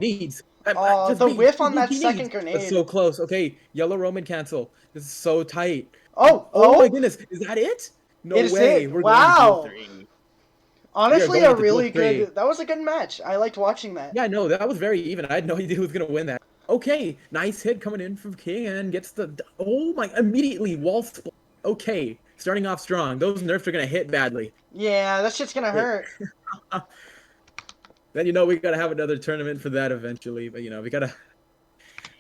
needs. Just The be whiff on that he second needs. That's grenade. so close. Okay, yellow Roman cancel. This is so tight. Oh, Oh my oh, goodness, is that it? No it is way. it. We're going to duel Wow. three. We are Honestly, going a into duel really three. good. That was a good match. I liked watching that. Yeah, no, that was very even. I had no idea who was gonna win that. Okay, nice hit coming in from King and gets the. Oh my! Immediately wall split. Okay, starting off strong. Those nerfs are gonna hit badly. Yeah, that shit's gonna Wait. hurt. Then we gotta have another tournament for that eventually. But we gotta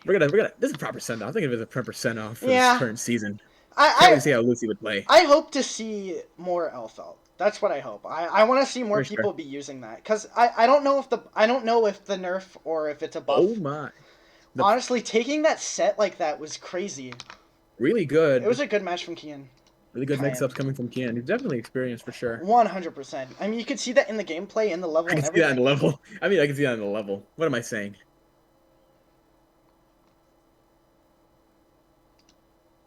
we're gonna. This is a proper send off. I think it was a proper send off for this Yeah, current season. Can't I, wait to see how Lucy would play. I hope to see more Elfelt. That's what I hope. I want to see more For sure. people be using that because I don't know if the nerf or if it's a Oh buff. my! The Honestly, taking that set like that was crazy. really It was good, a good match from Kian. really good mix Kian. ups coming from Kian. He's definitely experienced for sure. 100%. I mean, you could see that in the gameplay, in the level, I and can see that in the everything. level. I mean, I can see that in the level. What am I saying?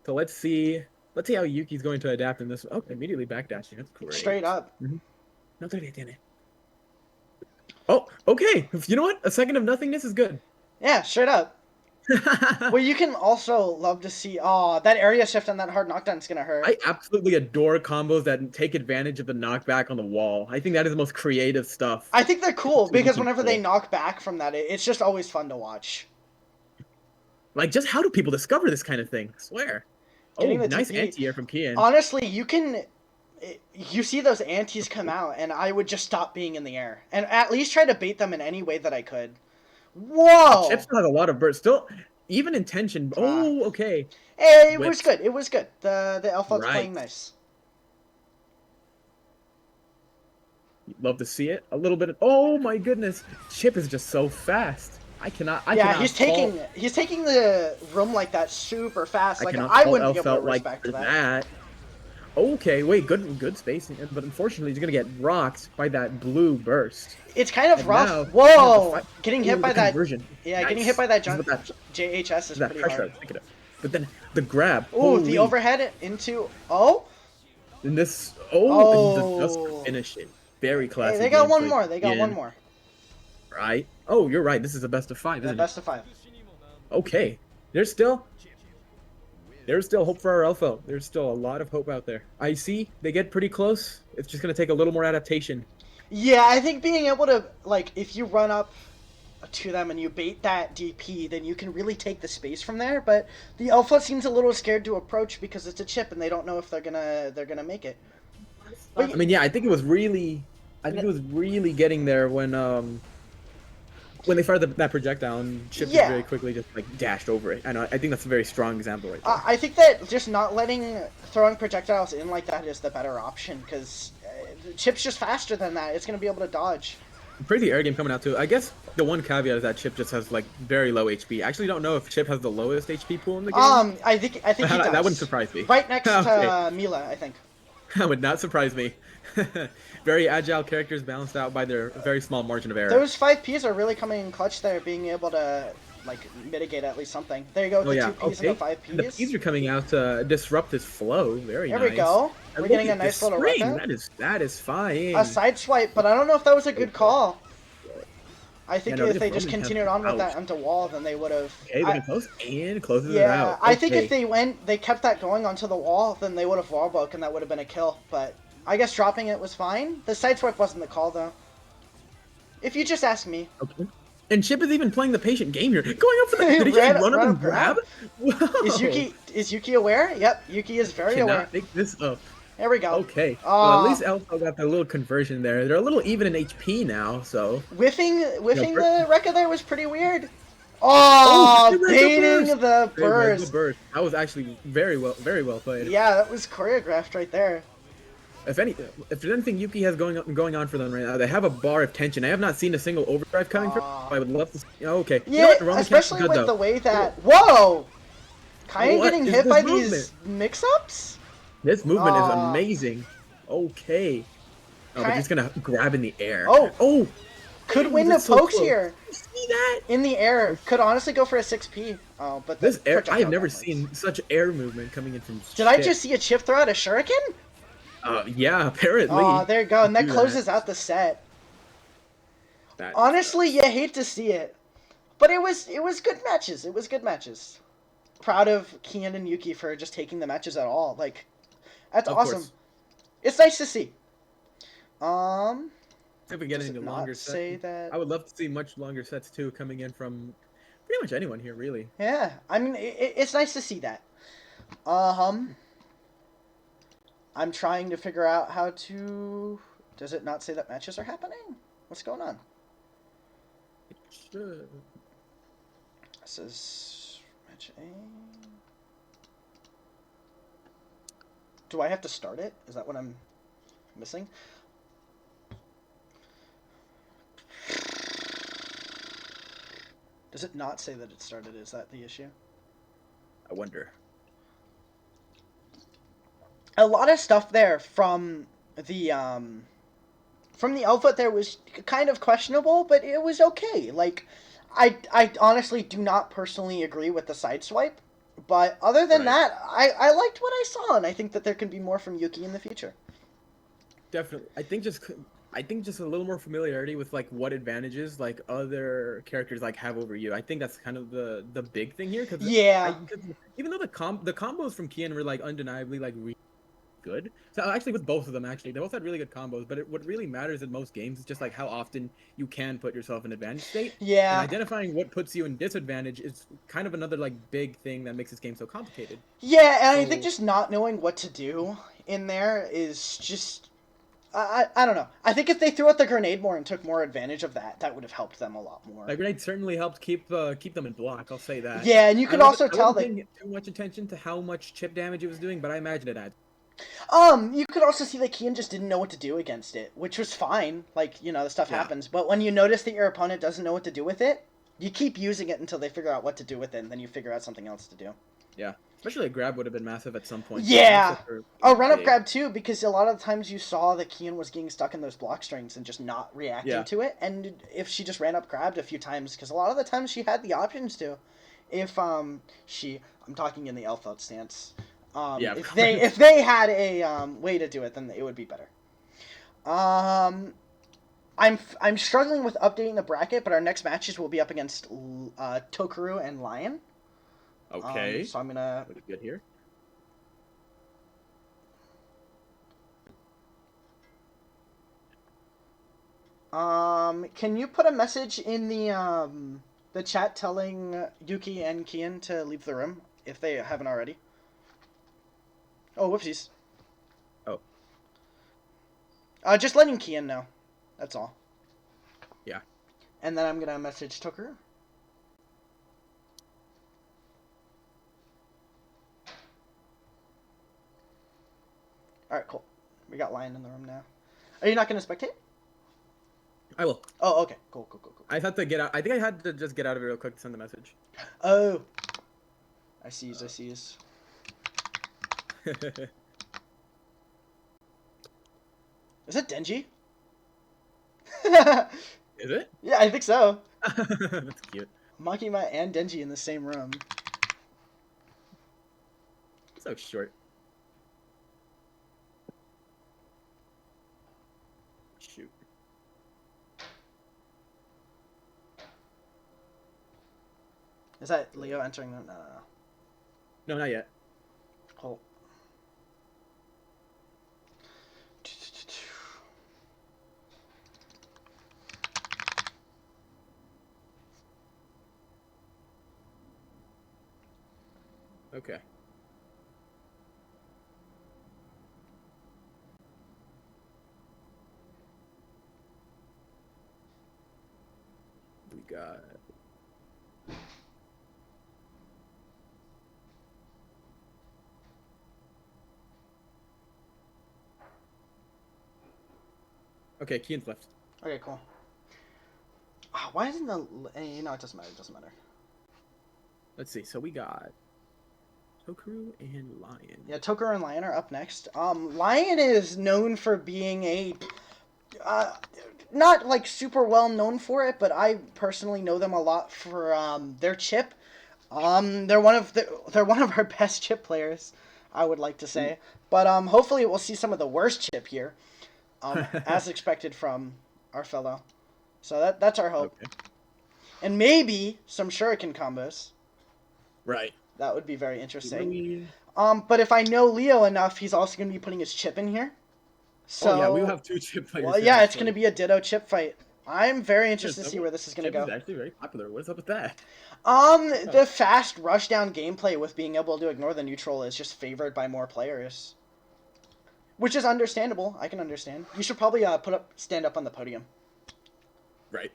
So let's see. Let's see how Yuki's going to adapt in this. Oh, immediately backdashing. That's great. Straight up. No, tiene. Oh, okay. You know what? A second of nothingness is good. Yeah, straight up. Well, you can also love to see. Oh, that area shift and that hard knockdown is gonna hurt. I absolutely adore combos that take advantage of the knockback on the wall. I think that is the most creative stuff. I think they're cool You because can whenever they pull. knock back from that, it's just always fun to watch. Like, just how do people discover this kind of thing? I swear. Oh, Getting the nice TP. anti-air from Kian. Honestly, you see those antis come out, and I would just stop being in the air and at least try to bait them in any way that I could. Whoa! Chip still has a lot of burst. Still, even in tension. Oh, okay. Hey, it was Whips. good. It was good. The Alpha's Right. playing nice. Love to see it. A little bit. Oh my goodness. Chip is just so fast. I cannot. He's taking the room like that super fast. I Like cannot I fault wouldn't be able to Elfelt like respect for that. that. Okay, wait, good spacing, but unfortunately he's gonna get rocked by that blue burst. It's kind of And rough. now, Whoa! Getting hit Ooh, by the that. conversion. Yeah, Nice. getting hit by that This is jump. what JHS is that pretty pressure I hard. was thinking of. But then the grab. Ooh, Holy. the overhead into. Oh. And this. And just to Oh. finish it. Very classy. Hey, they got one gameplay more. They got one again, more. Right? Oh, you're right. This is a best of 5, The isn't best of 5. it? Okay. There's still hope for our Elfo. There's still a lot of hope out there. I see they get pretty close. It's just gonna take a little more adaptation. Yeah, I think being able to like if you run up to them and you bait that DP, then you can really take the space from there. But the Alpha seems a little scared to approach because it's a chip and they don't know if they're gonna make it. I mean, yeah, I think it was really getting there when they fired that projectile and Chip just very quickly just like dashed over it. I think that's a very strong example right there. I think that just not throwing projectiles in like that is the better option because Chip's just faster than that. It's gonna be able to dodge. Crazy air game coming out too. I guess the one caveat is that Chip just has like very low HP. I actually don't know if Chip has the lowest HP pool in the game. I think he does. That wouldn't surprise me. Right next to Mila, I think. That would not surprise me. Very agile characters balanced out by their very small margin of error. Those 5Ps are really coming in clutch there, being able to like mitigate at least something. There you go, the 2Ps and the 5Ps. And the Ps are coming out to disrupt his flow. Very nice. There we go. We're getting a nice little ring. record. That is fine. A side swipe, but I don't know if that was a good call. I think Yeah, no, if they just continued on with that onto wall, then they would have. Okay, they're close and closes it Yeah, out. I think if they kept that going onto the wall, then they would have wall broke and that would have been a kill. But I guess dropping it was fine. The side swipe wasn't the call though. If you just ask me. Okay. And Chip is even playing the patient game here. Going up for the did he just run up and grab? Whoa. Is Yuki aware? Yep, Yuki is very aware. Pick this up. There we go. Okay. Well, at least Alpha got that little conversion there. They're a little even in HP now, so. Whiffing the Rekka there was pretty weird. Oh, baiting the burst. That was actually very well played. Yeah, that was choreographed right there. If there's anything Yuki has going on for them right now, they have a bar of tension. I have not seen a single overdrive coming through. I would love to see. Oh, okay. Yeah, you know especially with the way that. Whoa! Kain getting hit by these mix-ups? This movement is amazing. Okay. Oh, but he's gonna grab in the air. Oh! Could win the pokes here. You see that? In the air. Could honestly go for a 6P. Oh, but this air, I have never seen such air movement coming in from Did I just see a chip throw out a shuriken? Yeah, apparently. Oh, there you go. And that closes out the set. Honestly, you hate to see it. But it was good matches. It was good matches. Proud of Kian and Yuki for just taking the matches at all. Like, that's Of awesome. course. It's nice to see. Um, If we get does it into not longer sets, say that? I would love to see much longer sets too, coming in from pretty much anyone here, really. Yeah, I mean, it's nice to see that. Um, I'm trying to figure out how to. Does it not say that matches are happening? What's going on? It should. It says match A. Do I have to start it? Is that what I'm missing? Does it not say that it started? Is that the issue? I wonder. A lot of stuff there from the outfit there was kind of questionable, but it was okay. Like, I honestly do not personally agree with the sideswipe, but other than Right. that, I liked what I saw, and I think that there can be more from Yuki in the future. Definitely. I think just a little more familiarity with like what advantages like other characters like have over you. I think that's kind of the big thing here because Yeah, even though the combos from Kian were like undeniably like really good. So actually with both of them actually they both had really good combos, but what really matters in most games is just like how often you can put yourself in advantage state. And yeah, identifying what puts you in disadvantage is kind of another like big thing that makes this game so complicated. yeah, and I think So just not knowing what to do in there is just. I don't know. I think if they threw out the grenade more and took more advantage of that, that would have helped them a lot more. that grenade certainly helped keep them in block. I'll say that. Yeah, and you could also I tell wasn't that paying too much attention to how much chip damage it was doing, but I imagine it had. You could also see that Kian just didn't know what to do against it, which was fine. Like, the stuff Yeah, happens. But when you notice that your opponent doesn't know what to do with it, you keep using it until they figure out what to do with it, and then you figure out something else to do. yeah. Especially a grab would have been massive at some point. Yeah! Massive for A run up big. grab too, because a lot of the times you saw that Kian was getting stuck in those block strings and just not reacting Yeah, to it. And if she just ran up grabbed a few times, because a lot of the times she had the options to. If I'm talking in the alpha stance. yeah. Of If course. they had a way to do it, then it would be better. I'm struggling with updating the bracket, but our next matches will be up against Tokaru and Lion. Okay. So I'm gonna. Looking good here. Can you put a message in the chat telling Yuki and Kian to leave the room if they haven't already? Oh, whoopsies. Oh, Just letting Kian know. That's all. yeah. And then I'm gonna message Tokaru. All right, cool. We got Lion in the room now. Are you not gonna spectate? I will. Oh, okay. Cool. I had to get out. I think I had to just get out of it real quick to send the message. Oh. I see. Is Is it Denji? it? Yeah, I think so. That's cute. Makima and Denji in the same room. So short. Shoot. Is that Leo entering the... No. No, not yet. Cool. Okay. We got. Okay, Kian's left. Okay, cool. Why isn't the... it doesn't matter. Let's see. So we got Tokaru and Lion. Yeah, Tokaru and Lion are up next. Lion is known for being a... not, like, super well known for it, but I personally know them a lot for, their chip. They're one of our best chip players, I would like to say. But, hopefully we'll see some of the worst chip here. As expected from our fellow. So that's our hope. Okay. And maybe some shuriken combos. Right. That would be very interesting. We... But if I know Leo enough, he's also going to be putting his chip in here. So, Oh yeah, we will have 2 chip players. well, here, yeah, it's actually. going to be a Ditto chip fight. I'm very interested Yeah, to see where this is going to chip go. is actually very popular. What is up with that? The fast rushdown gameplay with being able to ignore the neutral is just favored by more players. Which is understandable. I can understand. You should probably stand up on the podium. Right.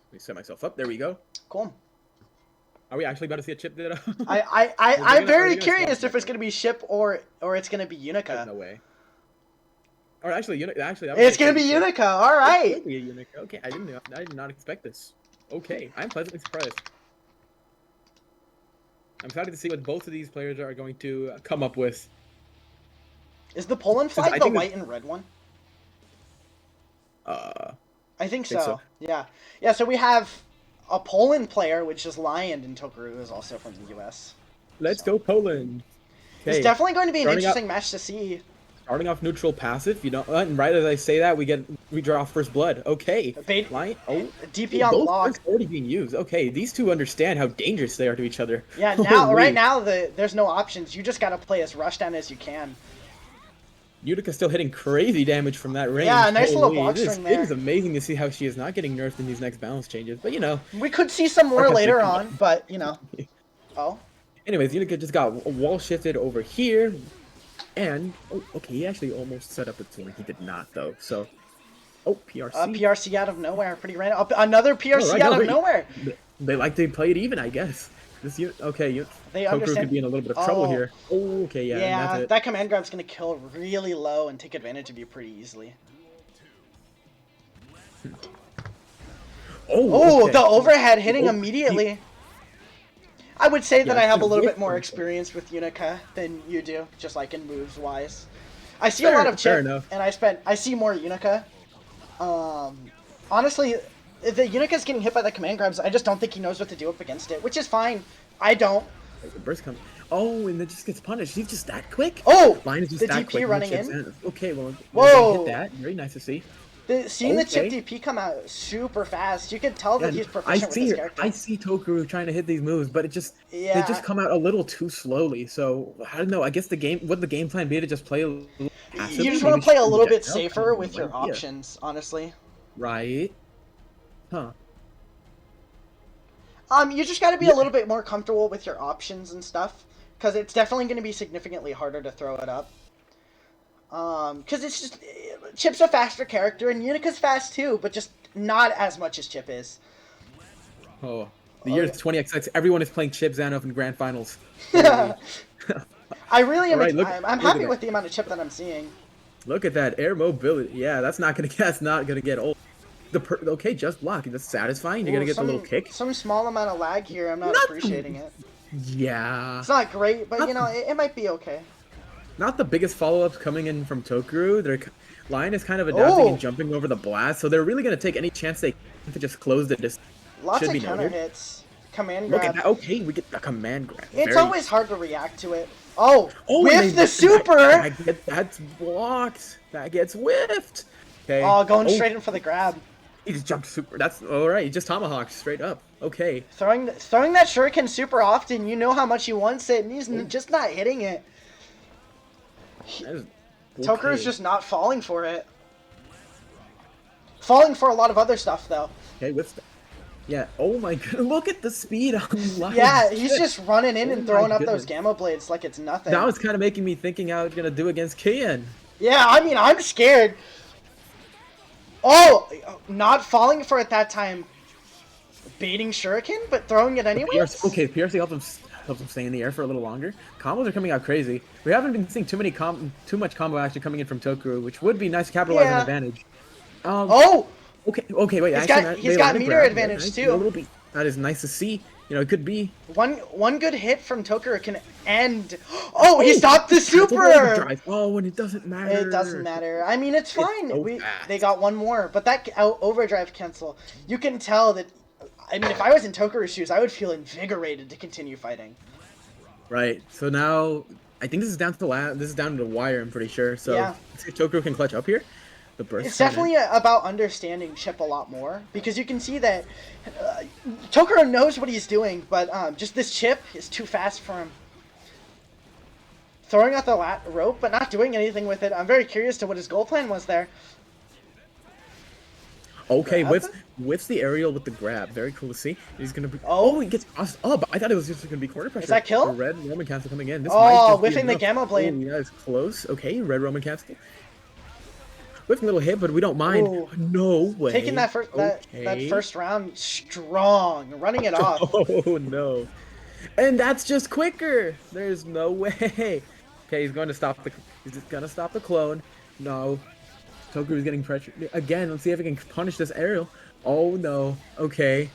Let me set myself up. There we go. Cool. Are we actually about to see a chip Ditto? I'm very curious if it's going to be Ship or it's going to be Unica. No way. Or actually, It's going to be Unica. All right. It could be a Unica. Okay, I did not expect this. Okay, I'm pleasantly surprised. I'm excited to see what both of these players are going to come up with. Is the Poland flag the white and red one? I think so. Yeah. Yeah, so we have a Poland player, which is Lion, and Tokaru is also from the US. Let's go Poland. Okay. It's definitely going to be an interesting match to see. Starting off neutral passive, you know, and right as I say that, we draw first blood. Okay. Lion. Oh, DP on block. Already being used. Okay, these two understand how dangerous they are to each other. Yeah, right now there's no options. You just got to play as rushdown as you can. Utica's still hitting crazy damage from that range. Yeah, nice little block string there. It is amazing to see how she is not getting nerfed in these next balance changes. But, you know. We could see some more later on, but, you know. Oh. Anyways, Utica just got wall shifted over here. And, oh, okay, he actually almost set up the swing. He did not, though. So, oh, PRC. PRC out of nowhere. Pretty random. Another PRC out of nowhere. They like to play it even, I guess. Okay, Tokaru could be in a little bit of trouble here. Oh, okay, yeah. Yeah, that's it. that command grab's going to kill really low and take advantage of you pretty easily. Oh, okay. The overhead hitting immediately. I would say that I have a little bit more experience with Unica than you do, just like in moves wise. I see a lot of chip, and I see more Unica. Honestly, the Unica's getting hit by the command grabs. I just don't think he knows what to do up against it, which is fine. I don't. The burst comes. Oh, and then just gets punished. He's just that quick. Oh, Line is just the that DP quick. running in. Okay, well, whoa, hit that. Very nice to see. Seeing the chip DP come out super fast, you can tell that he's proficient with his character. I see Tokaru trying to hit these moves, but they just come out a little too slowly. So I don't know. I guess the game plan be to just play a little passively? You just want to play a little bit safer with your options, honestly. Right. Huh. You just got to be a little bit more comfortable with your options and stuff, because it's definitely going to be significantly harder to throw it up. Because it's just Chip's a faster character, and Unica's fast too, but just not as much as Chip is. Oh, the year is 20XX. Everyone is playing Chip Zanoff in grand finals. I really am. Right, I'm happy with the amount of Chip that I'm seeing. Look at that air mobility. Yeah, that's not gonna get old. Okay, just block. That's satisfying. You're gonna get the little kick. Some small amount of lag here. I'm not appreciating it. Yeah. It's not great, but you know, it might be okay. Not the biggest follow-ups coming in from Tokaru. Their line is kind of adapting and jumping over the blast, so they're really going to take any chance they can to just close the distance. Lots of counter hits. Command grab. Look at that. Okay, we get a command grab. It's always hard to react to it. Oh, with the super! That's blocked. That gets whiffed. Okay. Oh, going straight in for the grab. He just jumped super. That's all right. He just tomahawked straight up. Okay. Throwing that shuriken super often, you know how much he wants it, and he's just not hitting it. Tokaru's just not falling for it. Falling for a lot of other stuff, though. Okay, yeah. Oh my god! Look at the speed on Lion. Yeah, he's just running in and throwing up those gamma blades like it's nothing. Now it's kind of making me thinking how it's gonna do against Kian. Yeah, I mean, I'm scared. Oh, not falling for it that time. Baiting shuriken, but throwing it anyway. Okay, PRC helps him stay in the air for a little longer. Combos are coming out crazy. We haven't been seeing too much combo action coming in from Tokaru, which would be nice to capitalize on advantage. Okay, wait. He's got meter advantage too. That is nice to see. You know, it could be one good hit from Tokaru can end. Oh, he stopped the super. Oh, and it doesn't matter. It doesn't matter. I mean, it's fine. They got one more, but that overdrive cancel. You can tell that. I mean, if I was in Tokaru's shoes, I would feel invigorated to continue fighting. Right. So now, I think this is down to the wire. I'm pretty sure. So yeah. Let's see if Tokaru can clutch up here. The burst It's coming in. definitely about understanding Chip a lot more because you can see that Tokuro knows what he's doing, but just this Chip is too fast for him. Throwing out the rope, but not doing anything with it. I'm very curious to what his goal plan was there. Okay, Grab? with the aerial with the grab. Very cool to see. He's gonna be. Oh, Oh, he gets tossed up. I thought it was just gonna be corner is pressure. that The kill? red Roman cancel coming in. This might Oh, just be whiffing the enough. Gamma Oh, Blade. yeah, it's close. Okay, red Roman cancel. With a little hit, but we don't mind. Ooh, No taking way. that Okay. first round strong, running it off. Oh no. And that's just quicker. There's no way. Okay, he's going to stop the. He's just gonna stop the clone. No. Toku is getting pressured again. Let's see if he can punish this aerial. Oh no. Okay.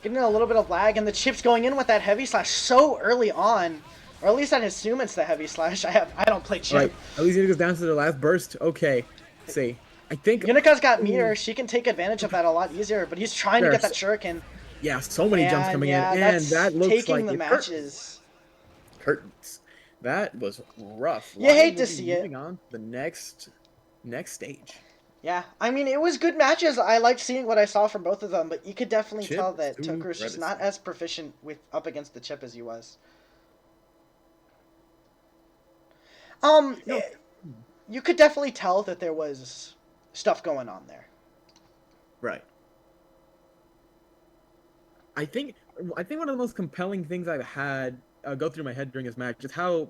Getting a little bit of lag, and the Chip's going in with that heavy slash so early on. Or at least I assume it's the heavy slash. I don't play All Chip. right. At least he goes down to the last burst. Okay. Let's see. I think. Yunika's got Ooh, meter. She can take advantage of that a lot easier, but he's trying to there are get that shuriken. yeah, so many jumps And coming in, yeah, and that's that looks taking like the it hurts. matches. Curtains. That was rough. You Lion hate will to be see it. moving on to the next stage. Yeah, I mean, it was good matches. I liked seeing what I saw from both of them, but you could definitely Chip tell that to Tokuro's just not Bredesen. as proficient with up against the Chip as he was. No, You could definitely tell that there was stuff going on there. right. I think I think one of the most compelling things I've had go through my head during this match is how,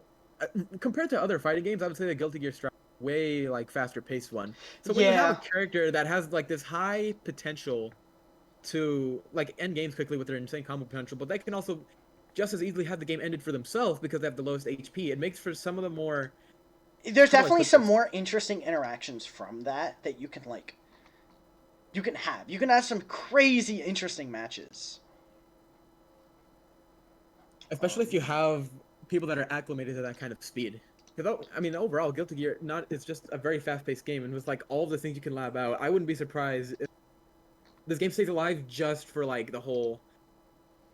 compared to other fighting games, I would say the Guilty Gear Strive way like faster paced one. So when you have a Yeah, character that has like this high potential to like end games quickly with their insane combo potential, but they can also just as easily have the game ended for themselves because they have the lowest HP. It makes for some of the more, there's how do I definitely put some this? more interesting interactions from that you can like you can have. You can have some crazy interesting matches. Especially if you have people that are acclimated to that kind of speed. Because I mean, overall, Guilty Gear not it's just a very fast-paced game, and with like all the things you can lab out, I wouldn't be surprised if this game stays alive just for like the whole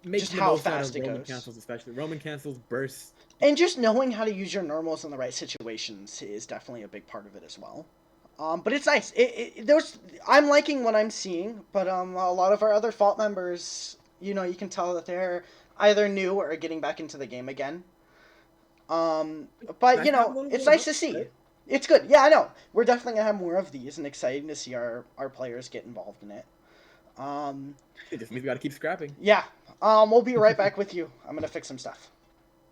Just making the how most out fast of it Roman goes. cancels, especially Roman cancels, bursts. And just knowing how to use your normals in the right situations is definitely a big part of it as well. But it's nice. I'm liking what I'm seeing, but a lot of our other fault members, you can tell that they're either new or getting back into the game again. But Nice to have a little bit it's of nice both, to see. right? It's good. Yeah, I know. We're definitely gonna have more of these, and exciting to see our players get involved in it. Um, It just means we got to keep scrapping. yeah. We'll be right back with you. I'm gonna fix some stuff.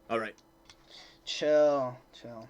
All right. Chill, chill.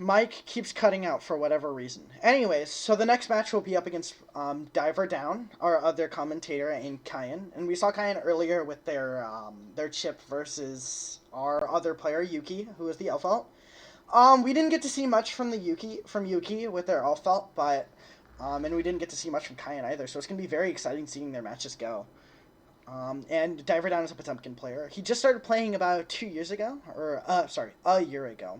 Mike keeps cutting out for whatever reason. Anyways, so the next match will be up against Diver Down, our other commentator, and Kyan. And we saw Kyan earlier with their chip versus our other player, Yuki, who is the Elf. We didn't get to see much from Yuki with their Elf, but and we didn't get to see much from Kyan either. So it's gonna be very exciting seeing their matches go. And Diver Down is a Potemkin player. He just started playing about 2 years ago, or a year ago,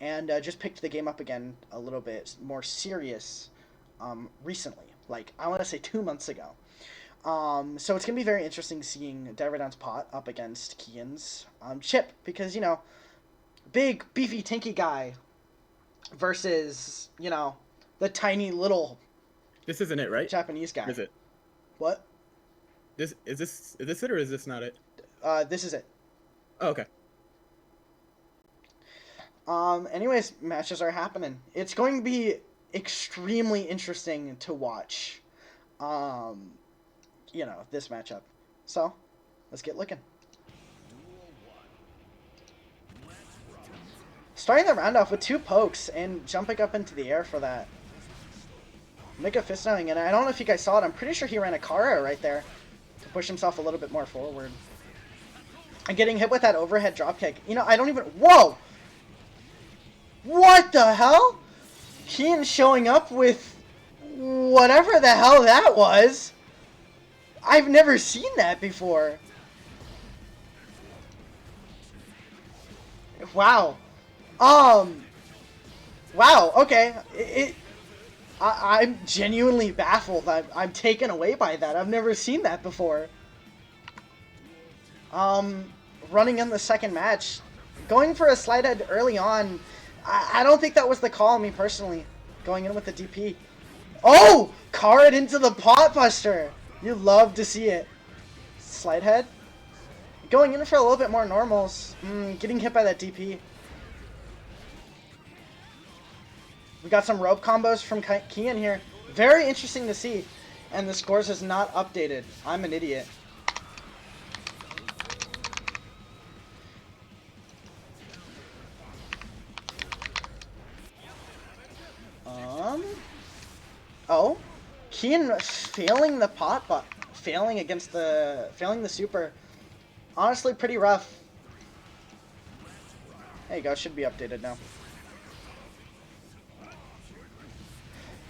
and just picked the game up again a little bit more serious recently. Like, I want to say 2 months ago. So it's going to be very interesting seeing Diver Down's pot up against Kian's chip, because, big, beefy, tanky guy versus, the tiny little This isn't it, right? Japanese guy. Is it? What? Is this it or is this not it? This is it. Oh, okay. Anyways, matches are happening. It's going to be extremely interesting to watch. This matchup. So, let's get looking. Starting the round off with 2 pokes and jumping up into the air for that. Mega fist knowing, and I don't know if you guys saw it, I'm pretty sure he ran a Kara right there to push himself a little bit more forward. And getting hit with that overhead dropkick. I don't even... Whoa! What the hell? Kian showing up with whatever the hell that was. I've never seen that before. Wow. Wow, okay. I'm genuinely baffled. I'm taken away by that. I've never seen that before. Running in the second match. Going for a slide head early on. I don't think that was the call, me personally. Going in with the DP. Oh! Carried into the pot buster. You love to see it. Slide head. Going in for a little bit more normals. Getting hit by that DP. We got some rope combos from Kian here. Very interesting to see. And the scores is not updated. I'm an idiot. Oh, Kian failing the pot, but failing the super. Honestly, pretty rough. There you go. Should be updated now.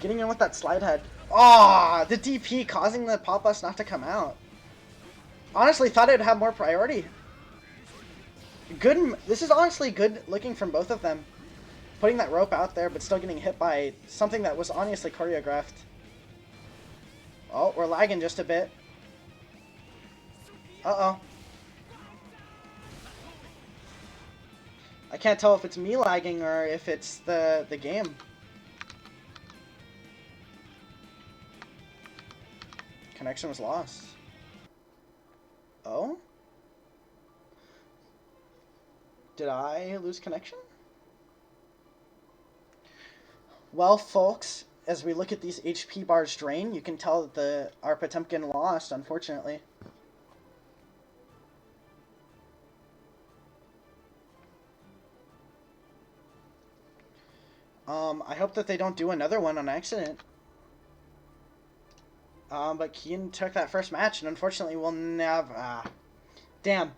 Getting in with that slide head. Ah, the DP causing the pot bust not to come out. Honestly, thought it'd have more priority. Good. This is honestly good looking from both of them. Putting that rope out there, but still getting hit by something that was honestly choreographed. Oh, we're lagging just a bit. Uh-oh. I can't tell if it's me lagging or if it's the game. Connection was lost. Oh? Did I lose connection? Well, folks, as we look at these HP bars drain, you can tell that our Potemkin lost, unfortunately. I hope that they don't do another one on accident. But Kian took that first match, and unfortunately will never... damn.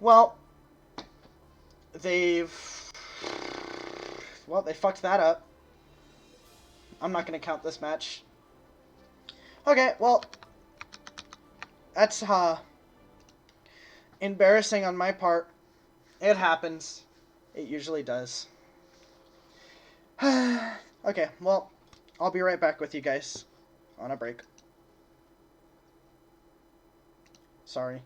Well, they fucked that up. I'm not going to count this match. Okay, well, that's embarrassing on my part. It happens. It usually does. Okay, well, I'll be right back with you guys on a break. Sorry.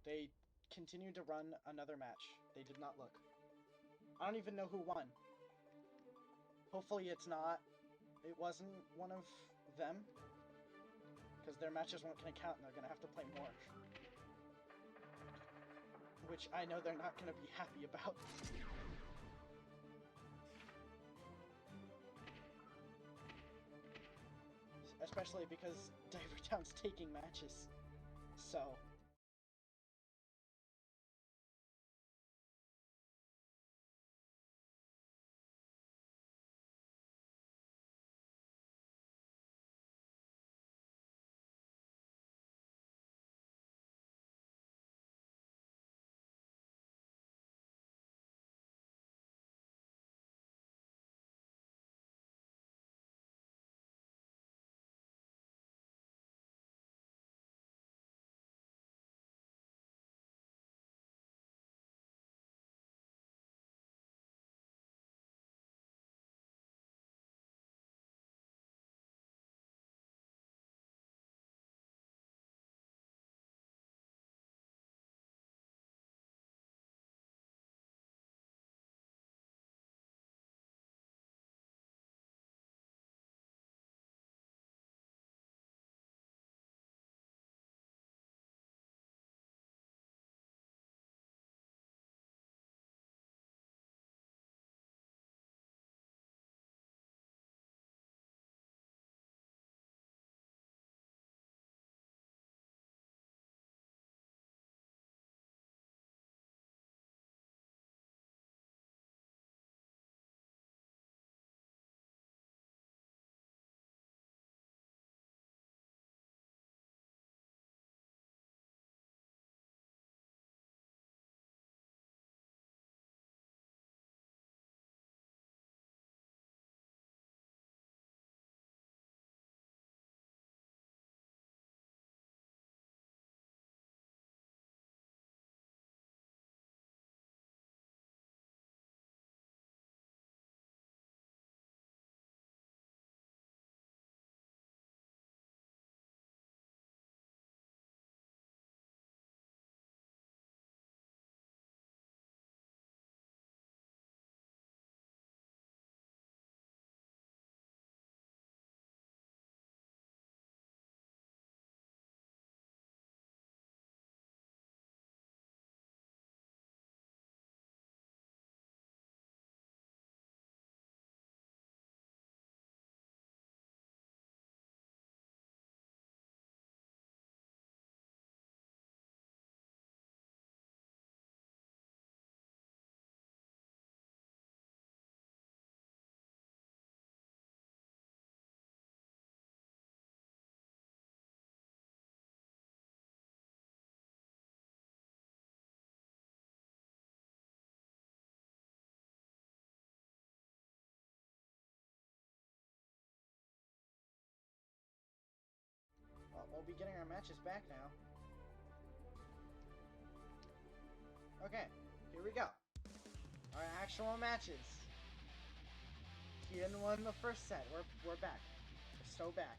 They continued to run another match. They did not look. I don't even know who won. Hopefully it wasn't one of them. Because their matches weren't going to count and they're going to have to play more. Which I know they're not going to be happy about. Especially because Diver Town's taking matches. So... Well, we'll be getting our matches back now. Okay, here we go. Our actual matches. Kian won the first set. We're back. We're so back.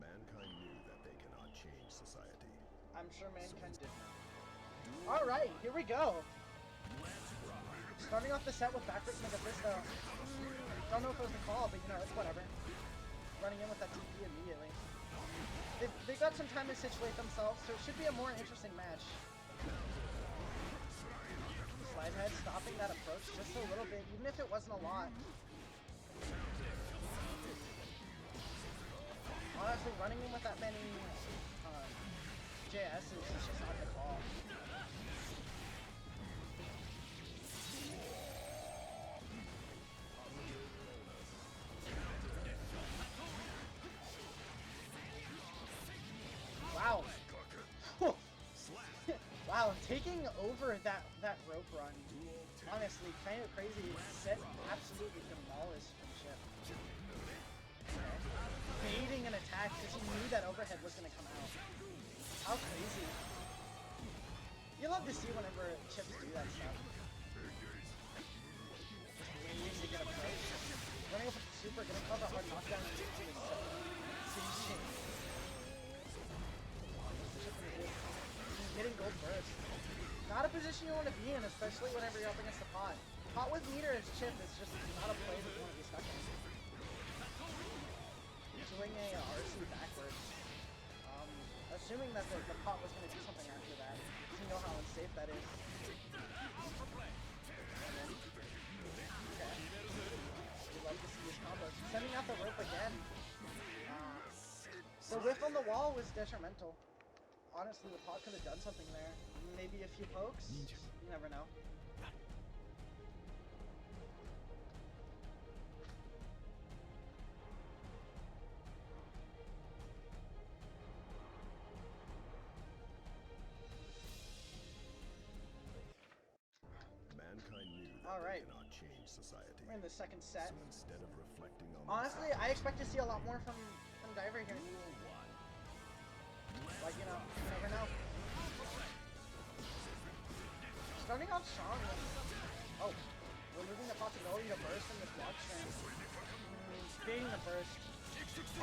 Mankind knew that they cannot change society. I'm sure mankind did know. Alright, here we go. Starting off the set with backwards Mega Fist though. Don't know if it was a call, but you know, it's whatever. Running in with that TP immediately. They've got some time to situate themselves, so it should be a more interesting match. Slide head stopping that approach just a little bit, even if it wasn't a lot. Honestly, running in with that many JS is just not the call. Wow. Wow, taking over that rope run, honestly, kind of crazy. Set absolutely demolished from Chip. Okay. Baiting an attack because he knew that overhead was going to come out. How crazy. You love to see whenever Chips do that stuff. Just waiting to get approached. Running up with the super, going to cause a hard knockdown and so a position you want to be in, especially whenever you're up against the pot. Pot with meter as chip is just not a play that you want to be stuck in. Doing a RC backwards. Assuming that the pot was going to do something after that. You know how unsafe that is. Okay. We'd love to see his combos. Sending out the rope again. The whiff on the wall was detrimental. Honestly, the pot could have done something there. Maybe a few pokes? You never know. Mankind knew that Alright. they cannot change society. We're in the second set. So instead of reflecting on Honestly, I expect to see a lot more from Diver here. Like, you know, you never know. Starting off strong. Oh, removing the possibility to burst in this block string. Getting the burst.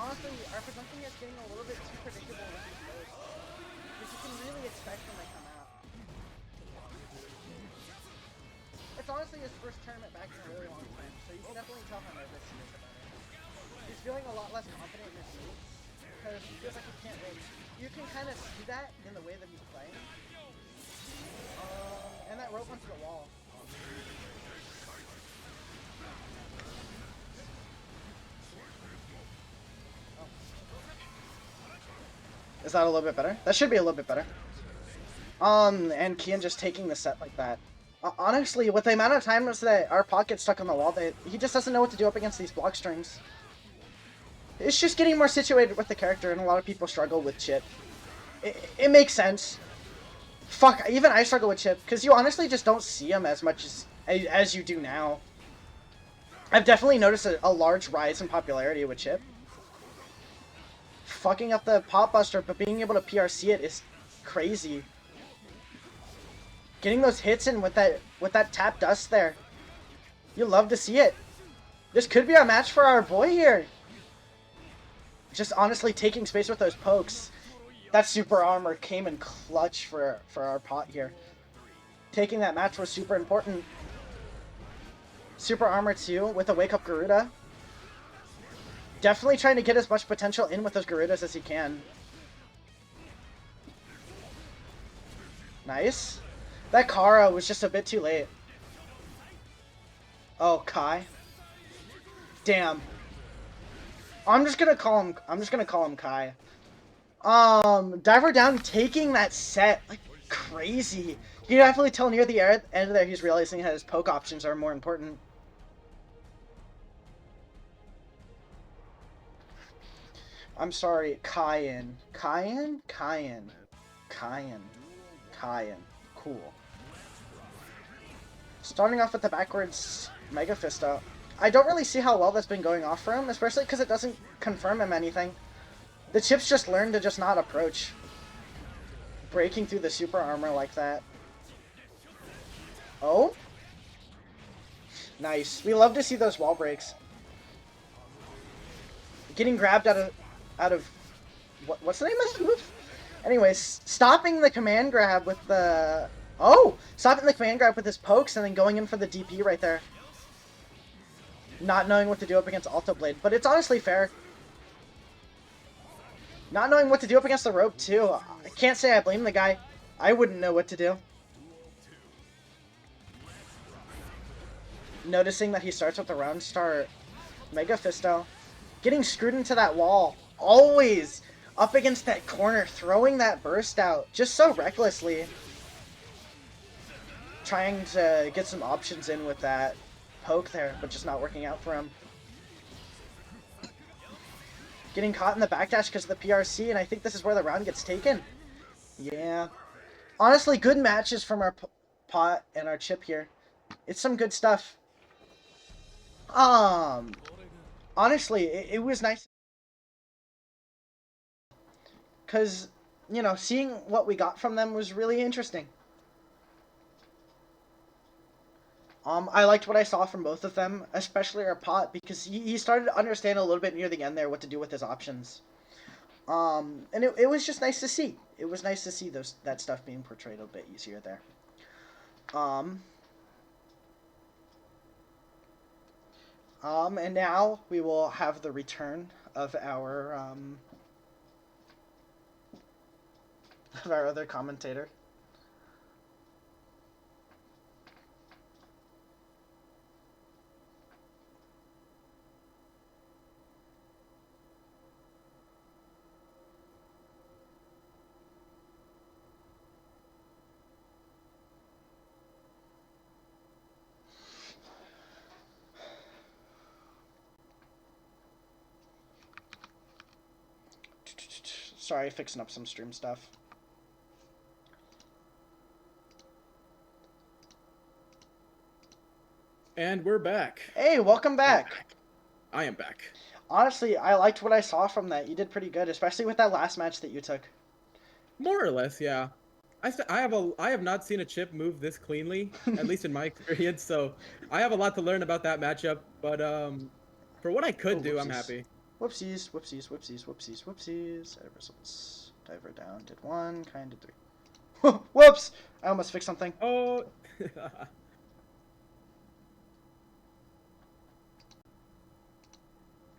Honestly, our presumption is getting a little bit too predictable with these bursts. Because you can really expect when they come out. It's honestly his first tournament back in a really long time, so you can definitely tell how nervous he is about it. He's feeling a lot less confident in his moves, because he feels like he can't win. You can kind of see that in the way that he's playing. And that rope onto the wall. Oh. Is that a little bit better? That should be a little bit better. And Kian just taking the set like that. Honestly, with the amount of times that our pot gets stuck on the wall, he just doesn't know what to do up against these block strings. It's just getting more situated with the character, and a lot of people struggle with Chip. It makes sense. Fuck, even I struggle with Chip, because you honestly just don't see him as much as you do now. I've definitely noticed a large rise in popularity with Chip. Fucking up the Pot Buster, but being able to PRC it is crazy. Getting those hits in with that tap dust there. You love to see it. This could be a match for our boy here. Just honestly taking space with those pokes. That super armor came in clutch for our pot here. Taking that match was super important. Super armor too with a wake up Garuda. Definitely trying to get as much potential in with those Garudas as he can. Nice. That Kara was just a bit too late. Oh, Kai. Damn. I'm just gonna call him Kai. Diver down taking that set like crazy. You can definitely tell near the end of there he's realizing that his poke options are more important. I'm sorry, Cayenne. Cayenne? Cayenne. Cayenne. Cayenne. Cool. Starting off with the backwards Mega Fisto. I don't really see how well that's been going off for him, especially because it doesn't confirm him anything. The Chips just learned to just not approach. Breaking through the super armor like that. Oh? Nice. We love to see those wall breaks. Getting grabbed out of what's the name of the move? Anyways, stopping the command grab with the... Oh! Stopping the command grab with his pokes and then going in for the DP right there. Not knowing what to do up against Alto Blade, but it's honestly fair. Not knowing what to do up against the rope too. I can't say I blame the guy. I wouldn't know what to do. Noticing that he starts with the round start Mega Fisto. Getting screwed into that wall. Always up against that corner, throwing that burst out just so recklessly. Trying to get some options in with that poke there, but just not working out for him. Getting caught in the backdash because of the PRC, and I think this is where the round gets taken. Yeah. Honestly, good matches from our pot and our Chip here. It's some good stuff. Honestly, it was nice. Because, you know, seeing what we got from them was really interesting. I liked what I saw from both of them, especially our pot, because he started to understand a little bit near the end there what to do with his options. And it was just nice to see. It was nice to see that stuff being portrayed a bit easier there. Um, and now we will have the return of our other commentator. Sorry, fixing up some stream stuff. And we're back. Hey, welcome back. I am back. Honestly, I liked what I saw from that. You did pretty good, especially with that last match that you took. More or less, yeah. I have not seen a chip move this cleanly, at least in my experience. So I have a lot to learn about that matchup. But for what I could do, I'm happy. Whoopsies, whoopsies, whoopsies, whoopsies, whoopsies. Results. Diver down, did one, kind of three. Whoops! I almost fixed something. Oh.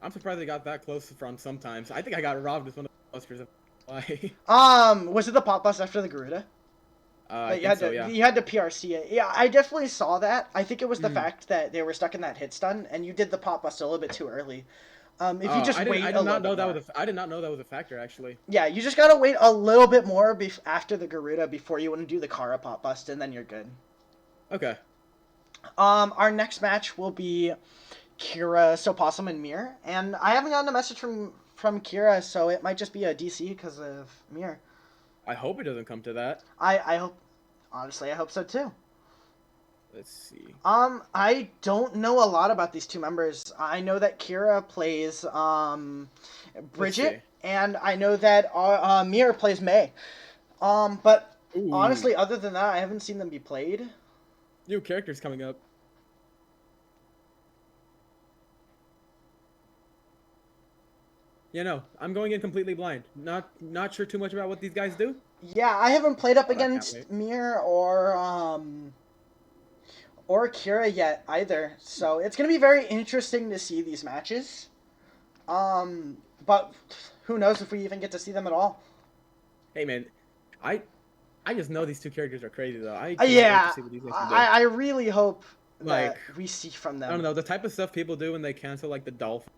I'm surprised I got that close from sometimes. I think I got robbed with one of the busters. Was it the pop bust after the Garuda? I think so, yeah. You had to PRC it. Yeah, I definitely saw that. I think it was the fact that they were stuck in that hit stun, and you did the pop bust a little bit too early. If you just wait I did not know that was a factor, actually. Yeah, you just gotta wait a little bit more after the Garuda before you want to do the Kara pop bust, and then you're good. Okay. Our next match will be Kira, Sopossum, and Mir, and I haven't gotten a message from Kira, so it might just be a DC because of Mir. I hope it doesn't come to that. I hope, honestly, I hope so too. Let's see. I don't know a lot about these two members. I know that Kira plays Bridget, and I know that Mir plays May. But Ooh. Honestly, other than that, I haven't seen them be played. New characters coming up. You know, I'm going in completely blind. Not sure too much about what these guys do. Yeah, I haven't played up against Mir or Kira yet either. So it's gonna be very interesting to see these matches. But who knows if we even get to see them at all. Hey man, I just know these two characters are crazy though. I really hope that we see from them. I don't know, the type of stuff people do when they cancel like the dolphin.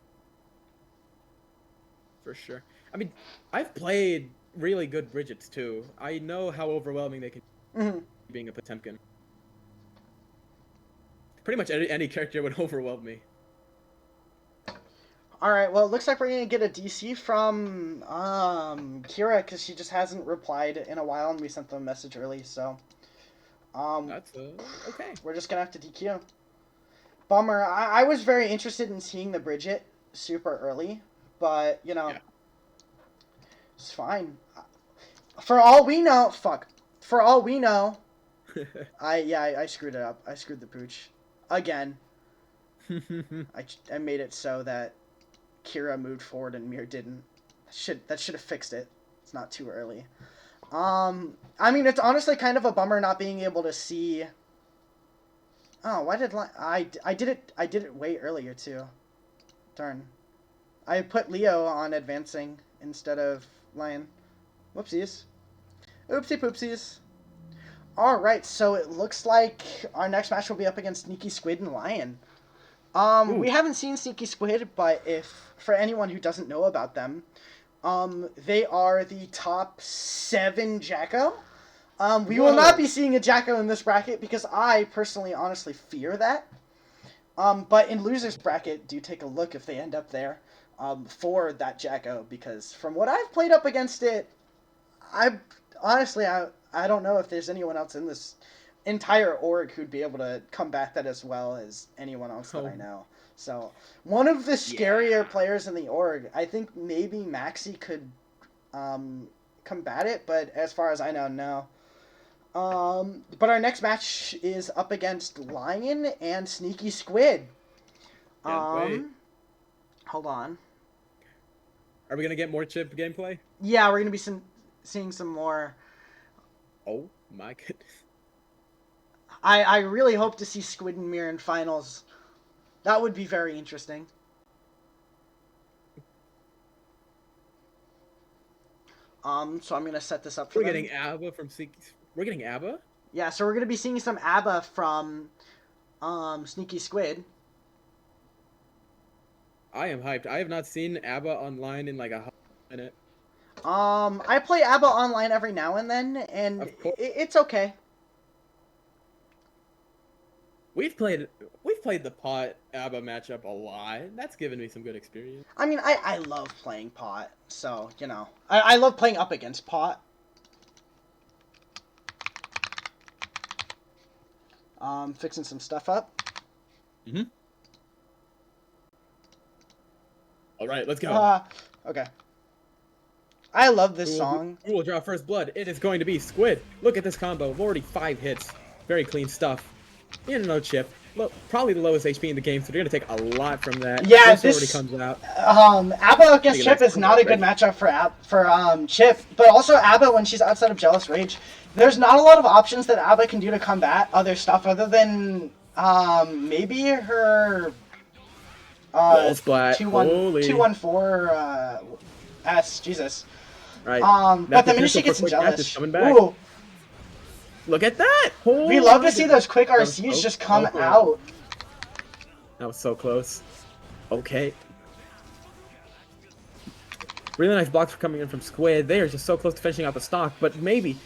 For sure. I mean, I've played really good Bridgets too. I know how overwhelming they can be being a Potemkin. Pretty much any character would overwhelm me. Alright, well, it looks like we're going to get a DC from Kira, because she just hasn't replied in a while, and we sent them a message early, so... That's, okay. We're just going to have to DQ. Bummer. I was very interested in seeing the Bridget super early, but, you know... Yeah. It's fine. For all we know... Fuck. For all we know... I screwed it up. I screwed the pooch. Again. I made it so that Kira moved forward and Mir didn't. That should have fixed it. It's not too early. I mean, it's honestly kind of a bummer not being able to see... Oh, why did I did it way earlier too. Darn. I put Leo on advancing instead of Lion. Whoopsies. Oopsie poopsies. Alright, so it looks like our next match will be up against Sneaky Squid and Lion. We haven't seen Sneaky Squid, but for anyone who doesn't know about them, they are the top 7 Jacko. We will not be seeing a Jacko in this bracket because I personally honestly fear that. But in loser's bracket, do take a look if they end up there for that Jacko, because from what I've played up against it, I don't know if there's anyone else in this entire org who'd be able to combat that as well as anyone else that I know. So, one of the scarier players in the org. I think maybe Maxi could combat it, but as far as I know, no. But our next match is up against Lion and Sneaky Squid. Hold on. Are we gonna get more chip gameplay? Yeah, we're gonna be seeing some more. Oh my goodness. I really hope to see Squid and Mir in finals. That would be very interesting. So I'm gonna set this up for We're them. getting ABBA from We're getting ABBA? Yeah, so we're gonna be seeing some ABBA from Sneaky Squid. I am hyped. I have not seen ABBA online in like a minute. I play ABBA online every now and then, and Of course. it's okay. We've played the pot ABBA matchup a lot. That's given me some good experience. I mean, I love playing pot, so, you know. I love playing up against pot. Fixing some stuff up. Mm-hmm. All right, let's go. Okay. I love this song. Who will draw first blood? It is going to be Squid. Look at this combo. Already 5 hits. Very clean stuff. No chip. Probably the lowest HP in the game, so they're going to take a lot from that. Yeah, this already comes out. ABBA against Chip is not a good matchup for Chip, but also ABBA when she's outside of Jealous Rage. There's not a lot of options that ABBA can do to combat other stuff other than maybe her Wall splat. 214 S. Jesus. Right. But the minute she gets Jealous, ooh. Look at that! We love to see those quick RCs just come out. That was so close. Okay. Really nice blocks coming in from Squid. They are just so close to finishing out the stock, but maybe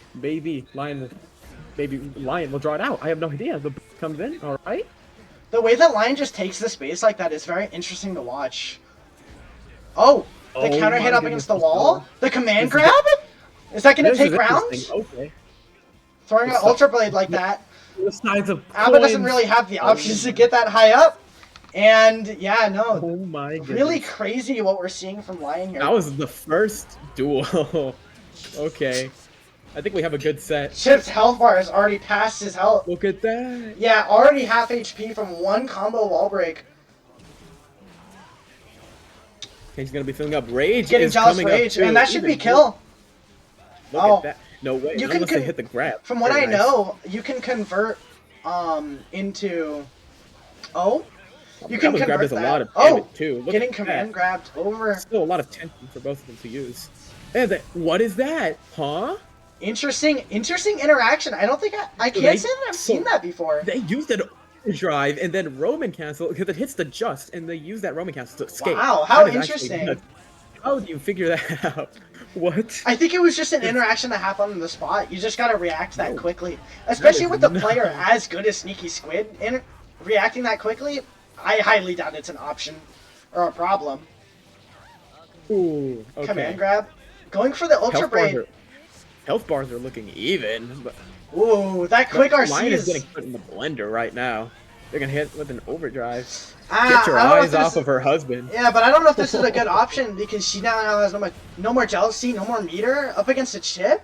Lion will draw it out. I have no idea. The comes in, all right. The way that Lion just takes the space like that is very interesting to watch. Oh, the counter hit up against the wall. The command grab. Is that going to take rounds? Okay. Throwing an Ultra Blade like that. The size of ABBA doesn't really have the options to get that high up. And yeah, no. Oh my goodness. Really crazy what we're seeing from Lion here. That was the first duel. Okay. I think we have a good set. Chip's health bar is already past his health. Look at that. Yeah, already half HP from one combo wall break. He's gonna be filling up. Rage Getting is Jealous coming Rage, up too. and that should be kill. Look at that. No way. You Unless they hit the grab. From what Very I nice. know, you can convert into. Oh, you can grab convert does that. a lot of damage too. Look Getting at command that. grabbed over. Still a lot of tension for both of them to use. And what is that? Huh? Interesting interaction. I don't think I can't say that I've seen that before. They used an overdrive and then Roman cancel because it hits the just, and they use that Roman cancel to escape. Wow, how That is interesting. actually how do you figure that out? What? I think it was just an interaction that happened on the spot. You just gotta react that quickly. Especially with the player as good as Sneaky Squid. Reacting that quickly, I highly doubt it's an option or a problem. Ooh, okay. Command grab. Going for the Ultra Braid. Health bars are looking even. But Ooh, that quick RC Lion is is getting put in the blender right now. They're gonna hit with an overdrive. Ah, Get your I don't know eyes if this- off of her husband. Yeah, but I don't know if this is a good option because she now has no more jealousy, no more meter up against a chip.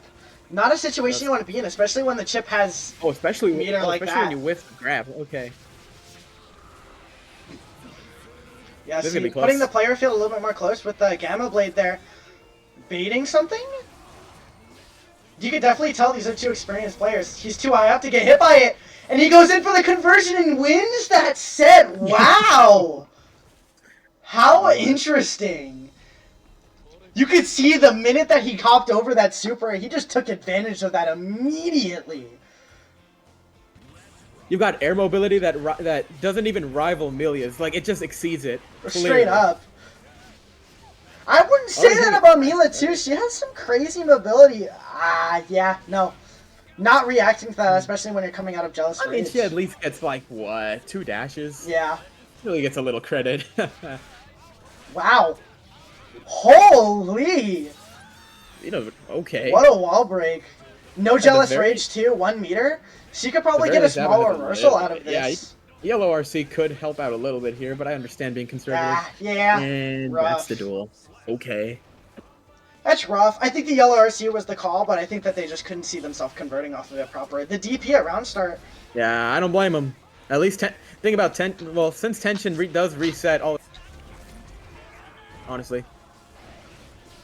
Not a situation you want to be in, especially when the chip has especially meter like especially that. when you whiff the grab. Okay. Yeah, This is see, gonna be close. putting the player field a little bit more close with the Gamma Blade there. Baiting something? You could definitely tell these are two experienced players. He's too high up to get hit by it. And he goes in for the conversion and wins that set. Wow! How interesting. You could see the minute that he hopped over that super, he just took advantage of that immediately. You've got air mobility that doesn't even rival Milia's. Like, it just exceeds it. Straight clearly. up. I wouldn't say that about Mila too. She has some crazy mobility. Yeah, no. Not reacting to that, especially when you're coming out of Jealous I mean, Rage. she at least gets, like, what, 2 dashes? Yeah. Really gets a little credit. Wow. Holy! You know, okay. What a wall break. No Jealous very- Rage too, 1 meter. She could probably The get a very small least reversal avenue. out of this. Yellow RC could help out a little bit here, but I understand being conservative. Yeah. And rough. that's the duel. Okay. That's rough. I think the yellow RC was the call, but I think that they just couldn't see themselves converting off of it proper. The DP at round start. Yeah, I don't blame them. At least think about well, since tension does reset all. Honestly.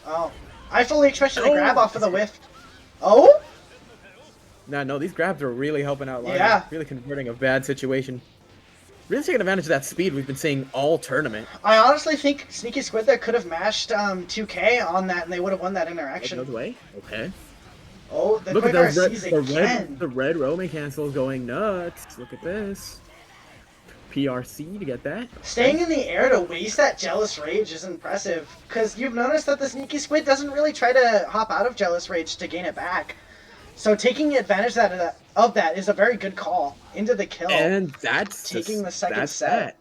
Oh. I fully expected to grab off of the whiff. Oh? No, these grabs are really helping out Lion. Yeah. Really converting a bad situation. Really taking advantage of that speed we've been seeing all tournament. I honestly think Sneaky Squid there could have mashed 2K on that, and they would have won that Goes interaction. away. Okay. Oh, the Look at quick those RCs again. the red Roman cancels going nuts. Look at this. PRC to get that. Staying in the air to waste that Jealous Rage is impressive, because you've noticed that the Sneaky Squid doesn't really try to hop out of Jealous Rage to gain it back. So taking advantage of that is a very good call into the kill. And that's taking the second that's set.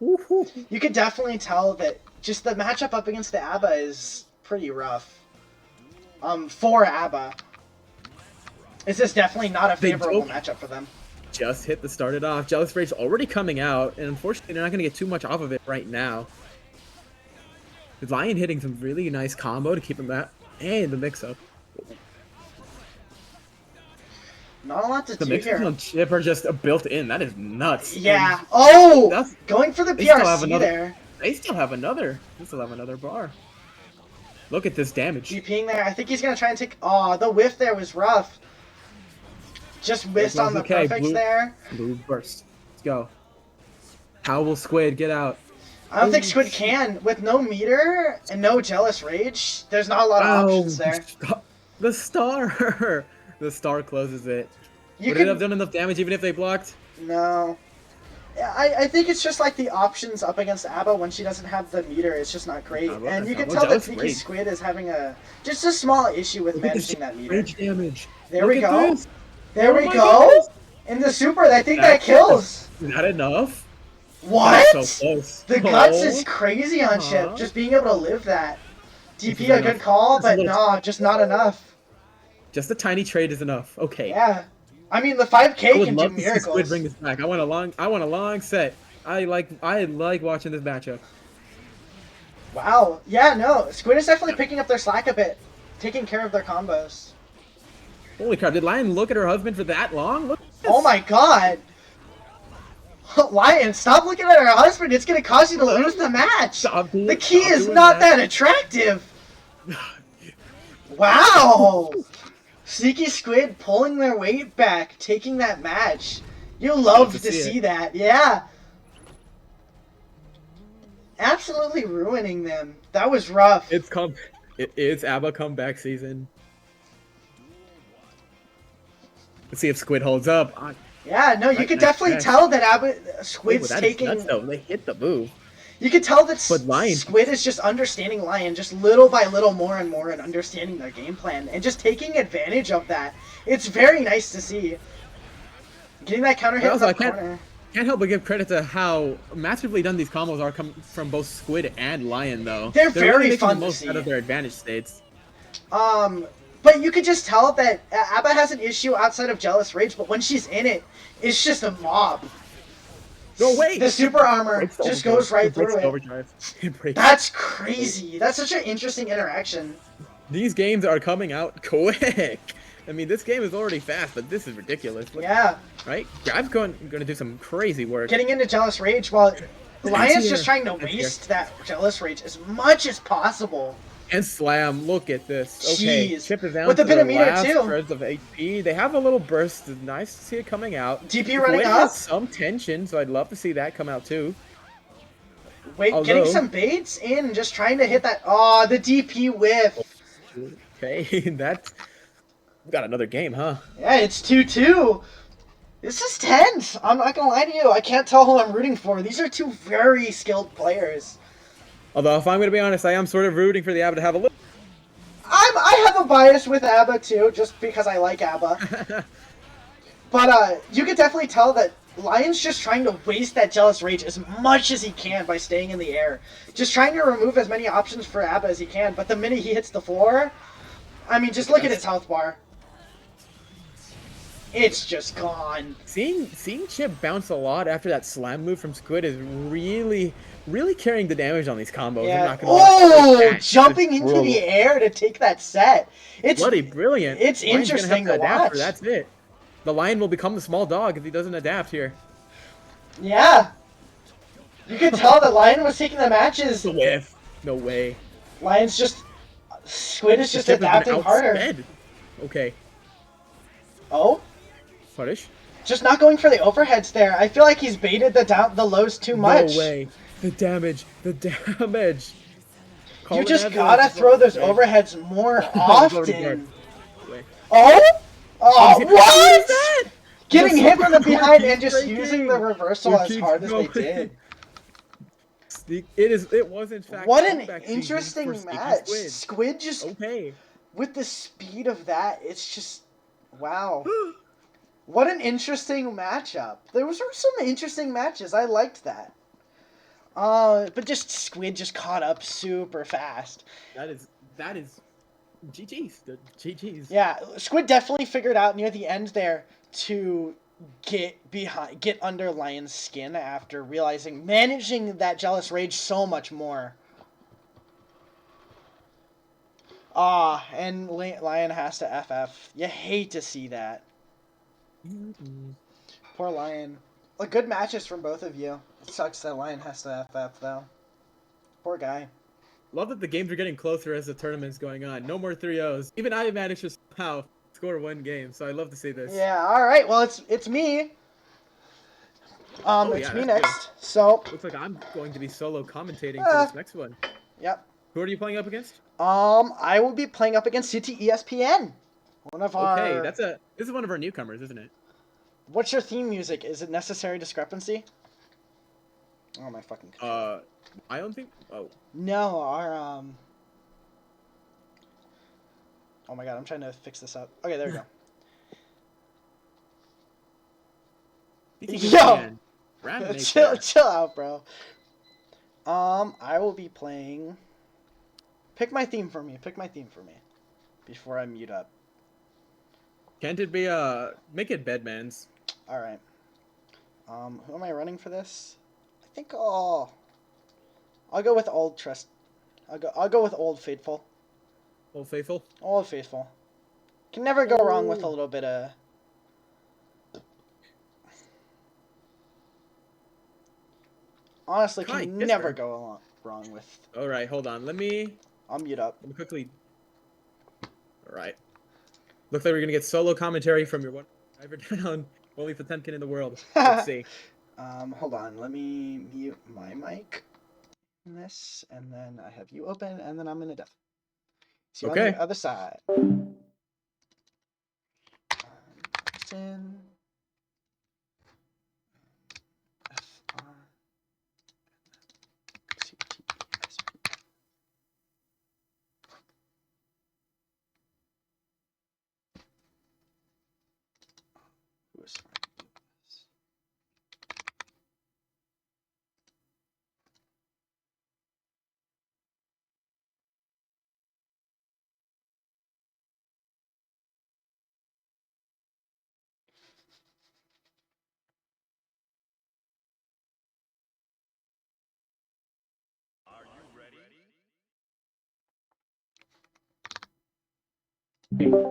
That. You could definitely tell that just the matchup up against the ABBA is pretty rough. For ABBA. This is definitely not a favorable matchup for them. Just hit the started off. Jealous Rage already coming out, and unfortunately they're not going to get too much off of it right now. The Lion hitting some really nice combo to keep him out, and the mix-up. Not a lot to The do mix-up here. on Chip are just built in. That is nuts. Yeah. And Oh! Going for the they still have PRC another- there. They still have another. They still have another bar. Look at this damage. GPing there. I think he's going to try and take... Oh, the whiff there was rough. Just missed on the perfects there. Blue burst. Let's go. How will Squid get out? I don't think Squid can. With no meter and no Jealous Rage, there's not a lot of options there. The star. The star closes it. You Would it have done enough damage even if they blocked? No. I think it's just like the options up against ABBA when she doesn't have the meter. It's just not great. And you can tell that Sneaky Squid is having just a small issue with managing that meter. Rage damage. There we go. This. There we go. In the super, I think that kills. Not enough. What? So close. The guts is crazy on Chip. Just being able to live that. DP a good call, but no, just not enough. Just a tiny trade is enough. Okay. Yeah. I mean, the 5K I would can do love to see miracles. Squid bring this back. I want a long set. I like watching this matchup. Wow. Yeah, no. Squid is definitely picking up their slack a bit. Taking care of their combos. Holy crap, did Lion look at her husband for that long? Look at this. Oh my god. Lion, stop looking at her husband. It's going to cause you to lose the match. The key is not that attractive. Wow. Sneaky Squid pulling their weight back, taking that match. You love to see that. Yeah. Absolutely ruining them. That was rough. It is ABBA comeback season. Let's see if Squid holds up. Yeah, no, you could definitely tell that Squid's taking... Nuts, though. They hit the move. You can tell that Lion... Squid is just understanding Lion just little by little more and more and understanding their game plan and just taking advantage of that. It's very nice to see. Getting that counter hit in the corner. Can't help but give credit to how massively done these combos are from both Squid and Lion, though. They're very really fun the most to see. out of their advantage states. But you could just tell that ABBA has an issue outside of Jealous Rage, but when she's in it, it's just a mob. No, wait! The super armor just goes right through it. Overdrive. That's crazy. That's such an interesting interaction. These games are coming out quick. I mean, this game is already fast, but this is ridiculous. Yeah. Right? Grab's going to do some crazy work. Getting into Jealous Rage while Lion's just trying to waste that Jealous Rage as much as possible. And slam, look at this. Okay, Jeez. Chip is down With to a bit the of meter, last too. shreds of HP. They have a little burst. It's nice to see it coming out. DP running Squid up. has some tension, so I'd love to see that come out too. Wait, getting some baits in, just trying to hit that. Oh, the DP whiff. Okay, that's... Got another game, huh? Yeah, it's 2-2. This is tense. I'm not gonna lie to you. I can't tell who I'm rooting for. These are two very skilled players. Although, if I'm going to be honest, I am sort of rooting for the ABBA to have a little... I have a bias with ABBA, too, just because I like ABBA. But you can definitely tell that Lion's just trying to waste that Jealous Rage as much as he can by staying in the air. Just trying to remove as many options for ABBA as he can, but the minute he hits the floor... I mean, just look at his health bar. It's just gone. Seeing Chip bounce a lot after that slam move from Squid is really carrying the damage on these combos. Yeah. I'm not gonna lie. Jumping into the air to take that set. It's bloody brilliant. It's Lion's interesting gonna have to adapt, watch. or that's it. The Lion will become the small dog if he doesn't adapt here. Yeah. You can tell that Lion was taking the matches. The whiff. No way. Lion's just... Squid is just adapting harder. Okay. Oh? Punish. Just not going for the overheads there. I feel like he's baited the lows too much. No way. The damage. The damage. Call You an just ambulance. gotta throw those Okay. overheads more Already dead. often. Wait. Oh! Oh, What what? is that? Getting The hit from the super behind keeps and just breaking. using the reversal It as keeps hard as they going. did. It was in fact What an comeback season for interesting Sneaky match. Squid. Squid just, Okay. with the speed of that, it's just, wow. What an interesting matchup. There were some interesting matches. I liked that. But just Squid just caught up super fast. That is GG's. The GG's. Yeah, Squid definitely figured out near the end there to get under Lion's skin after managing that jealous rage so much more. And Lion has to FF. You hate to see that. Poor Lion. Good matches from both of you. It sucks that Lion has to FF though. Poor guy. Love that the games are getting closer as the tournament's going on. No more 3-0s. Even I managed to somehow score one game, so I love to see this. Yeah, alright, well it's me. It's me next. Good. So Looks like I'm going to be solo commentating for this next one. Yep. Who are you playing up against? I will be playing up against CTESPN. One of our... Okay, this is one of our newcomers, isn't it? What's your theme music? Is it Necessary Discrepancy? Oh my fucking controller. I don't think. Oh. No, our Oh my god, I'm trying to fix this up. Okay, there we go. Yo! Chill out, bro. I will be playing... Pick my theme for me. Before I mute up. Can't it be, make it Bedman's? Alright. Who am I running for this? I think I'll go with Old Trust. I'll go with Old Faithful. Old Faithful? Old Faithful. Can never go wrong with a little bit of... Honestly, can never go wrong with... Alright, hold on. I'll mute up. Let me quickly... Alright. Looks like we're gonna get solo commentary from your one driver down. Only Potemkin in the world. Let's see. Hold on. Let me mute my mic. This, and then I have you open, and then I'm gonna def. See you on the other side. In. FR.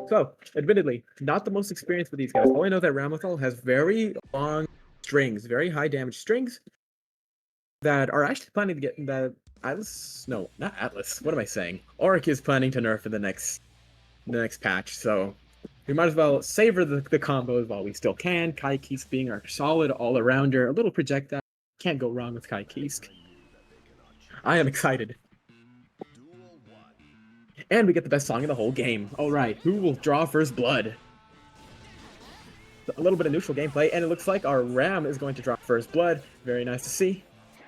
So, admittedly, not the most experienced with these guys. All I know is that Ramathal has very long strings, very high damage strings that are actually planning to get that Atlas. No, not Atlas. What am I saying? Auric is planning to nerf in the next patch. So we might as well savor the combos while we still can. Kai Kisk being our solid all-arounder, a little projectile. Can't go wrong with Kai Kisk. I am excited. And we get the best song in the whole game. Alright, who will draw first blood? A little bit of neutral gameplay, and it looks like our Ram is going to draw first blood. Very nice to see.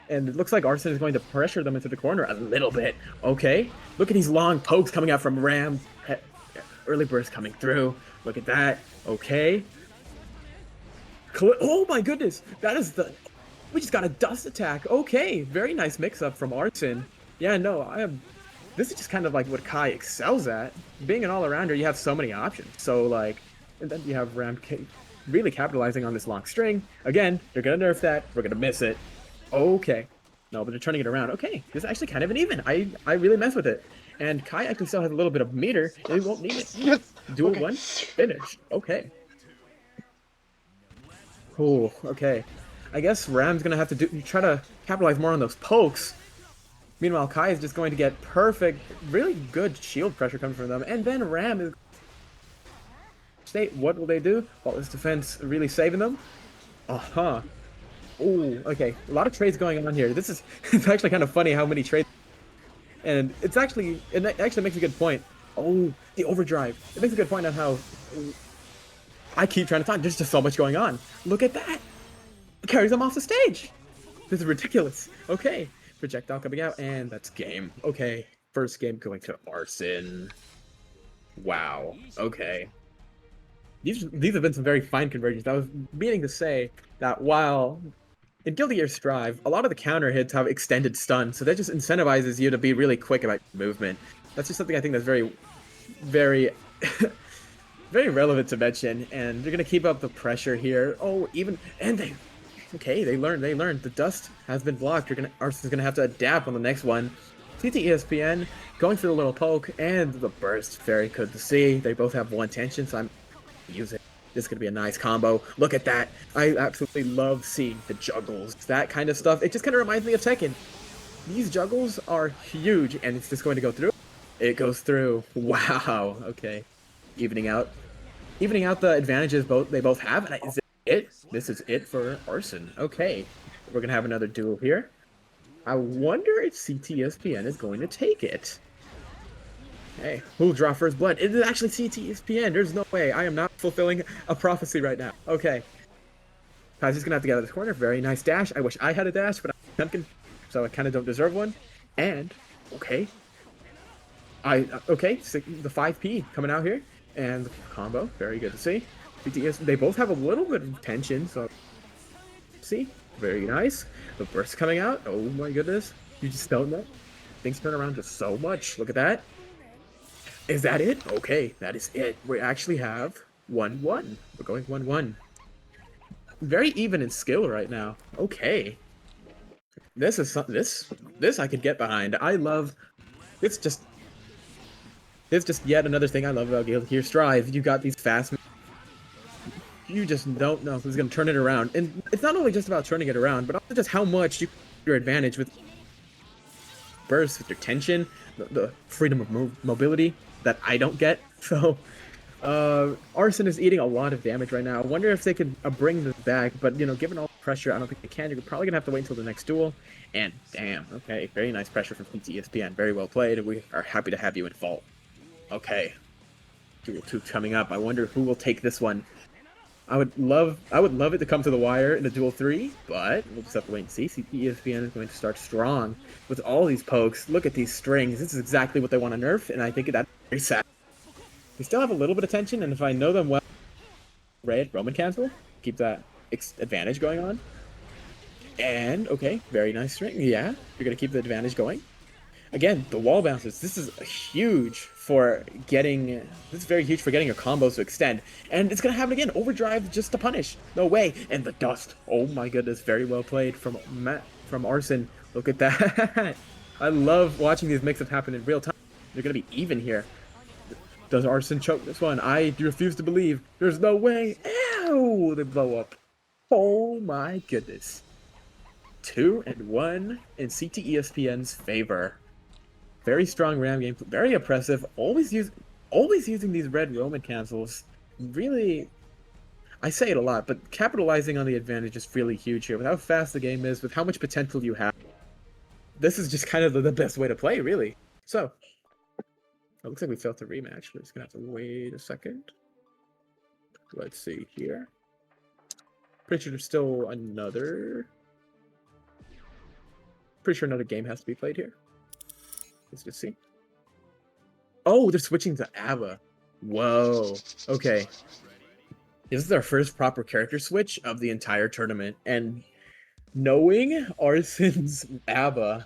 And it looks like Arson is going to pressure them into the corner a little bit. Okay, look at these long pokes coming out from Ram. Early burst coming through. Look at that. Okay. Oh my goodness, that is the... We just got a dust attack. Okay, very nice mix-up from Arson. Yeah, no, this is just kind of like what Kai excels at. Being an all-arounder, you have so many options. So, like, and then you have Ram really capitalizing on this long string. Again, they're going to nerf that. We're going to miss it. Okay. No, but they're turning it around. Okay, this is actually kind of an even. I really mess with it. And Kai actually still has a little bit of meter. And he won't need it. Yes. Duel one, finish. Okay. Oh, okay. I guess Ram's going to have to try to capitalize more on those pokes. Meanwhile, Kai is just going to get perfect, really good shield pressure coming from them, and then Ram is state. What will they do? Faultless defense really saving them. Uh-huh. Ooh, okay. A lot of trades going on here. This is it's actually kind of funny how many trades. And it actually makes a good point. Oh, the overdrive. It makes a good point on how I keep trying to find. There's just so much going on. Look at that. It carries them off the stage. This is ridiculous. Okay. Projectile coming out, and that's game. Okay. First game going to Arson. Wow. Okay. These have been some very fine conversions. I was meaning to say that while in Guilty Gear Strive, a lot of the counter hits have extended stun, so that just incentivizes you to be really quick about movement. That's just something I think that's very, very, very relevant to mention, and they're gonna keep up the pressure here. Oh, they learned. The dust has been blocked. Arson's gonna have to adapt on the next one. CT ESPN going for the little poke and the burst. Very good to see. They both have one tension, so I'm using. This is going to be a nice combo. Look at that. I absolutely love seeing the juggles. That kind of stuff. It just kind of reminds me of Tekken. These juggles are huge, and it's just going to go through. It goes through. Wow. Okay. Evening out the advantages they both have. And is it it? This is it for Arson. Okay. We're going to have another duel here. I wonder if CTSPN is going to take it. Hey, who'll draw first blood? It is actually CTSPN. There's no way. I am not fulfilling a prophecy right now. Okay. Kaiser's gonna have to get out of this corner. Very nice dash. I wish I had a dash, but I'm pumpkin, so I kind of don't deserve one. And, okay. Okay, so the 5P coming out here. And the combo. Very good to see. BTS, they both have a little bit of tension, so... See? Very nice. The burst coming out. Oh my goodness. You just don't know. Things turn around just so much. Look at that. Is that it? Okay, that is it. We actually have 1-1. We're going 1-1. Very even in skill right now. Okay. This I could get behind. I love it's just yet another thing I love about Guilty Gear Strive. You got these fast, you just don't know who's gonna turn it around. And it's not only just about turning it around, but also just how much you your advantage with bursts, with your tension, the freedom of mobility that I don't get. So Arson is eating a lot of damage right now. I wonder if they could bring this back, but you know, given all the pressure, I don't think they can. You're probably gonna have to wait until the next duel. And damn, okay, very nice pressure from ESPN. Very well played, and we are happy to have you in fault. Okay, duel 2 coming up. I wonder who will take this one. I would love it to come to the wire in the duel 3, but we'll just have to wait and see. ESPN is going to start strong with all these pokes. Look at these strings. This is exactly what they want to nerf, and I think that's very sad. They still have a little bit of tension, and if I know them well, red Roman cancel, keep that advantage going on. And okay, very nice string. Yeah, you're gonna keep the advantage going. Again, the wall bounces. This is huge for getting. This is very huge for getting your combos to extend, and it's gonna happen again. Overdrive just to punish. No way. And the dust. Oh my goodness, very well played from Arson. Look at that. I love watching these mix-ups happen in real time. They're gonna be even here. Does Arson choke this one? I refuse to believe. There's no way. Ow! They blow up. Oh my goodness. 2-1 in CTESPN's favor. Very strong RAM game, very oppressive. Always using these red Roman cancels. Really, I say it a lot, but capitalizing on the advantage is really huge here. With how fast the game is, with how much potential you have, this is just kind of the best way to play, really. So, it looks like we failed to rematch. We're just gonna have to wait a second. Let's see here. Pretty sure there's still another. Pretty sure another game has to be played here. Let's just see. Oh, they're switching to ABBA. Whoa. Okay. This is our first proper character switch of the entire tournament. And knowing Arson's ABBA,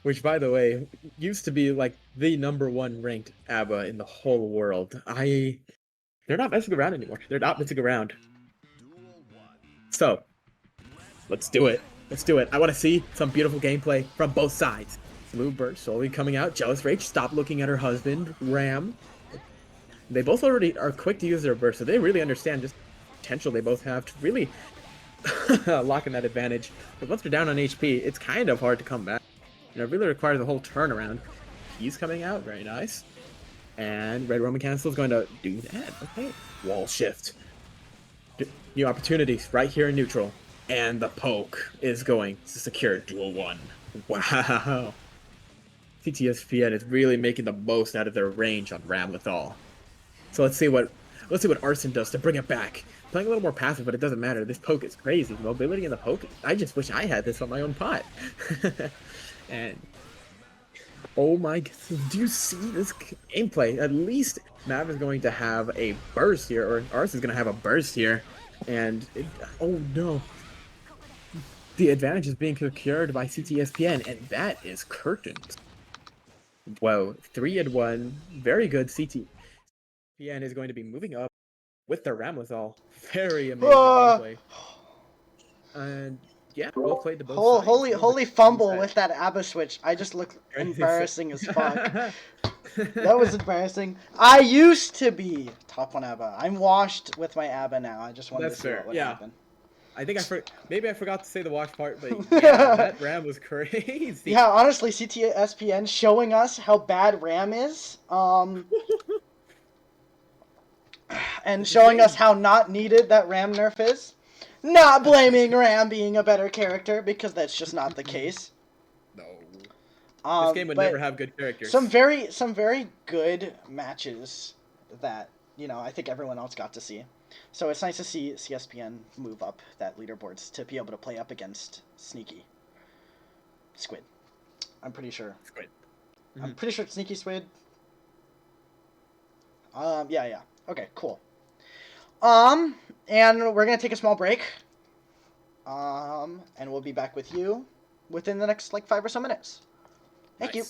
which by the way, used to be like the #1 ranked ABBA in the whole world. They're not messing around anymore. They're not messing around. So, let's do it. Let's do it. I want to see some beautiful gameplay from both sides. Blue burst slowly coming out. Jealous Rage, stop looking at her husband. Ram. They both already are quick to use their burst, so they really understand just the potential they both have to really lock in that advantage. But once they're down on HP, it's kind of hard to come back. You know, it really requires a whole turnaround. He's coming out. Very nice. And Red Roman Cancel is going to do that. Okay. Wall shift. New opportunities right here in neutral. And the poke is going to secure duel 1. Wow. CTSPN is really making the most out of their range on Ramlethal. So let's see what Arson does to bring it back. Playing a little more passive, but it doesn't matter. This poke is crazy. Mobility in the poke. I just wish I had this on my own pot. And oh my, do you see this gameplay? At least Mav is going to have a burst here, or Arson is going to have a burst here. And oh no. The advantage is being secured by CTSPN, and that is curtains. Whoa, 3-1. Very good. CTSPN is going to be moving up with the Ramlethal. Very amazing gameplay. And yeah, well played to both sides. Holy fumble with that ABBA switch. I just look embarrassing as fuck. That was embarrassing. I used to be top 1 ABBA. I'm washed with my ABBA now. I just wanted That's to see fair. what would Yeah. happen. I think maybe I forgot to say the wash part, but yeah, that Ram was crazy. Yeah, honestly, CTSPN showing us how bad Ram is. And showing us how not needed that Ram nerf is. Not blaming Ram being a better character, because that's just not the case. No. This game would but never have good characters. Some very good matches that, I think everyone else got to see. So it's nice to see CSPN move up that leaderboards to be able to play up against Sneaky Squid. I'm pretty sure. Squid. Mm-hmm. I'm pretty sure it's Sneaky Squid. Yeah. Okay, cool. And we're gonna take a small break. And we'll be back with you within the next 5 or so minutes. Thank you.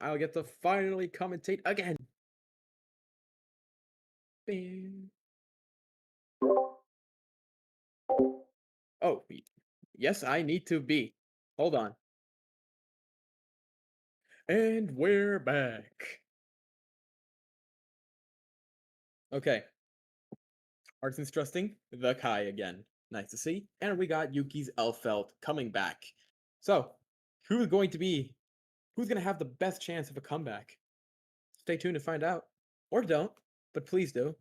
I'll get to finally commentate again. Bing. Oh, yes, I need to be. Hold on. And we're back. Okay. Arson's trusting the Kai again. Nice to see. And we got Yuki's Elfelt coming back. So, who's going to have the best chance of a comeback? Stay tuned to find out. Or don't, but please do.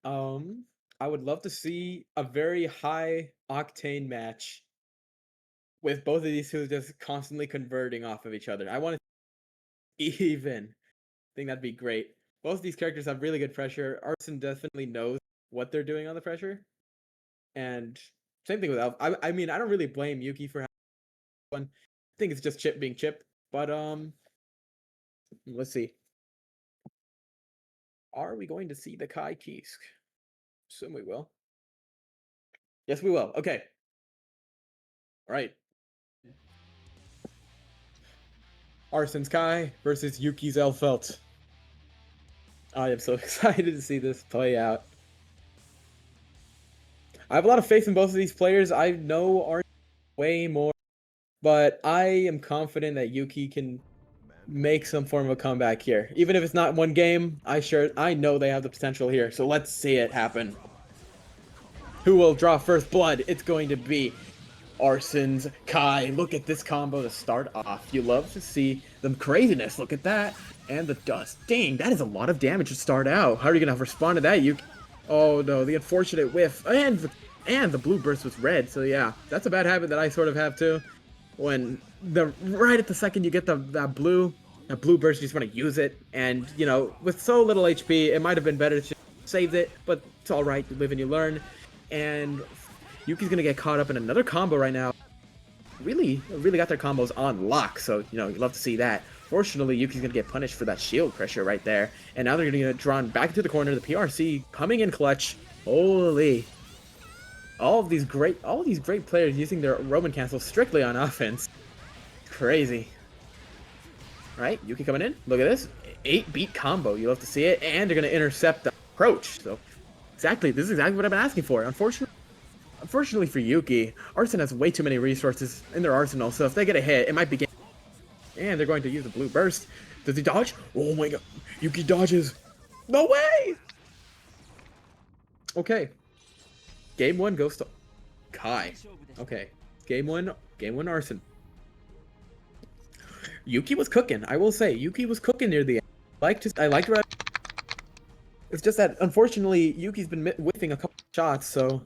I would love to see a very high octane match with both of these two just constantly converting off of each other. I want to even. I think that'd be great. Both of these characters have really good pressure. Arson definitely knows what they're doing on the pressure. And same thing with Elf. I mean, I don't really blame Yuki for having one. I think it's just Chip being Chip. But let's see. Are we going to see the Kai Kisk? Assume we will. Yes, we will. Okay. All right. Arson's Kai versus Yuki's Elfelt. I am so excited to see this play out. I have a lot of faith in both of these players. I know Arson way more, but I am confident that Yuki can make some form of a comeback here. Even if it's not one game, I know they have the potential here. So let's see it happen. Who will draw first blood? It's going to be Arson's Kai. Look at this combo to start off. You love to see the craziness. Look at that. And the dust. Dang, that is a lot of damage to start out. How are you going to respond to that? Oh no, the unfortunate whiff. And the blue burst was red. So yeah, that's a bad habit that I sort of have too. When right at the second you get that blue burst, you just want to use it. And, you know, with so little HP, it might have been better to save it. But it's alright. You live and you learn. And Yuki's going to get caught up in another combo right now. Really got their combos on lock, so, you know, you love to see that. Fortunately, Yuki's going to get punished for that shield pressure right there. And now they're going to get drawn back into the corner. The PRC coming in clutch. Holy. All these great players using their Roman cancel strictly on offense. Crazy. Alright, Yuki coming in. Look at this. 8-beat combo. You love to see it. And they're going to intercept the approach. So, this is exactly what I've been asking for. Unfortunately for Yuki, Arson has way too many resources in their arsenal, so if they get a hit, it might be game. And they're going to use the blue burst. Does he dodge? Oh my god. Yuki dodges. No way! Okay. Game 1 goes to Kai. Okay. Game 1 Arson. Yuki was cooking. I will say, Yuki was cooking near the end. I liked what It's just that, unfortunately, Yuki's been whiffing a couple shots, so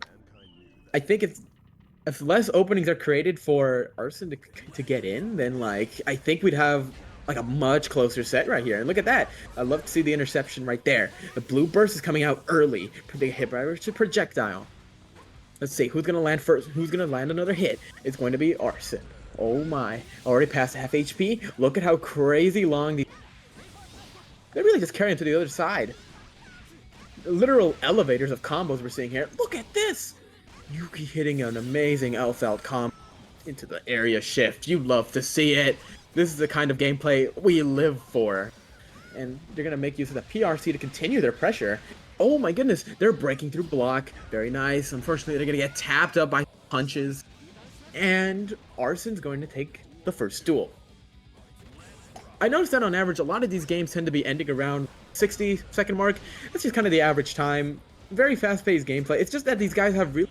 I think if less openings are created for Arson to get in, then, like, I think we'd have, like, a much closer set right here. And look at that. I love to see the interception right there. The blue burst is coming out early. Big hit by a projectile. Let's see, who's going to land first? Who's going to land another hit? It's going to be Arson. Oh my. Already past half HP. Look at how crazy long They're really just carrying to the other side. Literal elevators of combos we're seeing here. Look at this! Yuki hitting an amazing Elfelt combo into the area shift. You love to see it. This is the kind of gameplay we live for. And they're going to make use of the PRC to continue their pressure. Oh my goodness, they're breaking through block. Very nice. Unfortunately, they're going to get tapped up by punches. And Arson's going to take the first duel. I noticed that on average, a lot of these games tend to be ending around 60-second mark. That's just kind of the average time. Very fast-paced gameplay. It's just that these guys have really...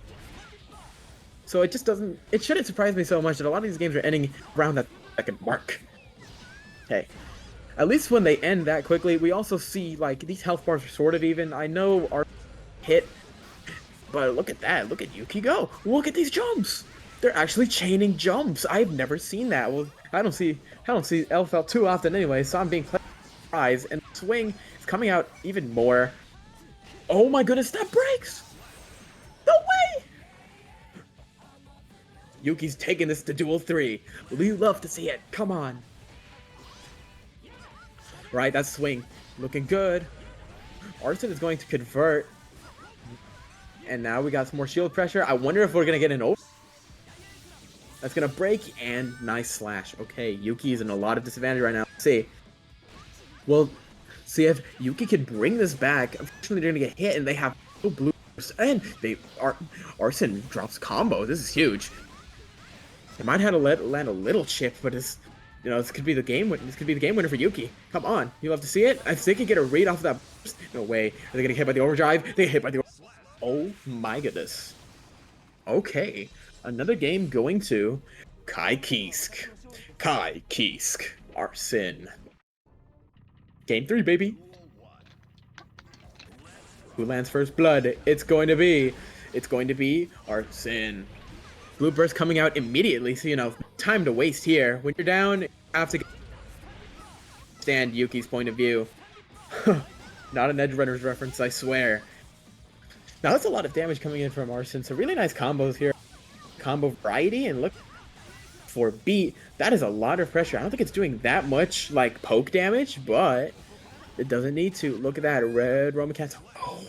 So it just doesn't... It shouldn't surprise me so much that a lot of these games are ending around that second mark. Hey. At least when they end that quickly, we also see, like, these health bars are sort of even. I know our hit, but look at that. Look at Yuki go. Look at these jumps. They're actually chaining jumps. I've never seen that. Well, I don't see Elfelt too often anyway, so I'm being surprised. And the swing is coming out even more. Oh my goodness, that breaks! No way! Yuki's taking this to duel 3. We love to see it. Come on. Right, that swing. Looking good. Arson is going to convert. And now we got some more shield pressure. I wonder if we're going to get an over. That's gonna break, and nice slash. Okay, Yuki is in a lot of disadvantage right now. Let's see. Well, see if Yuki can bring this back. Unfortunately, they're gonna get hit, and they have no blue. And they are Arson drops combo. This is huge. They might have to land a little chip, but it's this could be the game. This could be the game winner for Yuki. Come on, you love to see it. If they could get a read off of that. No way. Are they gonna get hit by the overdrive? They get hit by the. Oh my goodness. Okay, another game going to Kai Kisk. Kai Kisk. Arson. Game 3, baby. Who lands first blood? It's going to be Arson. Blue burst coming out immediately, so time to waste here. When you're down, you have to understand Yuki's point of view. Not an Edge Runners reference, I swear. Now that's a lot of damage coming in from Arson, so really nice combos here. Combo variety, and look for beat. That is a lot of pressure. I don't think it's doing that much like poke damage, but it doesn't need to. Look at that red Roman Cancel. Oh,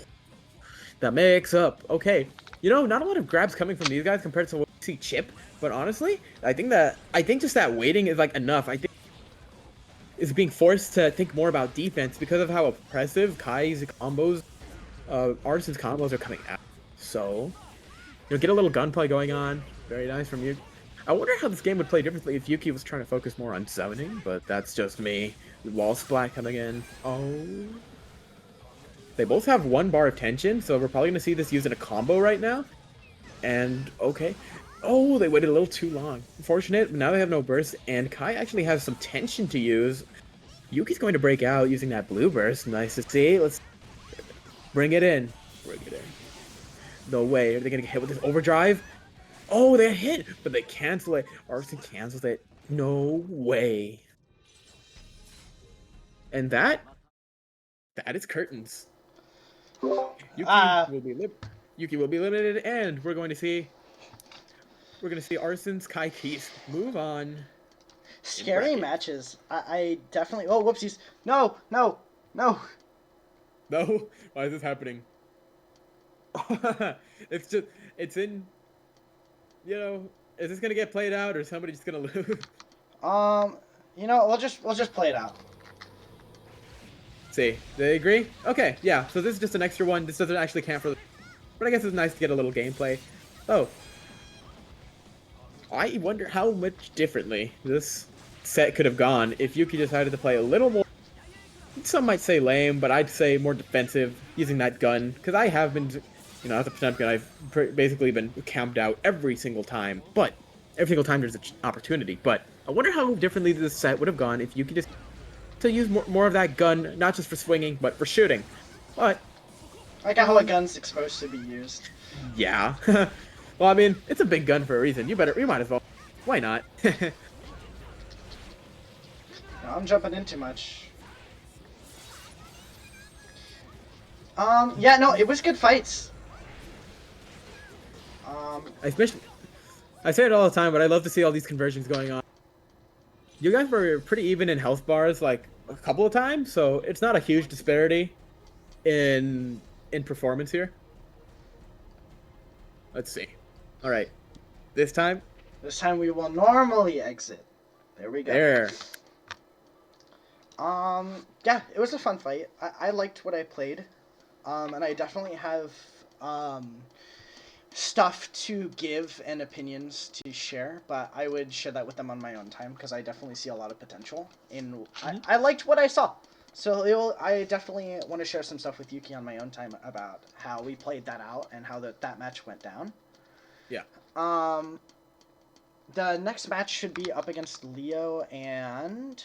the mix up. Okay, not a lot of grabs coming from these guys compared to what we see Chip. But honestly, I think just that waiting is like enough. I think is being forced to think more about defense because of how oppressive Kai's combos, Arson's combos are coming out. So, get a little gunplay going on. Very nice from you. I wonder how this game would play differently if Yuki was trying to focus more on zoning, but that's just me. Wall splat coming in. Oh. They both have 1 bar of tension, so we're probably going to see this used in a combo right now. And, okay. Oh, they waited a little too long. Unfortunate, but now they have no burst, and Kai actually has some tension to use. Yuki's going to break out using that blue burst. Nice to see. Let's bring it in. Bring it in. No way. Are they going to get hit with this overdrive? Oh, they hit, but they cancel it. Arson cancels it. No way. And that is curtains. Yuki will be limited, and we're going to see Arson's Kai Keith move on. Scary matches. I definitely. Oh, whoopsies! No, no, no. No, why is this happening? It's in. Is this gonna get played out, or is somebody just gonna lose? We'll just play it out. See, they agree? Okay, yeah. So this is just an extra one. This doesn't actually count for. But I guess it's nice to get a little gameplay. Oh, I wonder how much differently this set could have gone if Yuki decided to play a little more. Some might say lame, but I'd say more defensive using that gun, because I have been. As a champion, I've basically been camped out every single time. But every single time there's an opportunity. But I wonder how differently this set would have gone if you could just to use more of that gun, not just for swinging, but for shooting. But I like how a gun's supposed to be used. Yeah. Well, I mean, it's a big gun for a reason. You might as well. Why not? No, I'm jumping in too much. Yeah, no, it was good fights. I say it all the time, but I love to see all these conversions going on. You guys were pretty even in health bars, like a couple of times, so it's not a huge disparity in performance here. Let's see. All right, this time we will normally exit. There we go. There. Yeah, it was a fun fight. I liked what I played, and I definitely have stuff to give and opinions to share, but I would share that with them on my own time because I definitely see a lot of potential in. I liked what I saw, so I definitely want to share some stuff with Yuki on my own time about how we played that out and how that match went down. Yeah. The next match should be up against Leo and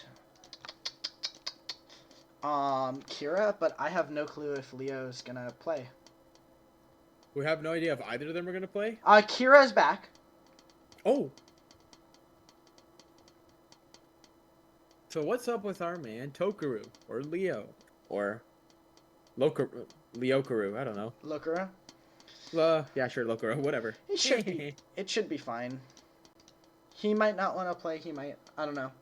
Kira, but I have no clue if Leo's gonna play. We have no idea if either of them are gonna play. Kira's back. Oh. So what's up with our man Tokaru or Leo or Leokaru? I don't know. Lokura. Yeah, sure, Lokura, whatever. It should be fine. He might not want to play. He might. I don't know.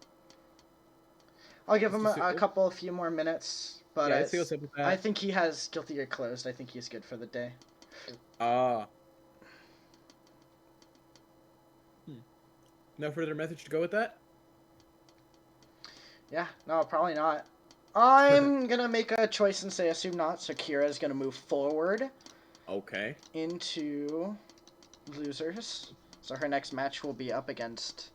I'll give him a few more minutes, but yeah, I think he has Guilty Gear closed. I think he's good for the day. No further message to go with that? Yeah, no, probably not. I'm gonna make a choice and say assume not. So Kira is gonna move forward Okay. into losers. So her next match will be up against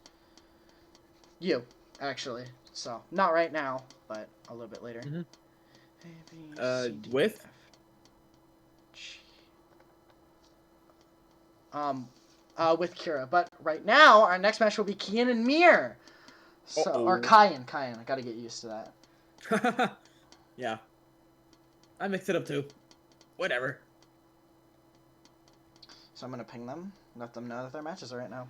you, actually. So not right now, but a little bit later. Mhm. A, B, C, D, With? F, G. With Kira. But right now, our next match will be Kian and Mir. So, or Kyan. I gotta get used to that. Yeah. I mixed it up too. Whatever. So I'm gonna ping them, let them know that their matches are right now.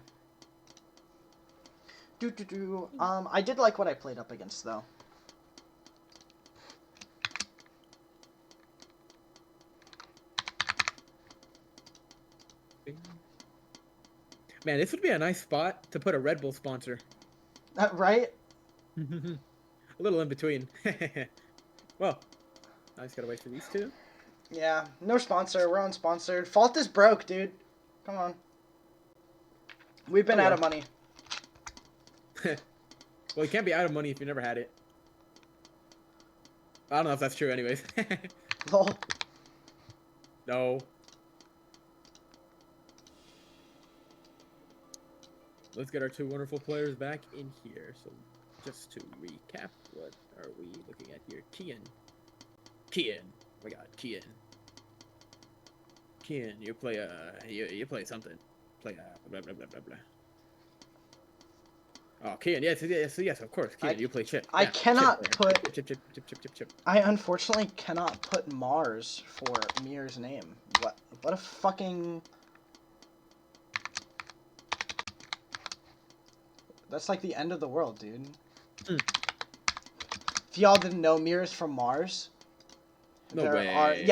I did like what I played up against though. Man, this would be a nice spot to put a Red Bull sponsor. Right? A little in between. Well, I just gotta wait for these two. Yeah, no sponsor. We're unsponsored. Fault is broke, dude. Come on. We've been out of money. Well, you can't be out of money if you never had it. I don't know if that's true anyways. Lol. No. Let's get our two wonderful players back in here. So, just to recap, what are we looking at here? Kian. Oh my god, Kian. Kian, you play you play something. Play blah blah blah blah blah. Oh, Kian, yes, of course. Kian, you play Chip. I cannot put. Chip. I unfortunately cannot put Mars for Mir's name. What a fucking. That's like the end of the world, dude. If y'all didn't know, Mir is from Mars. No way.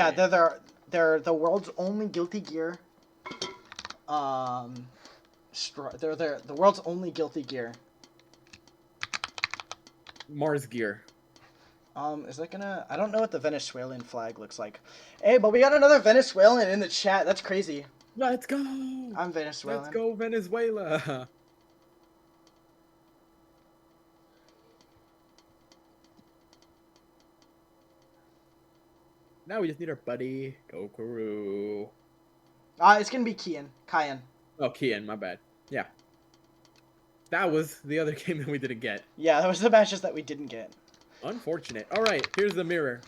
They're the world's only Guilty Gear. They're the world's only Guilty Gear. Mars gear. Is that gonna? I don't know what the Venezuelan flag looks like. Hey, but we got another Venezuelan in the chat. That's crazy. Let's go. I'm Venezuelan. Let's go, Venezuela. Now we just need our buddy Gokaru. It's gonna be Kyan. Oh, Kian, my bad. Yeah. That was the other game that we didn't get. Yeah, that was the matches that we didn't get. Unfortunate. Alright, here's the mirror.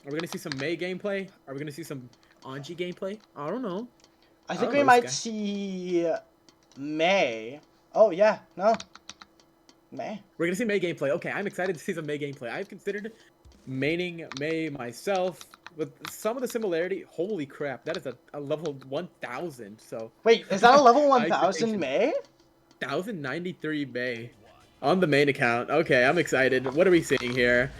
Are we gonna see some Mei gameplay? Are we gonna see some Anji gameplay? I don't know. I think we might see Mei. Oh, yeah. No. Mei. We're gonna see Mei gameplay. Okay, I'm excited to see some Mei gameplay. I've considered maining Mei myself. With some of the similarity, holy crap, that is a level 1000, so... Wait, is that a level 1000 Mei? 1093 Mei. On the main account. Okay, I'm excited. What are we seeing here?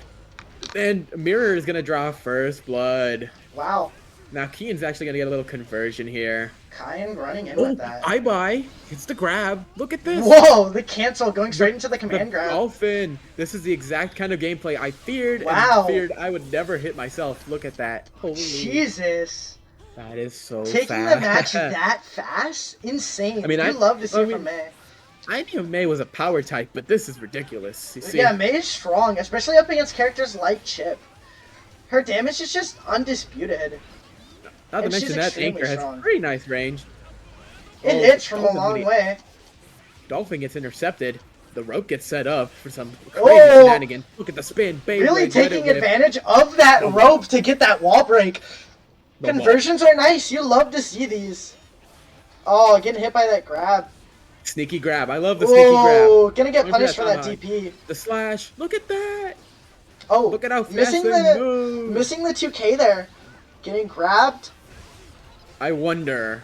And Mirror is gonna draw first blood. Wow. Now Kian's actually gonna get a little conversion here. Kyan running in with that. Bye-bye. It's the grab. Look at this. Whoa, the cancel going straight into the command grab. Dolphin. This is the exact kind of gameplay I feared. Wow. And feared I would never hit myself. Look at that. Holy. Jesus. That is so Taking fast. the match that fast? Insane. I mean, I love to see it from mean, Mei. I knew Mei was a power type, but this is ridiculous. You see? Yeah, Mei is strong, especially up against characters like Chip. Her damage is just undisputed. Not to and mention she's that extremely Anchor has strong. pretty nice range. It hits from a long way. Dolphin gets intercepted. The rope gets set up for some crazy Oh! shenanigans. Look at the spin. Really taking advantage of that rope to get that wall break. Conversions are nice. You love to see these. Oh, getting hit by that grab. Sneaky grab. I love the sneaky grab. Oh, gonna get punished for that DP. The slash. Look at that. Oh, look at how fast missing they move. Missing the 2K there. Getting grabbed. I wonder.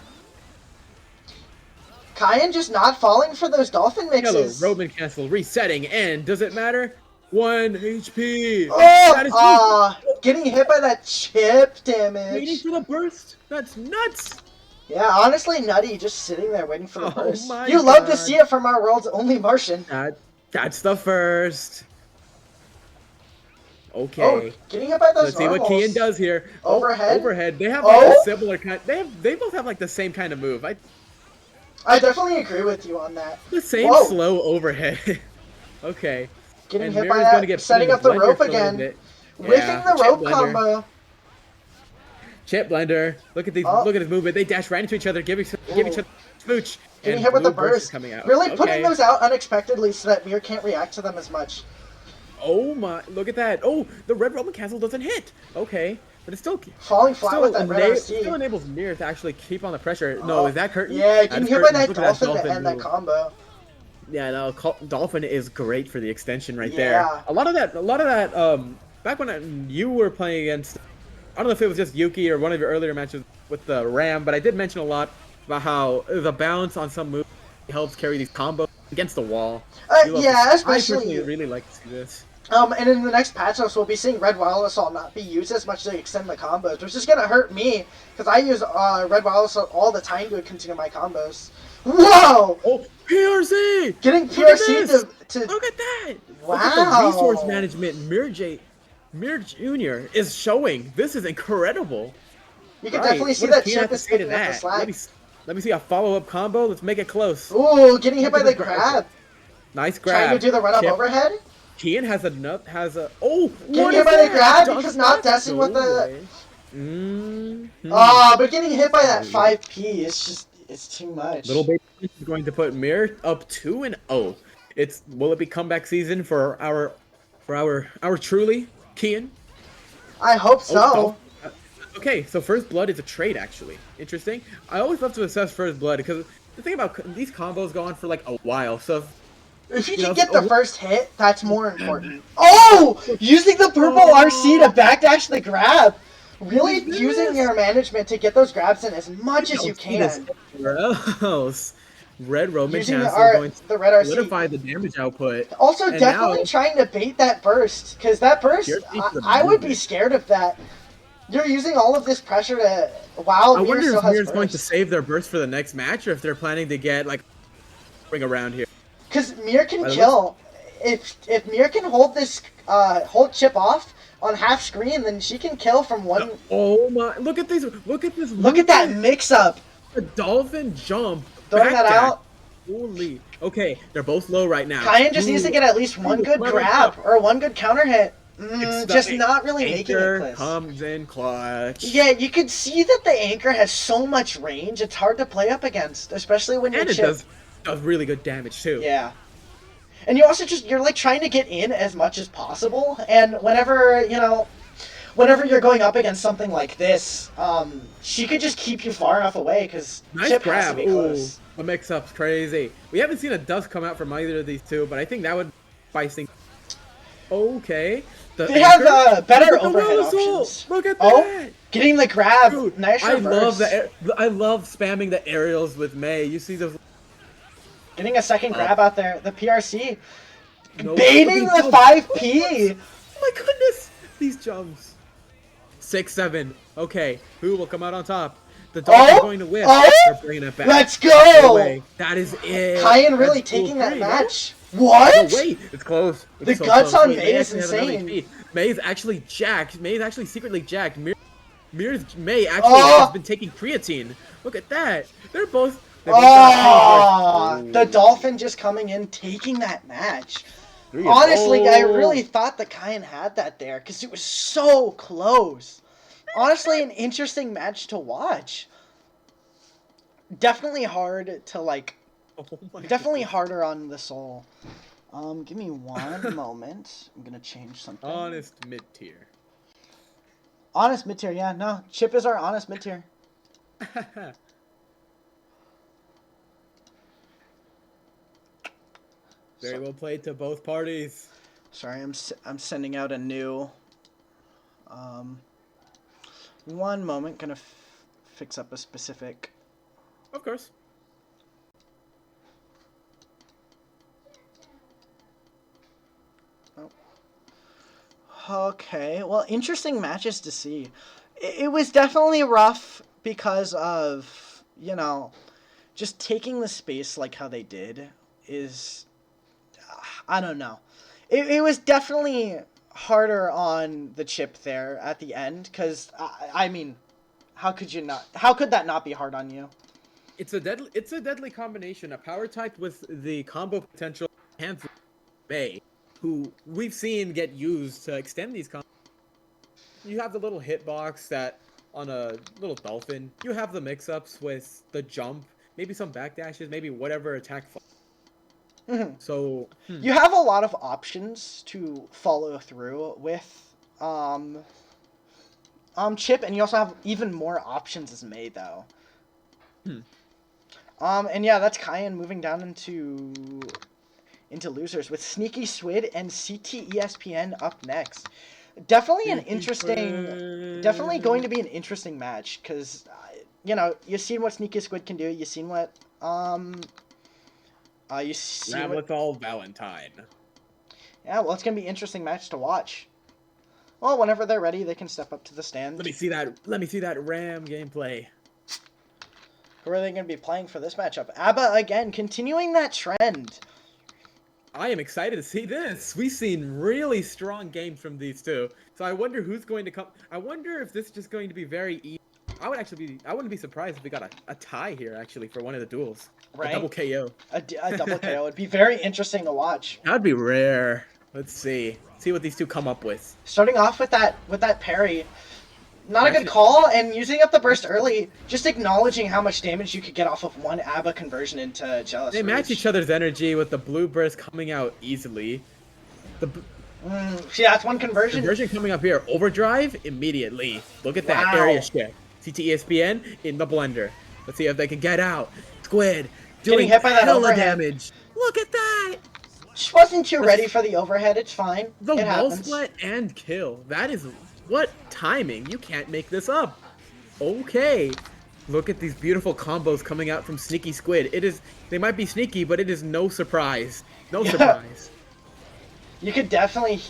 Kyan just not falling for those dolphin mixes. Hello, Roman cancel resetting, and does it matter? 1 HP. Oh, getting hit by that chip damage. Waiting for the burst. That's nuts. Yeah, honestly, nutty, just sitting there waiting for the burst. My You love to see it from our world's only Martian. That's the first. Okay. Oh, getting hit by those Let's see what Kian does here. Overhead. Overhead. They have like a similar kind. They both have like the same kind of move. I definitely agree with you on that. The same Whoa! slow overhead. Okay. Getting And hit by Mirror's going to that, get put in setting a up the blender rope for a little again. bit. Whiffing Yeah, the chip rope blender. combo. Chip blender. Look at these. Oh, Look at his movement. They dash right into each other, give each ooh. other smooch, Getting and hit with the blue burst is burst. coming out. Really putting Okay. those out unexpectedly so that Mir can't react to them as much. Oh my! Look at that. Oh, the red Roman cancel doesn't hit. Okay, but it's Falling flat with that red still RC. enables Mir to actually keep on the pressure. No, is that curtain? Yeah, That getting is hit by curtains. that Look at that dolphin to dolphin end that move. combo. Yeah, no, dolphin is great for the extension right there. Yeah. A lot of that. Back when you were playing against, I don't know if it was just Yuki or one of your earlier matches with the Ram, but I did mention a lot about how the balance on some moves helps carry these combos against the wall. You love to Yeah, see. I personally especially. really like to see this. And in the next patch notes, we'll be seeing Red Wild Assault not be used as much to extend the combos, which is gonna hurt me because I use Red Wild Assault all the time to continue my combos. Whoa! Oh, PRC! Getting Look at PRC this! to Look at that! Look at the resource wow! management Mir Jr. is showing. This is incredible. You can Right. definitely see What does that Keen have Chip to is say to picking up the that? slack. Let me see a follow-up combo. Let's make it close. Ooh, getting hit by the Okay. grab. Nice grab. Trying to do the run up Chip. overhead. Kian has a oh, Getting what hit is by the that? grab Dunk because not smash? dashing with No the. way. Mm-hmm. But getting hit by that 5P is just, it's too much. Little baby is going to put Mir up 2-0. Will it be comeback season for our truly Kian? I hope so. Oh, okay, so First Blood is a trade, actually. Interesting. I always love to assess First Blood, because the thing about these combos go on for, like, a while, so... If you You know, can get the first hit, that's more Mm. important. Oh! Using the purple RC to backdash the grab! Really What is using this? your management to get those grabs in as much as you Don't see this can. anywhere else. Red Roman Using cancel going to the red RC. solidify the damage output. Also, And definitely now, trying to bait that burst, because that burst, PRC for the I would be movement. scared of that. You're using all of this pressure to... Wow, I Mir wonder still if has Mir's going to burst. save their burst for the next match, or if they're planning to get, like, ring around here. Because Mir can By the kill. If Mir can hold this hold Chip off on half screen, then she can kill from one. Oh my! Look at this! Look at this! Look at that movement. mix up. The dolphin jump. Throwing that Backdash. out. Holy. Okay, they're both low right now. Kyan just needs to get at least one good Clever grab jump. or one good counter hit. It's Just the not really making it anchor close. comes in clutch. Yeah, you can see that the anchor has so much range. It's hard to play up against, especially when you're And it Chip. does really good damage too. Yeah. And you also you're like trying to get in as much as possible, and whenever you're going up against something like this, she could just keep you far enough away because Nice Chip has to grab. be Ooh, close. the mix-up's crazy. We haven't seen a dust come out from either of these two, but I think that would spice things. Okay. They have better Look at the overhead whistle. options. Look at Oh, that. getting the grab. Dude, Nice reverse. I love spamming the aerials with May. You see those. Getting a second grab out there. The PRC. No, Baiting look at the these 5P. jumps. Oh my goodness! These jumps. 6-7. Okay, who will come out on top? The dog is going to win. Oh! They're bringing it back. Let's No go! way. That is it. Kyan really That's cool taking that three, no? match. What? No, wait, it's close. The It's so guts close. on Wait, May is actually has another insane. HP. May's actually jacked. May's actually secretly jacked. May actually Oh! has been taking creatine. Look at that. They're both got Oh, the Dolphin just coming in, taking that match. 3-0. Honestly, I really thought the Kyan had that there because it was so close. Honestly, an interesting match to watch. Definitely hard to like. Oh my Definitely goodness. harder on the soul. Give me one moment. I'm gonna change something. Honest mid-tier. Honest mid tier, yeah. No, Chip is our honest mid tier. Very well played to both parties. Sorry, I'm sending out a new. One moment, gonna fix up a specific. Of course. Okay, well, interesting matches to see. It was definitely rough because of, just taking the space like how they did is, I don't know. It was definitely harder on the Chip there at the end because, I mean, how could that not be hard on you? It's a deadly combination. A power type with the combo potential hands Bay, who we've seen get used to extend these combos. You have the little hitbox that on a little dolphin. You have the mix-ups with the jump, maybe some backdashes, maybe whatever attack. So you have a lot of options to follow through with Chip, and you also have even more options as May though. And yeah, that's Cayenne moving down into losers with Sneaky Squid and CTESPN up next. Definitely definitely going to be an interesting match because you know, you've seen what Sneaky Squid can do. You've seen what you see Ramlethal Valentine. Yeah, well, it's gonna be an interesting match to watch. Well, whenever they're ready, they can step up to the stand. Let me see that Ram gameplay. Who are they going to be playing for this matchup? ABBA again, continuing that trend. I am excited to see this. We've seen really strong games from these two. So I wonder who's going to come. I wonder if this is just going to be very easy. I wouldn't be surprised if we got a tie here, actually, for one of the duels. Right? A double KO. A double KO would be very interesting to watch. That'd be rare. Let's see. See what these two come up with. Starting off with that parry. Not a good call, and using up the burst early, just acknowledging how much damage you could get off of one ABBA conversion into Jealous They Rage. match each other's energy with the blue burst coming out easily. See, that's one conversion. Conversion coming up here. Overdrive immediately. Look at that area shift. CTESPN in the blender. Let's see if they can get out. Squid doing hit by that hella overhead. damage. Look at that. Just wasn't too ready for the overhead. It's fine. The it wall happens. split and kill. That is what timing. You can't make this up. Okay. Look at these beautiful combos coming out from Sneaky Squid. They might be sneaky, but it is no surprise. No surprise. You could definitely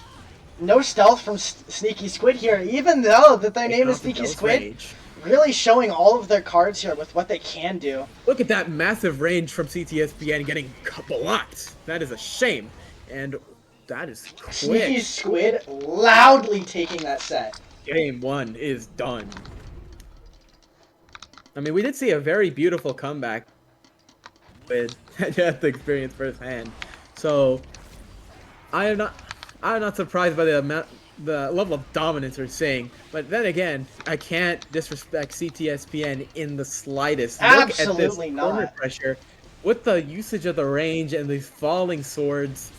no stealth from Sneaky Squid here, even though that their name is Sneaky Squid. Rage. Really showing all of their cards here with what they can do. Look at that massive range from CTSPN getting blocked. That is a shame. And that is quick. Sneaky Squid loudly taking that set. Game 1 is done. I mean, we did see a very beautiful comeback with Death experience firsthand. So, I am not surprised by the level of dominance we're seeing. But then again, I can't disrespect CTSPN in the slightest. Absolutely Look at this not. corner pressure. With the usage of the range and these falling swords,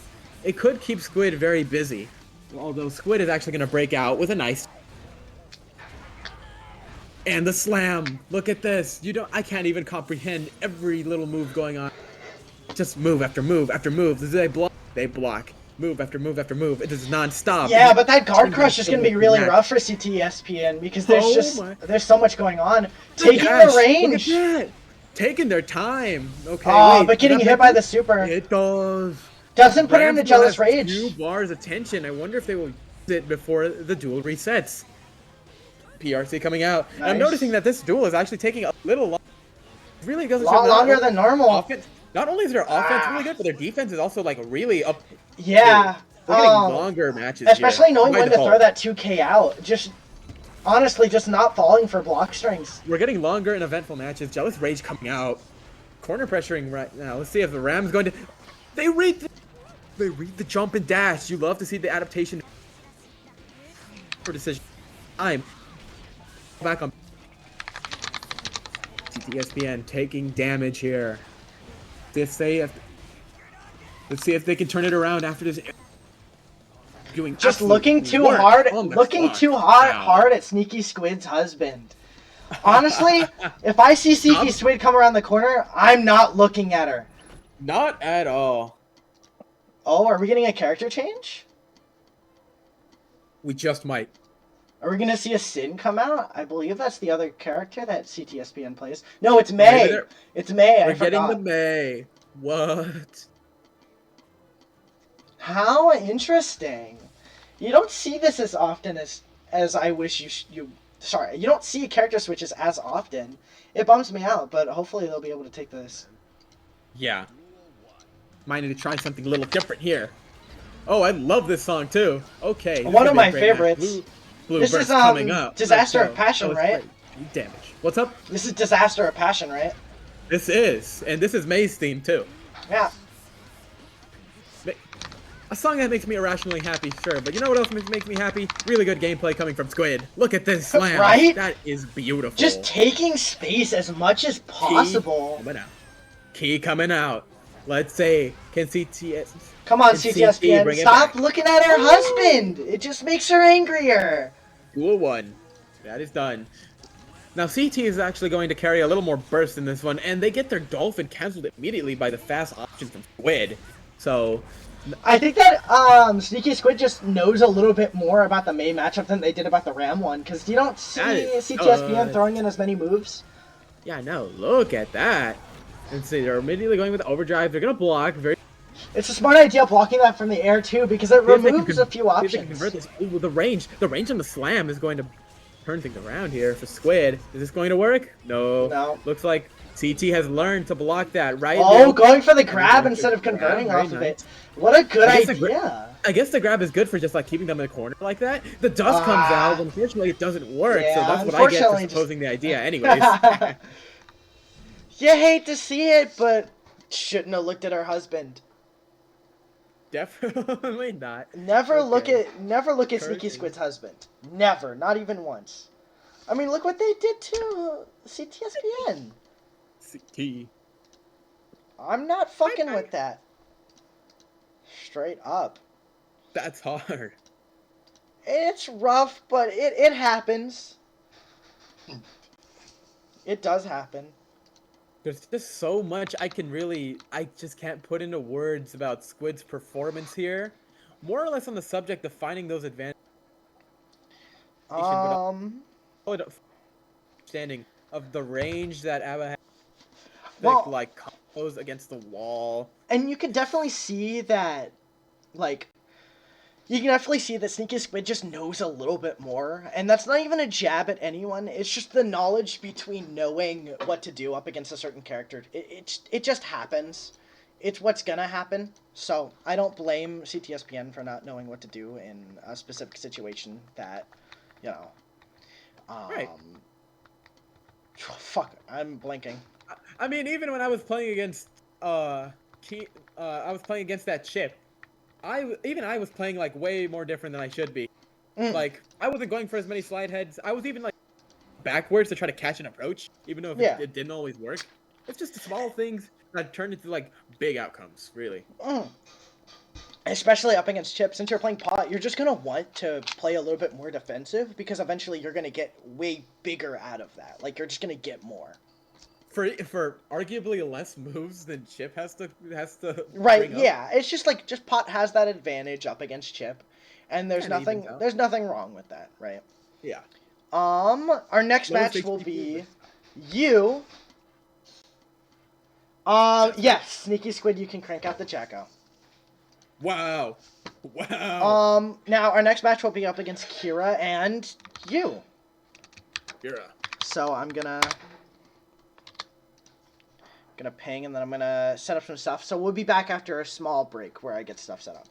it could keep Squid very busy. Although Squid is actually going to break out with a nice... And the slam. Look at this. I can't even comprehend every little move going on. Just move after move after move. They block. They block. Move after move after move. It is non-stop. Yeah, but that guard crush is going to be really rough for CTSPN because there's so much going on. Taking the range. Look at that. Taking their time. Okay. Oh, but getting hit by the super. It does. Doesn't put her into Jealous Rage. 2 bars attention. I wonder if they will use it before the duel resets. PRC coming out. Nice. I'm noticing that this duel is actually taking a little long. It really doesn't A lot longer than normal. Offense. Not only is their offense really good, but their defense is also like really up. Yeah. We're getting longer matches especially here, knowing by when default. to throw that 2K out. Just honestly, just not falling for block strings. We're getting longer and eventful matches. Jealous Rage coming out. Corner pressuring right now. Let's see if the Ram's going to... They read the jump and dash. You love to see the adaptation for decision. I'm back on CTSPN taking damage here. Let's see if they can turn it around after this. Doing Just looking too work hard, on the looking clock. too Wow. hard at Sneaky Squid's husband. Honestly, if I see Sneaky Squid come around the corner, I'm not looking at her. Not at all. Oh, are we getting a character change? We just might. Are we gonna see a Sin come out? I believe that's the other character that CTSPN plays. No, it's May. It's May. We're I getting forgot. the May. What? How interesting. You don't see this as often as I wish you sorry, you don't see character switches as often. It bums me out, but hopefully they'll be able to take this. Yeah. Might need to try something a little different here. Oh, I love this song too. Okay. One of my favorites. Blue This Burst is coming up. Disaster Let's of go. Passion, That was right? great. Damage. What's up? This is Disaster of Passion, right? This is, and this is May's theme too. Yeah. A song that makes me irrationally happy, sure, but you know what else makes me happy? Really good gameplay coming from Squid. Look at this slam. Right? That is beautiful. Just taking space as much as possible. Key coming out. Key coming out. Let's say, can CTS... Come on, can CTSPN, bring it stop back? looking at her husband! It just makes her angrier. Duel 1. That is done. Now, CT is actually going to carry a little more burst in this one, and they get their Dolphin canceled immediately by the fast option from Squid. So... I think that Sneaky Squid just knows a little bit more about the May matchup than they did about the Ram one, because you don't see CTSPN throwing in as many moves. Yeah, no, look at that. And see, they're immediately going with overdrive. They're going to block. It's a smart idea blocking that from the air, too, because it removes a few options. Ooh, the range on the slam is going to turn things around here for Squid. Is this going to work? No. No. Looks like CT has learned to block that, right? Oh, going for the grab instead of converting off of it. What a good idea. I guess the grab is good for just like keeping them in the corner like that. The dust comes out, but unfortunately it doesn't work, so that's what I get for supposing the idea anyways. You hate to see it, but shouldn't have looked at her husband. Definitely not. Never look at Sneaky Squid's husband. Never, not even once. I mean, look what they did to CTSPN. CT. I'm not fucking with that. Straight up. That's hard. It's rough, but it happens. It does happen. There's just so much I just can't put into words about Squid's performance here. More or less on the subject of finding those advantages. Understanding of the range that ABBA has. Like combos against the wall. And you can definitely see that, like, Sneaky Squid just knows a little bit more, and that's not even a jab at anyone. It's just the knowledge between knowing what to do up against a certain character. It just happens. It's what's gonna happen. So I don't blame CTSPN for not knowing what to do in a specific situation that, you know. Right. Fuck, I'm blanking. I mean, even when I was playing against I was playing against that chip. I was playing like way more different than I should be. Like I wasn't going for as many slide heads. I was even like backwards to try to catch an approach, even though it didn't always work. It's just the small things that turned into like big outcomes, really. Especially up against Chip, since you're playing pot, you're just gonna want to play a little bit more defensive because eventually you're gonna get way bigger out of that. Like you're just gonna get more. For arguably less moves than Chip has to right, yeah. It's just like pot has that advantage up against Chip, and there's nothing wrong with that, right? Yeah. Our next match will be you. Yes, Sneaky Squid, you can crank out the Jacko. Wow. Wow. Now our next match will be up against Kira and you. Kira. So I'm gonna ping, and then I'm gonna set up some stuff. So we'll be back after a small break where I get stuff set up.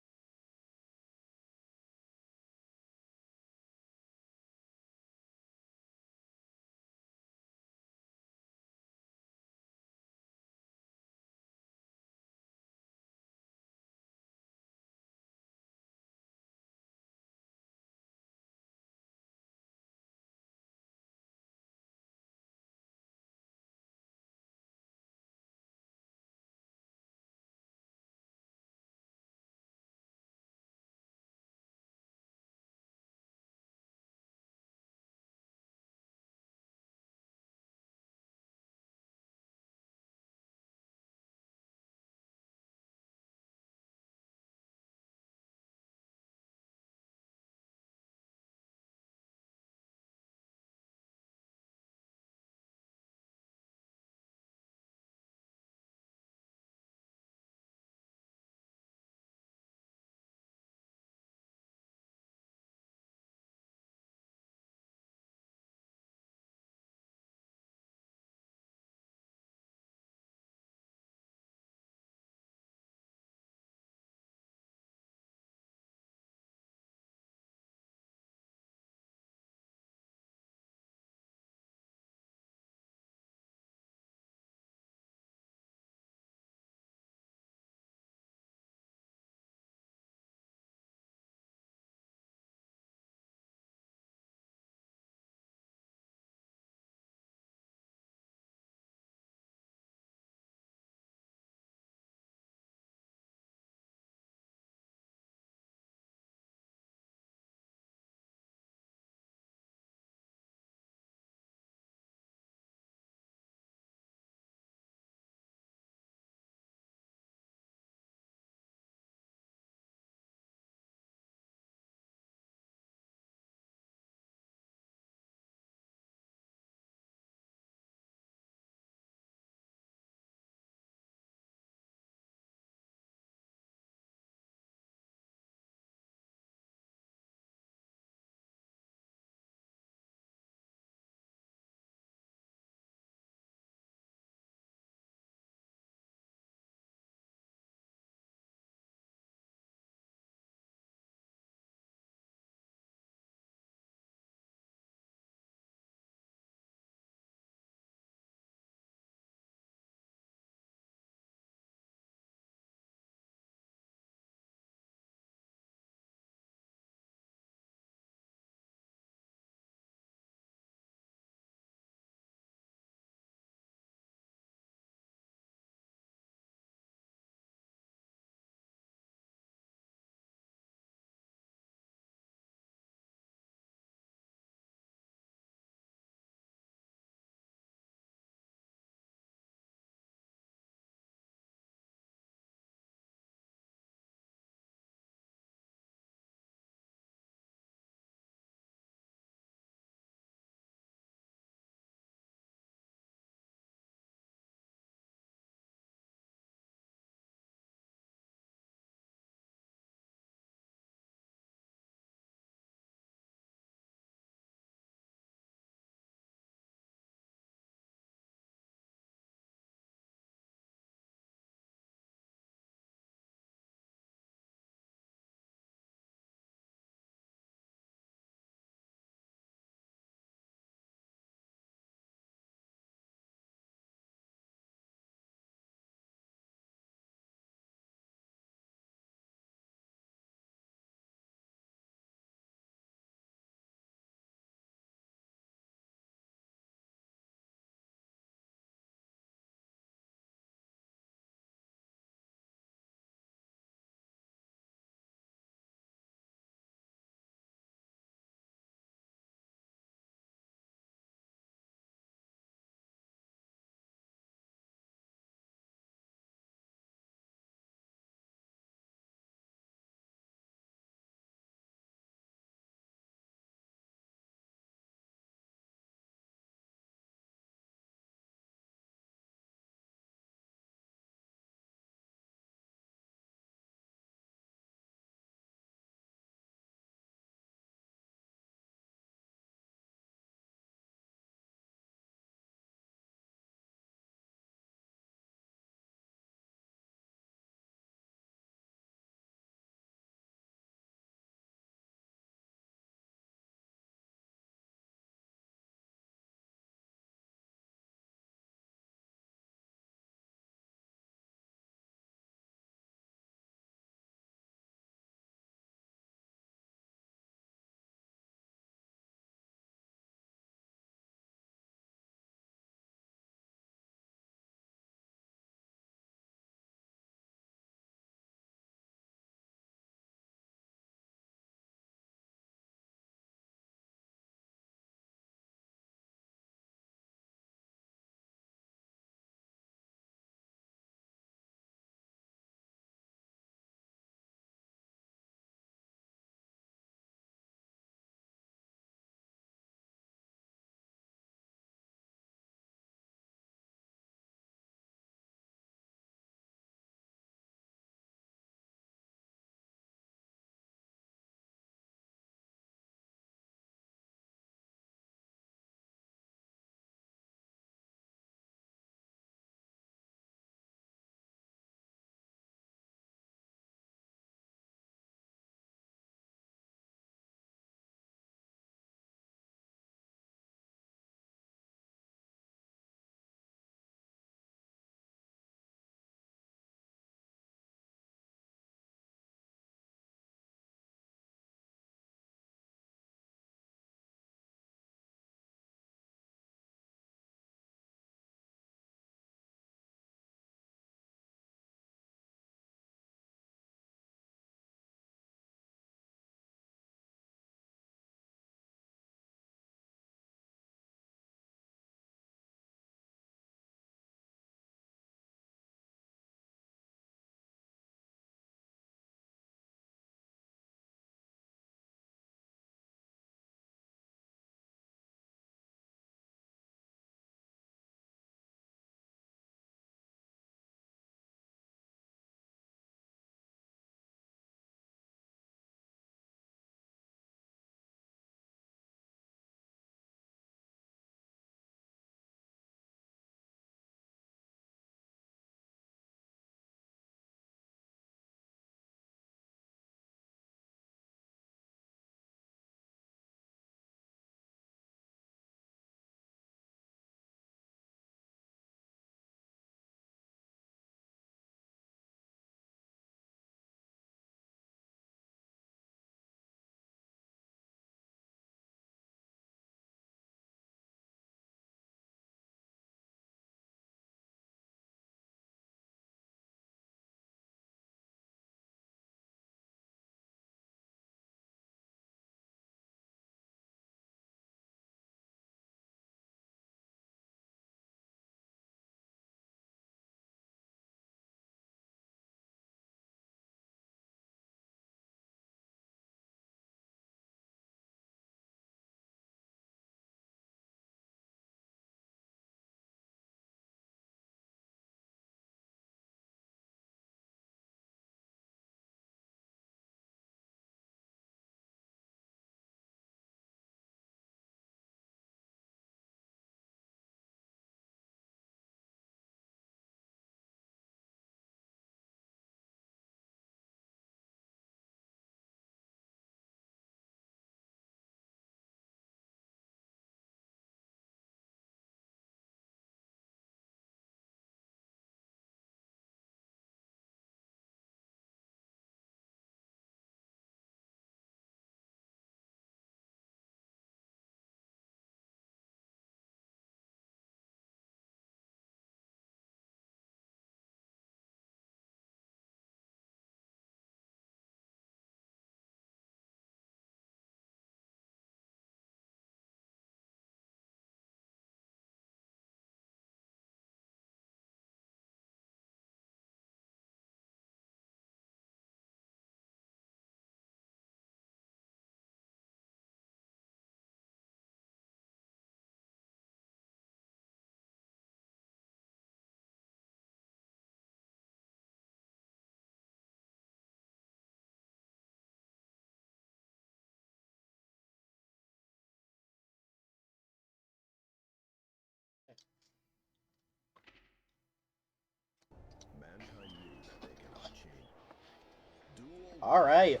Alright.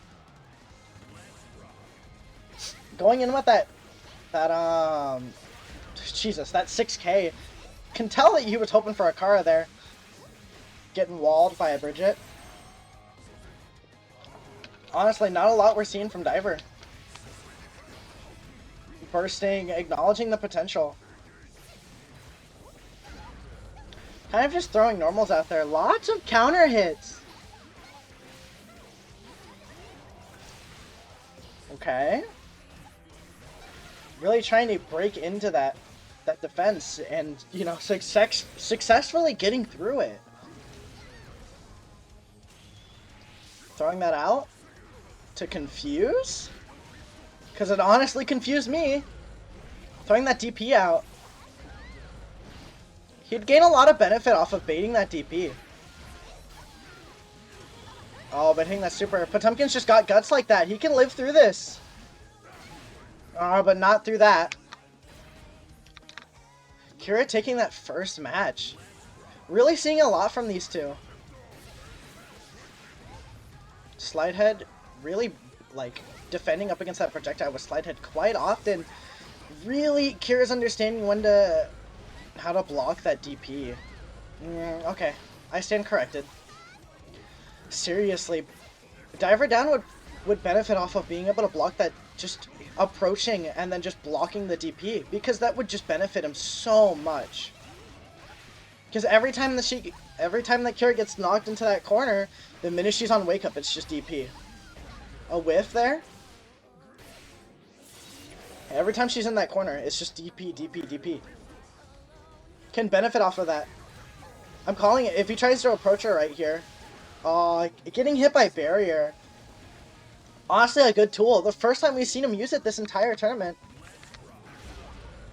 Going in with that Jesus, that 6k. Can tell that he was hoping for a Kara there. Getting walled by a Bridget. Honestly, not a lot we're seeing from Diver. Bursting, acknowledging the potential. Kind of just throwing normals out there. Lots of counter hits. Okay. Really trying to break into that defense and, you know, successfully getting through it. Throwing that out to confuse? Because it honestly confused me. Throwing that DP out. He'd gain a lot of benefit off of baiting that DP. Oh, but hitting that super. Potemkin's just got guts like that. He can live through this. But not through that. Kira taking that first match. Really seeing a lot from these two. Slidehead really, like, defending up against that projectile with Slidehead quite often. Really, Kira's understanding how to block that DP. Okay, I stand corrected. Seriously, Diver down would benefit off of being able to block that, just approaching and then just blocking the DP, because that would just benefit him so much. Because every time that Kira gets knocked into that corner, the minute she's on wake up, it's just DP. A whiff there. Every time she's in that corner, it's just DP, DP, DP. Can benefit off of that. I'm calling it. If he tries to approach her right here, getting hit by barrier. Honestly, a good tool. The first time we've seen him use it this entire tournament.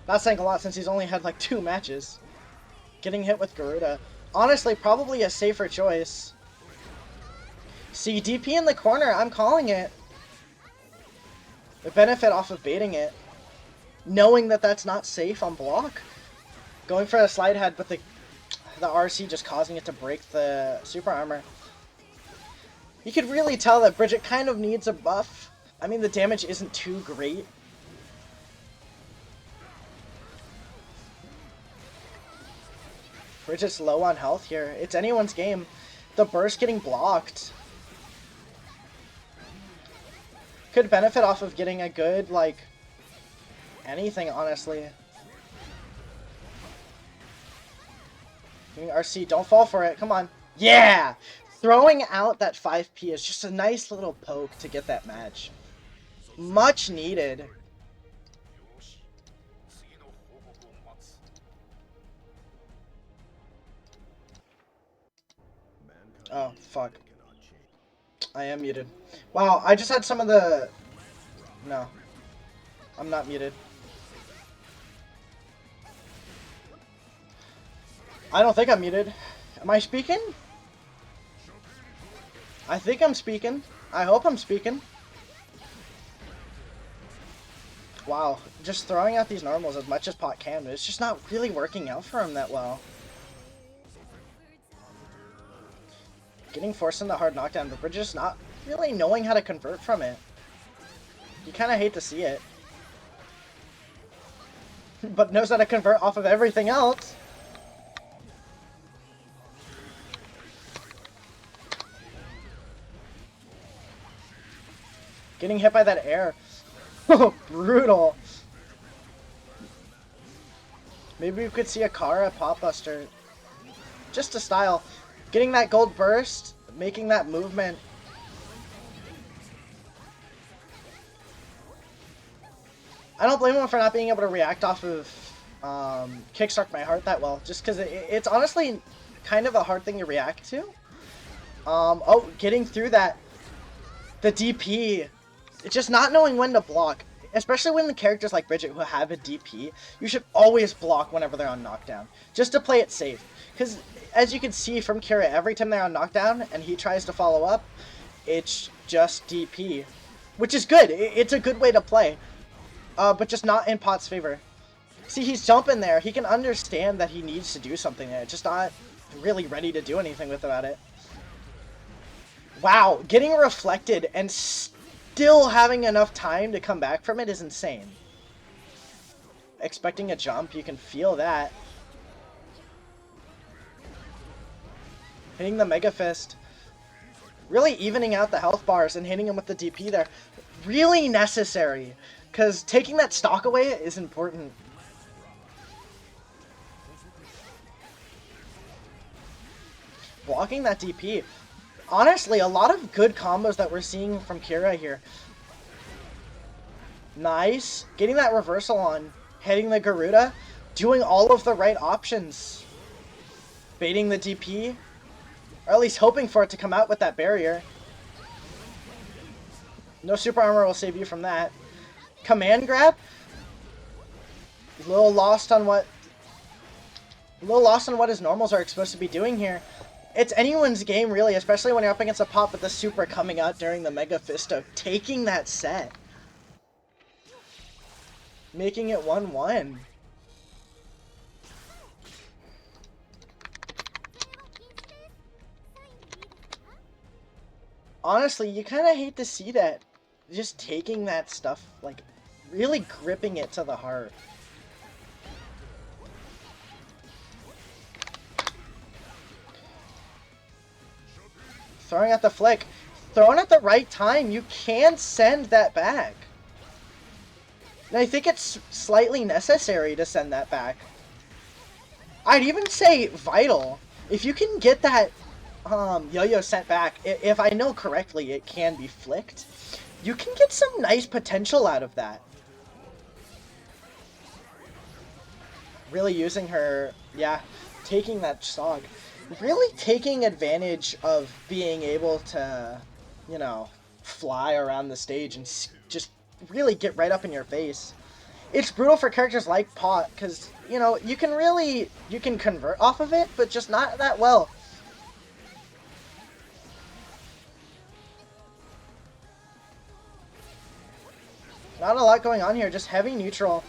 Not saying a lot since he's only had like 2 matches. Getting hit with Garuda. Honestly, probably a safer choice. See, DP in the corner, I'm calling it. The benefit off of baiting it. Knowing that that's not safe on block. Going for a slide head, but the RC just causing it to break the super armor. You could really tell that Bridget kind of needs a buff. I mean, the damage isn't too great. Bridget's low on health here. It's anyone's game. The burst getting blocked. Could benefit off of getting a good, like, anything, honestly. RC, don't fall for it. Come on. Yeah! Throwing out that 5P is just a nice little poke to get that match. Much needed. Oh, fuck. I am muted. Wow, I just had some of the... No. I'm not muted. I don't think I'm muted. Am I speaking? I think I'm speaking. I hope I'm speaking. Wow, just throwing out these normals as much as Pot can, but it's just not really working out for him that well. Getting forced into hard knockdown, but we're just not really knowing how to convert from it. You kind of hate to see it. But knows how to convert off of everything else. Getting hit by that air. Oh, brutal. Maybe we could see a Kara pop buster. Just a style. Getting that gold burst, making that movement. I don't blame him for not being able to react off of Kickstart My Heart that well, just because it's honestly kind of a hard thing to react to. Oh, getting through that. The DP. It's just not knowing when to block. Especially when the characters like Bridget who have a DP, you should always block whenever they're on knockdown. Just to play it safe. Because as you can see from Kira, every time they're on knockdown and he tries to follow up, it's just DP. Which is good. It's a good way to play. But just not in Pot's favor. See, he's jumping there. He can understand that he needs to do something there. Just not really ready to do anything about it. Wow, getting reflected and still having enough time to come back from it is insane. Expecting a jump, you can feel that. Hitting the Mega Fist. Really evening out the health bars and hitting him with the DP there. Really necessary. Because taking that stock away is important. Blocking that DP. Honestly, a lot of good combos that we're seeing from Kira here. Nice. Getting that reversal on. Hitting the Garuda. Doing all of the right options. Baiting the DP. Or at least hoping for it to come out with that barrier. No super armor will save you from that. Command grab. A little lost on what his normals are supposed to be doing here. It's anyone's game, really, especially when you're up against a pop with the super coming out during the Mega Fisto. Taking that set. Making it 1-1. Honestly, you kind of hate to see that. Just taking that stuff, like, really gripping it to the heart. Throwing at the flick. Thrown at the right time, you can send that back. And I think it's slightly necessary to send that back. I'd even say vital. If you can get that yo-yo sent back, if I know correctly, it can be flicked. You can get some nice potential out of that. Really using her, yeah, taking that stock. Really taking advantage of being able to, you know, fly around the stage and just really get right up in your face. It's brutal for characters like Pot, because, you know, you can convert off of it, but just not that well. Not a lot going on here, just heavy neutral.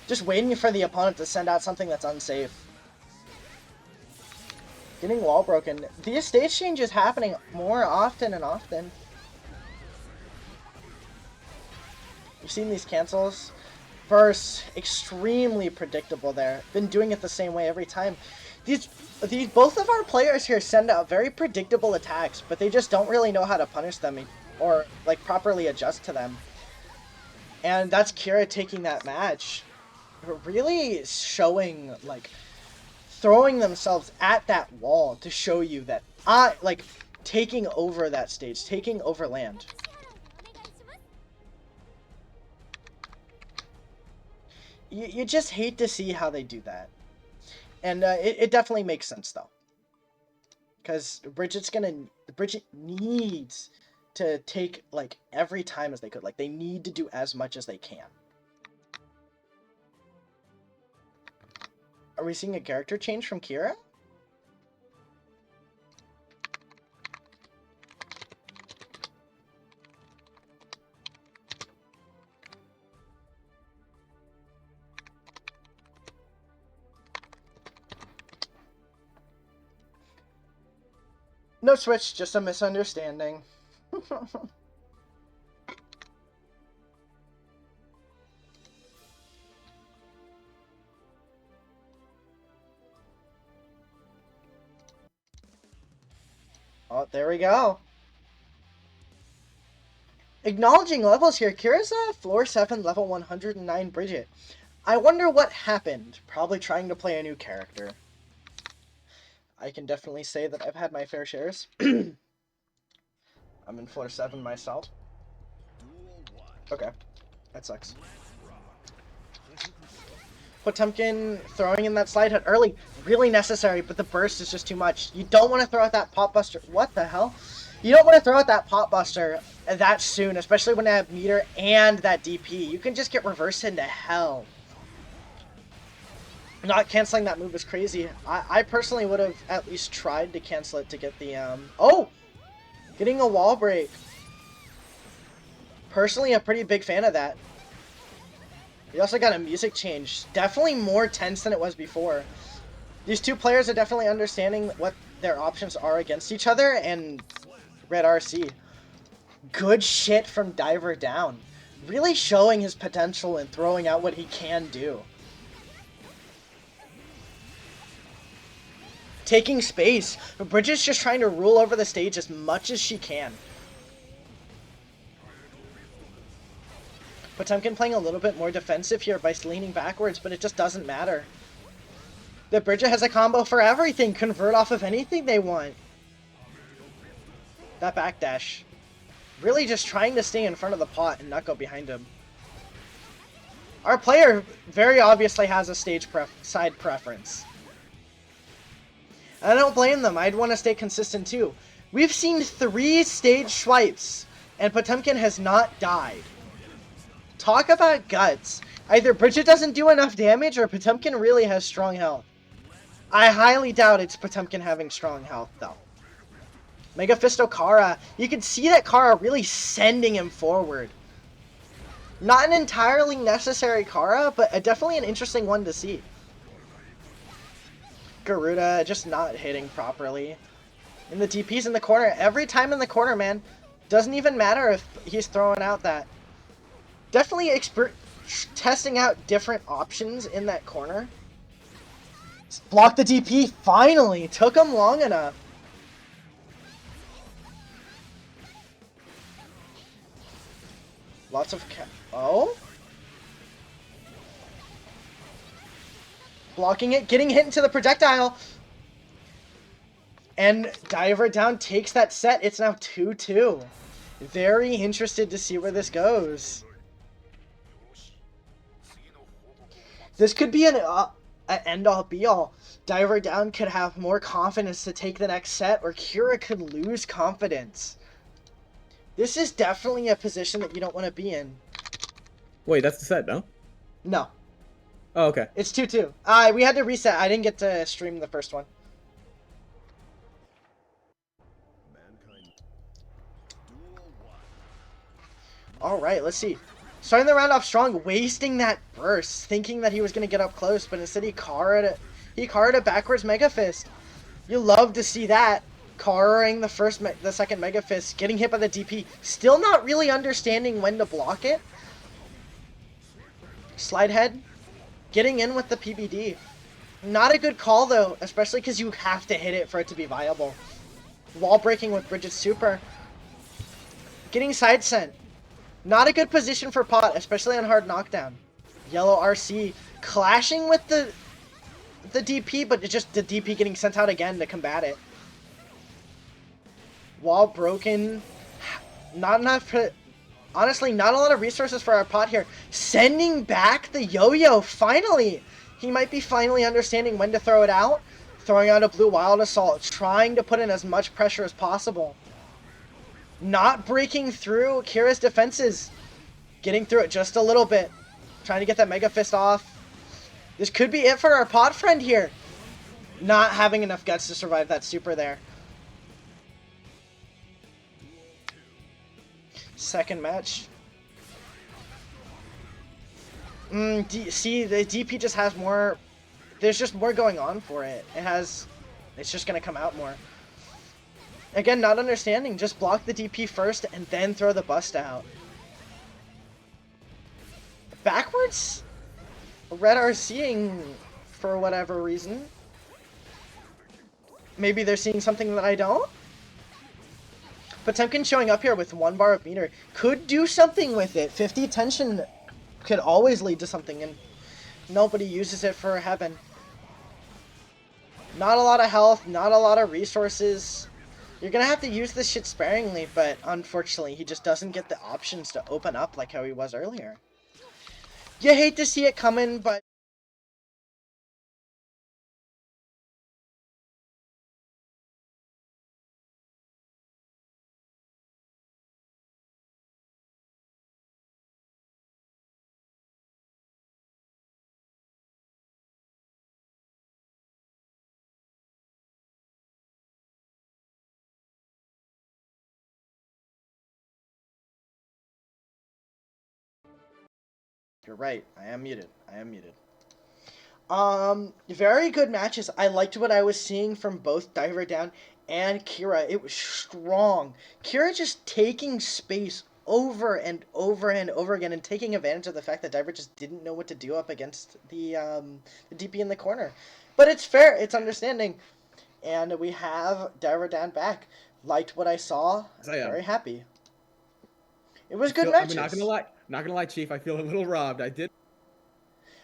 Just waiting for the opponent to send out something that's unsafe. Getting wall broken. These stage changes happening more often and often. You've seen these cancels. Bursts, extremely predictable there. Been doing it the same way every time. These both of our players here send out very predictable attacks, but they just don't really know how to punish them or like properly adjust to them. And that's Kira taking that match. Really showing, like, throwing themselves at that wall to show you that taking over that stage, taking over land. You just hate to see how they do that. And it definitely makes sense, though. Because Bridget needs to take, like, every time as they could. Like, they need to do as much as they can. Are we seeing a character change from Kira? No switch, just a misunderstanding. Oh, there we go. Acknowledging levels here. Kira's floor 7, level 109 Bridget. I wonder what happened. Probably trying to play a new character. I can definitely say that I've had my fair shares. I'm in floor 7 myself. Okay. That sucks. Potemkin throwing in that slide hit early. Really necessary, but the burst is just too much. You don't want to throw out that pop buster. What the hell? You don't want to throw out that pop buster that soon, especially when they have meter and that DP. You can just get reversed into hell. Not canceling that move is crazy. I personally would have at least tried to cancel it to get the, Oh! Getting a wall break. Personally, a pretty big fan of that. We also got a music change. Definitely more tense than it was before. These two players are definitely understanding what their options are against each other and Red RC. Good shit from Diver Down. Really showing his potential and throwing out what he can do. Taking space. Bridget's just trying to rule over the stage as much as she can. Potemkin playing a little bit more defensive here by leaning backwards, but it just doesn't matter. The Bridget has a combo for everything. Convert off of anything they want. That backdash. Really just trying to stay in front of the pot and not go behind him. Our player very obviously has a side preference. I don't blame them. I'd want to stay consistent too. We've seen 3 stage swipes, and Potemkin has not died. Talk about guts. Either Bridget doesn't do enough damage, or Potemkin really has strong health. I highly doubt it's Potemkin having strong health, though. Mega Fisto Kara. You can see that Kara really sending him forward. Not an entirely necessary Kara, but definitely an interesting one to see. Garuda just not hitting properly. And the DP's in the corner. Every time in the corner, man. Doesn't even matter if he's throwing out that. Definitely testing out different options in that corner. Block the DP. Finally. Took him long enough. Lots of oh? Blocking it, getting hit into the projectile. And Diver Down takes that set. It's now 2-2. Very interested to see where this goes. This could be an end-all be-all. Diver Down could have more confidence to take the next set, or Kira could lose confidence. This is definitely a position that you don't want to be in. Wait, that's the set, no? No. Oh, okay. It's 2-2. We had to reset. I didn't get to stream the first one. Alright, let's see. Starting the round off strong, wasting that burst, thinking that he was going to get up close, but instead he carred a backwards Mega Fist. You love to see that. Carring the second Mega Fist, getting hit by the DP. Still not really understanding when to block it. Slide head. Getting in with the PBD. Not a good call though, especially because you have to hit it for it to be viable. Wall breaking with Bridget's super. Getting side sent. Not a good position for pot, especially on hard knockdown. Yellow RC clashing with the DP, but it's just the DP getting sent out again to combat it. Wall broken. Not enough. Honestly, not a lot of resources for our pot here. Sending back the yo-yo, finally! He might be finally understanding when to throw it out. Throwing out a blue wild assault, trying to put in as much pressure as possible. Not breaking through Kira's defenses. Getting through it just a little bit. Trying to get that Mega Fist off. This could be it for our pot friend here. Not having enough guts to survive that super there. Second match. See, the DP just has more. There's just more going on for it. It's just gonna come out more. Again, not understanding. Just block the DP first and then throw the bust out. Backwards? Red are seeing for whatever reason. Maybe they're seeing something that I don't? Potemkin showing up here with 1 bar of meter could do something with it. 50 tension could always lead to something, and nobody uses it for heaven. Not a lot of health, not a lot of resources. You're gonna have to use this shit sparingly, but unfortunately, he just doesn't get the options to open up like how he was earlier. You hate to see it coming, but you're right. I am muted. Very good matches. I liked what I was seeing from both Diver Down and Kira. It was strong. Kira just taking space over and over and over again and taking advantage of the fact that Diver just didn't know what to do up against the DP in the corner. But it's fair. It's understanding. And we have Diver Dan back. Liked what I saw. Yes, I am. Very happy. It was good I'm matches. not gonna lie, Chief. I feel a little robbed. I did.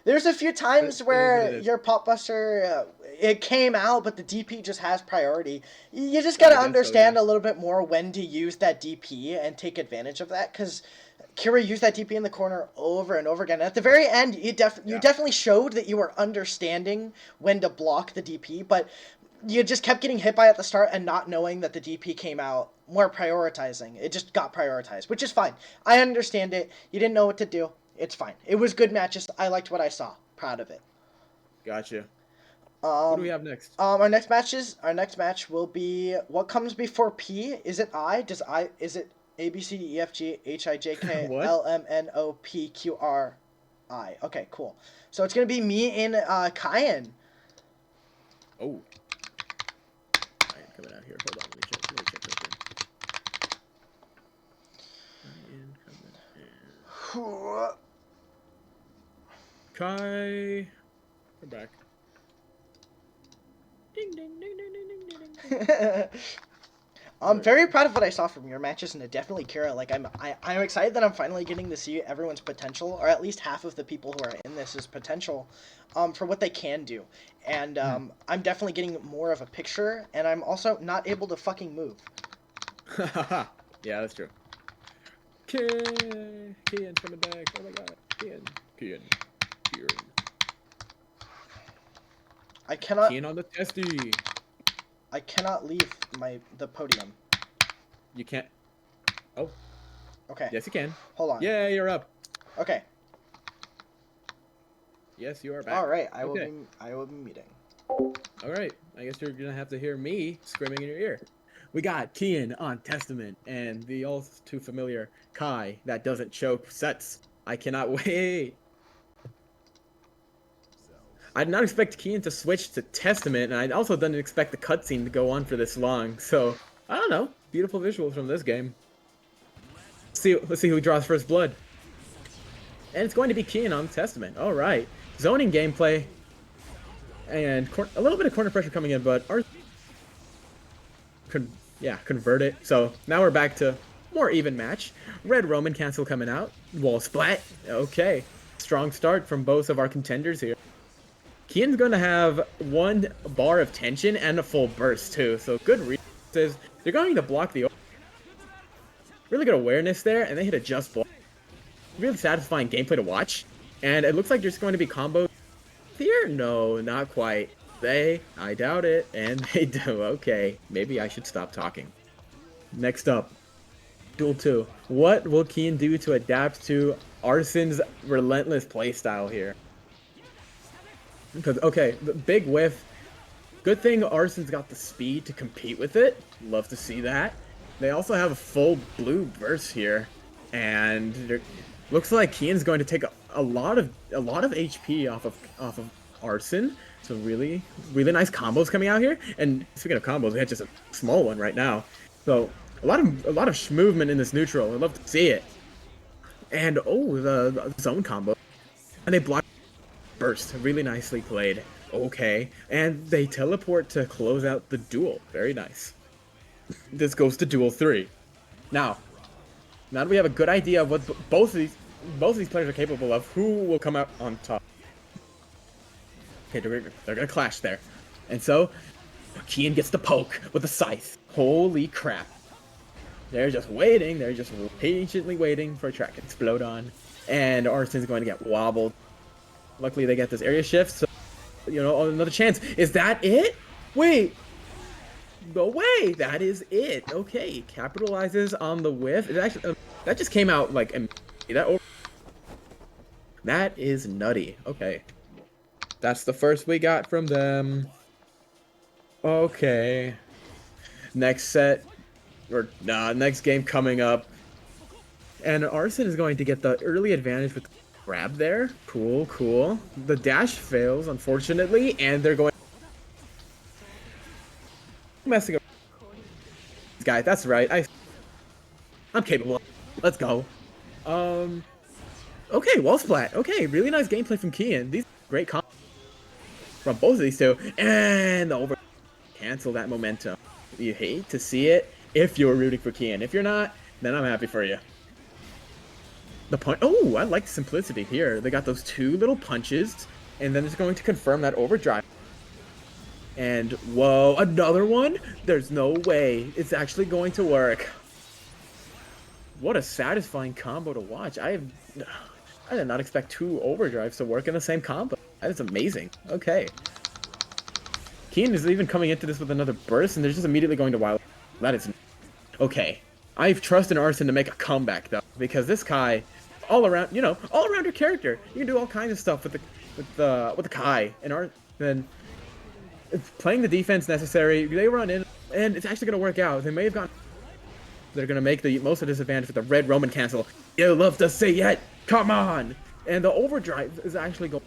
There's a few times It is what where it is. your Pop Buster, it came out, but the DP just has priority. You just gotta I guess so, understand yeah. a little bit more when to use that DP and take advantage of that, because Kira used that DP in the corner over and over again. At the very end, you definitely showed that you were understanding when to block the DP, but you just kept getting hit by at the start and not knowing that the DP came out, more prioritizing. It just got prioritized, which is fine. I understand it. You didn't know what to do. It's fine. It was good matches. I liked what I saw. Proud of it. Gotcha. What do we have next? Our next match will be what comes before P. Is it I? Is it A B C D E F G H I J K What? L M N O P Q R I? Okay, cool. So it's gonna be me and Kyan. Oh. I am coming out here. Hold on. Let me check real quick. I am coming in. Kai. Come back. Ding ding ding ding ding ding ding. I'm very proud of what I saw from your matches, and it definitely Kira. Like I'm excited that I'm finally getting to see everyone's potential, or at least half of the people who are in this potential, for what they can do. And I'm definitely getting more of a picture, and I'm also not able to fucking move. Yeah, that's true. Kian coming back. Oh my god. Kian. I cannot. Kian on the testy. I cannot leave the podium. You can't. Oh. Okay. Yes, you can. Hold on. Yeah, you're up. Okay. Yes, you are back. All right. I Okay. will be meeting. All right. I guess you're gonna have to hear me screaming in your ear. We got Kian on Testament and the all too familiar Kai that doesn't choke sets. I cannot wait. I did not expect Kian to switch to Testament, and I also didn't expect the cutscene to go on for this long. So I don't know. Beautiful visuals from this game. Let's see who draws first blood. And it's going to be Kian on Testament. All right. Zoning gameplay. And a little bit of corner pressure coming in, but convert it. So now we're back to more even match. Red Roman cancel coming out. Wall splat. Okay. Strong start from both of our contenders here. Kian's going to have one bar of tension and a full burst too. So good read says they're going to block the really good awareness there, and they hit a just block. Really satisfying gameplay to watch. And it looks like there's going to be combos here. No, not quite. I doubt it, and they do. Okay, maybe I should stop talking. Next up, Duel 2. What will Kian do to adapt to Arsen's relentless playstyle here? Because, okay, the big whiff. Good thing Arsen's got the speed to compete with it. Love to see that. They also have a full blue burst here. And looks like Kian's going to take a lot of HP off of Arsen. So really nice combos coming out here. And speaking of combos, we had just a small one right now. So a lot of movement in this neutral. I'd love to see it. And the zone combo. And they block burst. Really nicely played. Okay. And they teleport to close out the duel. Very nice. This goes to Duel 3. Now that we have a good idea of what both of these players are capable of, who will come out on top? Okay, they're gonna clash there. And so, Kian gets the poke with the scythe. Holy crap. They're just waiting. They're just patiently waiting for a track to explode on. And Arsen's going to get wobbled. Luckily, they get this area shift, so, another chance. Is that it? Wait. No way. That is it. Okay, capitalizes on the whiff. It actually, that just came out, like, that is nutty. Okay. That's the first we got from them. Okay. Next next game coming up. And Arsen is going to get the early advantage with grab there. Cool. The dash fails, unfortunately, and they're going messing up. guy. That's right. I'm capable. Let's go. Okay, wall splat. Okay, really nice gameplay from Kian. These great combos from both of these two, and the over cancel that momentum. You hate to see it if you're rooting for Kian. If you're not, then I'm happy for you. The punch. Oh, I like the simplicity here. They got those two little punches, and then it's going to confirm that overdrive. And whoa, another one? There's no way it's actually going to work. What a satisfying combo to watch. I did not expect two overdrives to work in the same combo. That is amazing. Okay. Keen is even coming into this with another burst, and they're just immediately going to wild. That is okay. I trust in Arson to make a comeback though, because this Kai, all around, you know, all around your character, you can do all kinds of stuff with the Kai and then playing the defense necessary. They run in, and it's actually gonna work out. They may have gotten. They're gonna make the most of this advantage with the red Roman cancel. You love to see it. Come on, and the overdrive is actually going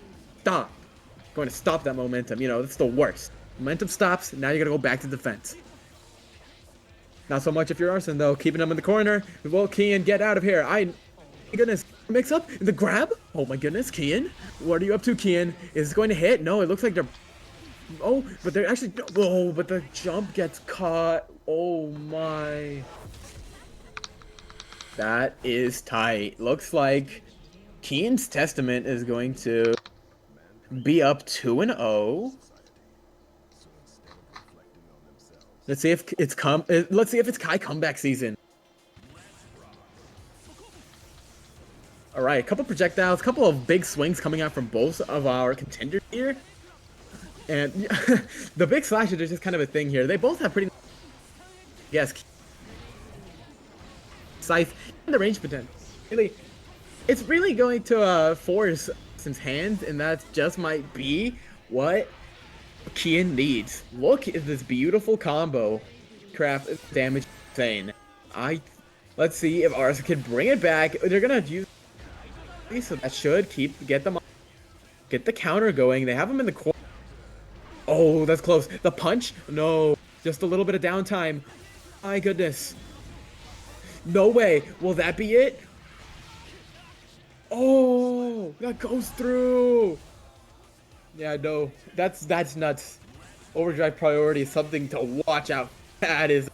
to stop that momentum. You know, that's the worst. Momentum stops. Now you gotta go back to defense. Not so much if you're Arson though. Keeping them in the corner. Will Kian get out of here? My goodness. Mix up the grab. Oh my goodness, Kian. What are you up to, Kian? Is it going to hit? No, it looks like they're. Oh, but they're actually. Oh, but the jump gets caught. Oh my. That is tight. Looks like Kian's Testament is going to be up 2-0. Let's see if it's Kai comeback season. All right, a couple projectiles, a couple of big swings coming out from both of our contenders here. And the big slashes are just kind of a thing here. They both have pretty yes. Scythe and the range potential. Really, it's really going to force Sin's hands, and that just might be what Kian needs. Look at this beautiful combo. Crap, damage insane. Let's see if Arson can bring it back. They're gonna use so that should get the counter going. They have him in the corner. Oh, that's close. The punch? No, just a little bit of downtime. My goodness. No way. Will that be it? Oh, that goes through. Yeah, no, that's nuts. Overdrive priority is something to watch out. That is.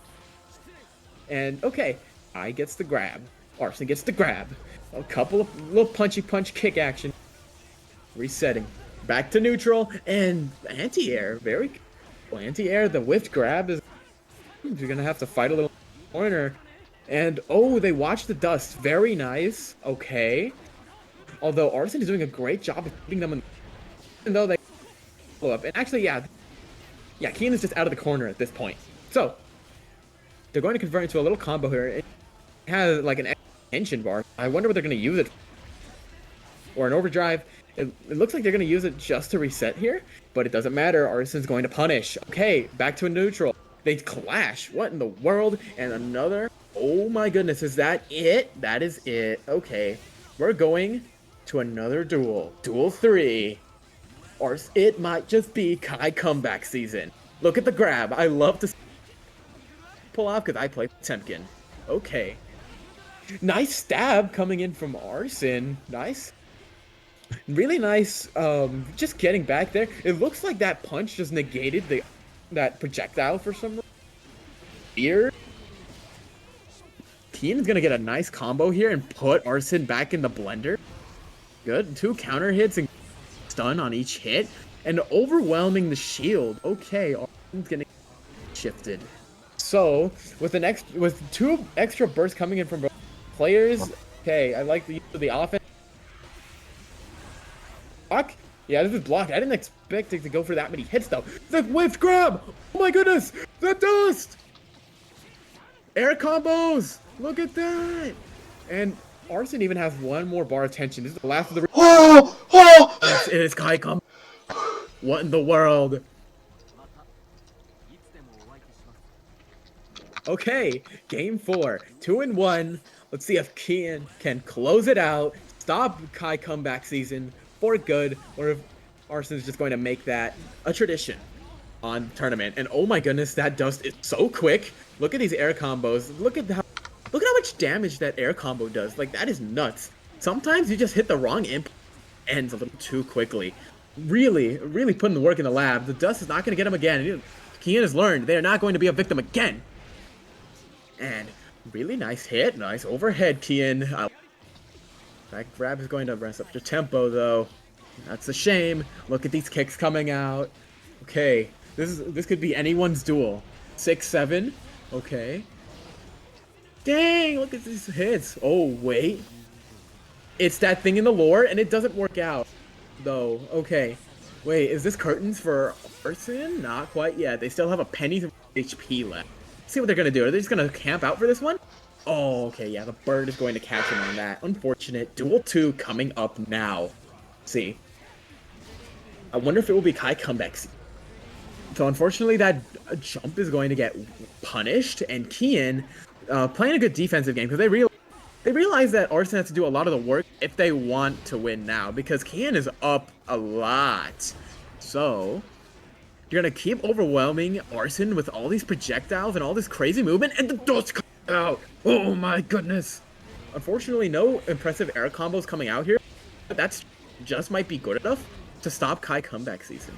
And okay, I gets the grab. Arson gets the grab. A couple of little punchy punch kick action. Resetting. Back to neutral and anti-air. Very cool. Anti-air. The whiffed grab is. You're gonna have to fight a little corner. And oh, they watch the dust. Very nice. Okay. Although Arson is doing a great job of keeping them in. Even though they blow up. And actually, yeah, Kian is just out of the corner at this point. So they're going to convert into a little combo here. It has like an tension bar. I wonder what they're going to use it or an overdrive. It looks like they're going to use it just to reset here, but it doesn't matter. Arson's going to punish. Okay, back to a neutral. They clash. What in the world? And another. Oh my goodness, is that it? That is it. Okay, we're going to another duel. Duel 3. Or it might just be Kai comeback season. Look at the grab. I love to pull off because I play Temkin. Okay. Nice stab coming in from Arson. Nice. Really nice. Just getting back there. It looks like that punch just negated that projectile for some reason. Here. Kian's gonna get a nice combo here and put Arson back in the blender. Good. 2 counter hits and stun on each hit and overwhelming the shield. Okay, Arson's getting shifted. So with 2 extra bursts coming in from both players. Okay, I like the use of the offense. Block? Yeah, this is blocked. I didn't expect it to go for that many hits though. The whiffed grab! Oh my goodness! The dust! Air combos! Look at that! And Arson even has one more bar of tension. This is the last of the. It is Kai come. What in the world? Okay, game 4, 2-1. Let's see if Kian can close it out, stop Kai comeback season for good, or if Arson's just going to make that a tradition. on tournament. And oh my goodness, that dust is so quick. Look at these air combos. Look at how much damage that air combo does. Like, that is nuts. Sometimes you just hit the wrong imp, ends a little too quickly. Really, really putting the work in the lab. The dust is not going to get him again. Kian has learned they are not going to be a victim again. And really nice hit. Nice overhead, Kian. That grab is going to mess up your tempo, though. That's a shame. Look at these kicks coming out. Okay, this could be anyone's duel. 6-7. Okay. Dang, look at these hits. Oh, wait. It's that thing in the lore, and it doesn't work out, though. Okay. Wait, is this curtains for Arson? Not quite yet. They still have a penny HP left. Let's see what they're going to do. Are they just going to camp out for this one? Oh, okay, yeah, the bird is going to catch him on that. Unfortunate. Duel 2 coming up now. Let's see. I wonder if it will be Kai comeback. So unfortunately, that jump is going to get punished, and Kian playing a good defensive game because they realize that Arson has to do a lot of the work if they want to win now because Kian is up a lot. So you're gonna keep overwhelming Arson with all these projectiles and all this crazy movement, and the dust comes out. Oh my goodness! Unfortunately, no impressive air combos coming out here. But that's just might be good enough to stop Kai comeback season.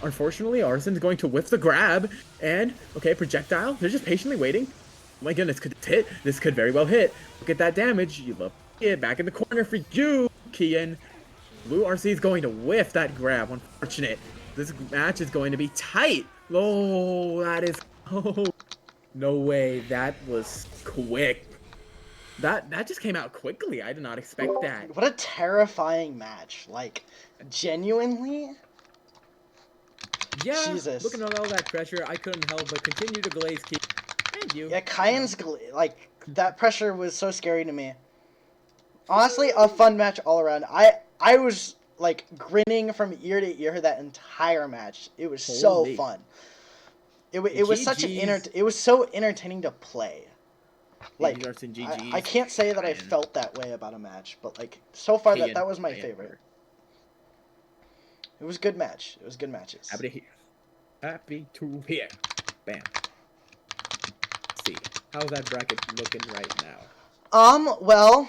Unfortunately, Arson's going to whiff the grab, and, okay, projectile, they're just patiently waiting. Oh my goodness, could it hit? This could very well hit. Look at that damage. You love it. Back in the corner for you, Kian. Blue RC is going to whiff that grab. Unfortunate. This match is going to be tight. Oh, that is... Oh, no way. That was quick. That just came out quickly. I did not expect that. What a terrifying match. Like, genuinely... Yeah, Jesus. looking at all that pressure, I couldn't help but continue to glaze Kian. And you. Yeah, Kyan's, like, that pressure was so scary to me. Honestly, a fun match all around. I was, like, grinning from ear to ear that entire match. It was so fun. It was such it was so entertaining to play. Like, I can't say that I felt that way about a match, but, like, so far that was my favorite. It was a good match. It was good matches. Happy to hear. Happy to hear. Bam. Let's see. How's that bracket looking right now? Well,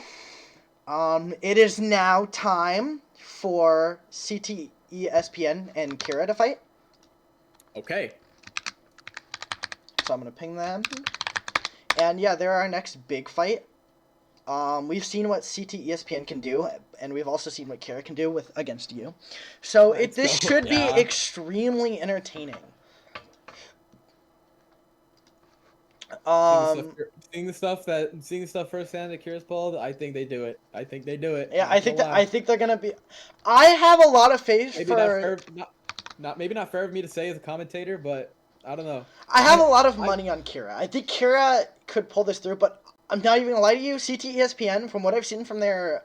it is now time for CTE, ESPN, and Kira to fight. Okay. So I'm gonna ping them. And yeah, they're our next big fight. We've seen what CT ESPN can do, and we've also seen what Kira can do against you. So this should be extremely entertaining. Seeing the stuff firsthand that Kira's pulled, I think they do it. Yeah, I think they're gonna be. I have a lot of faith maybe not fair of me to say as a commentator, but I don't know. I have a lot of money on Kira. I think Kira could pull this through, but I'm not even gonna lie to you. CT ESPN, from what I've seen from their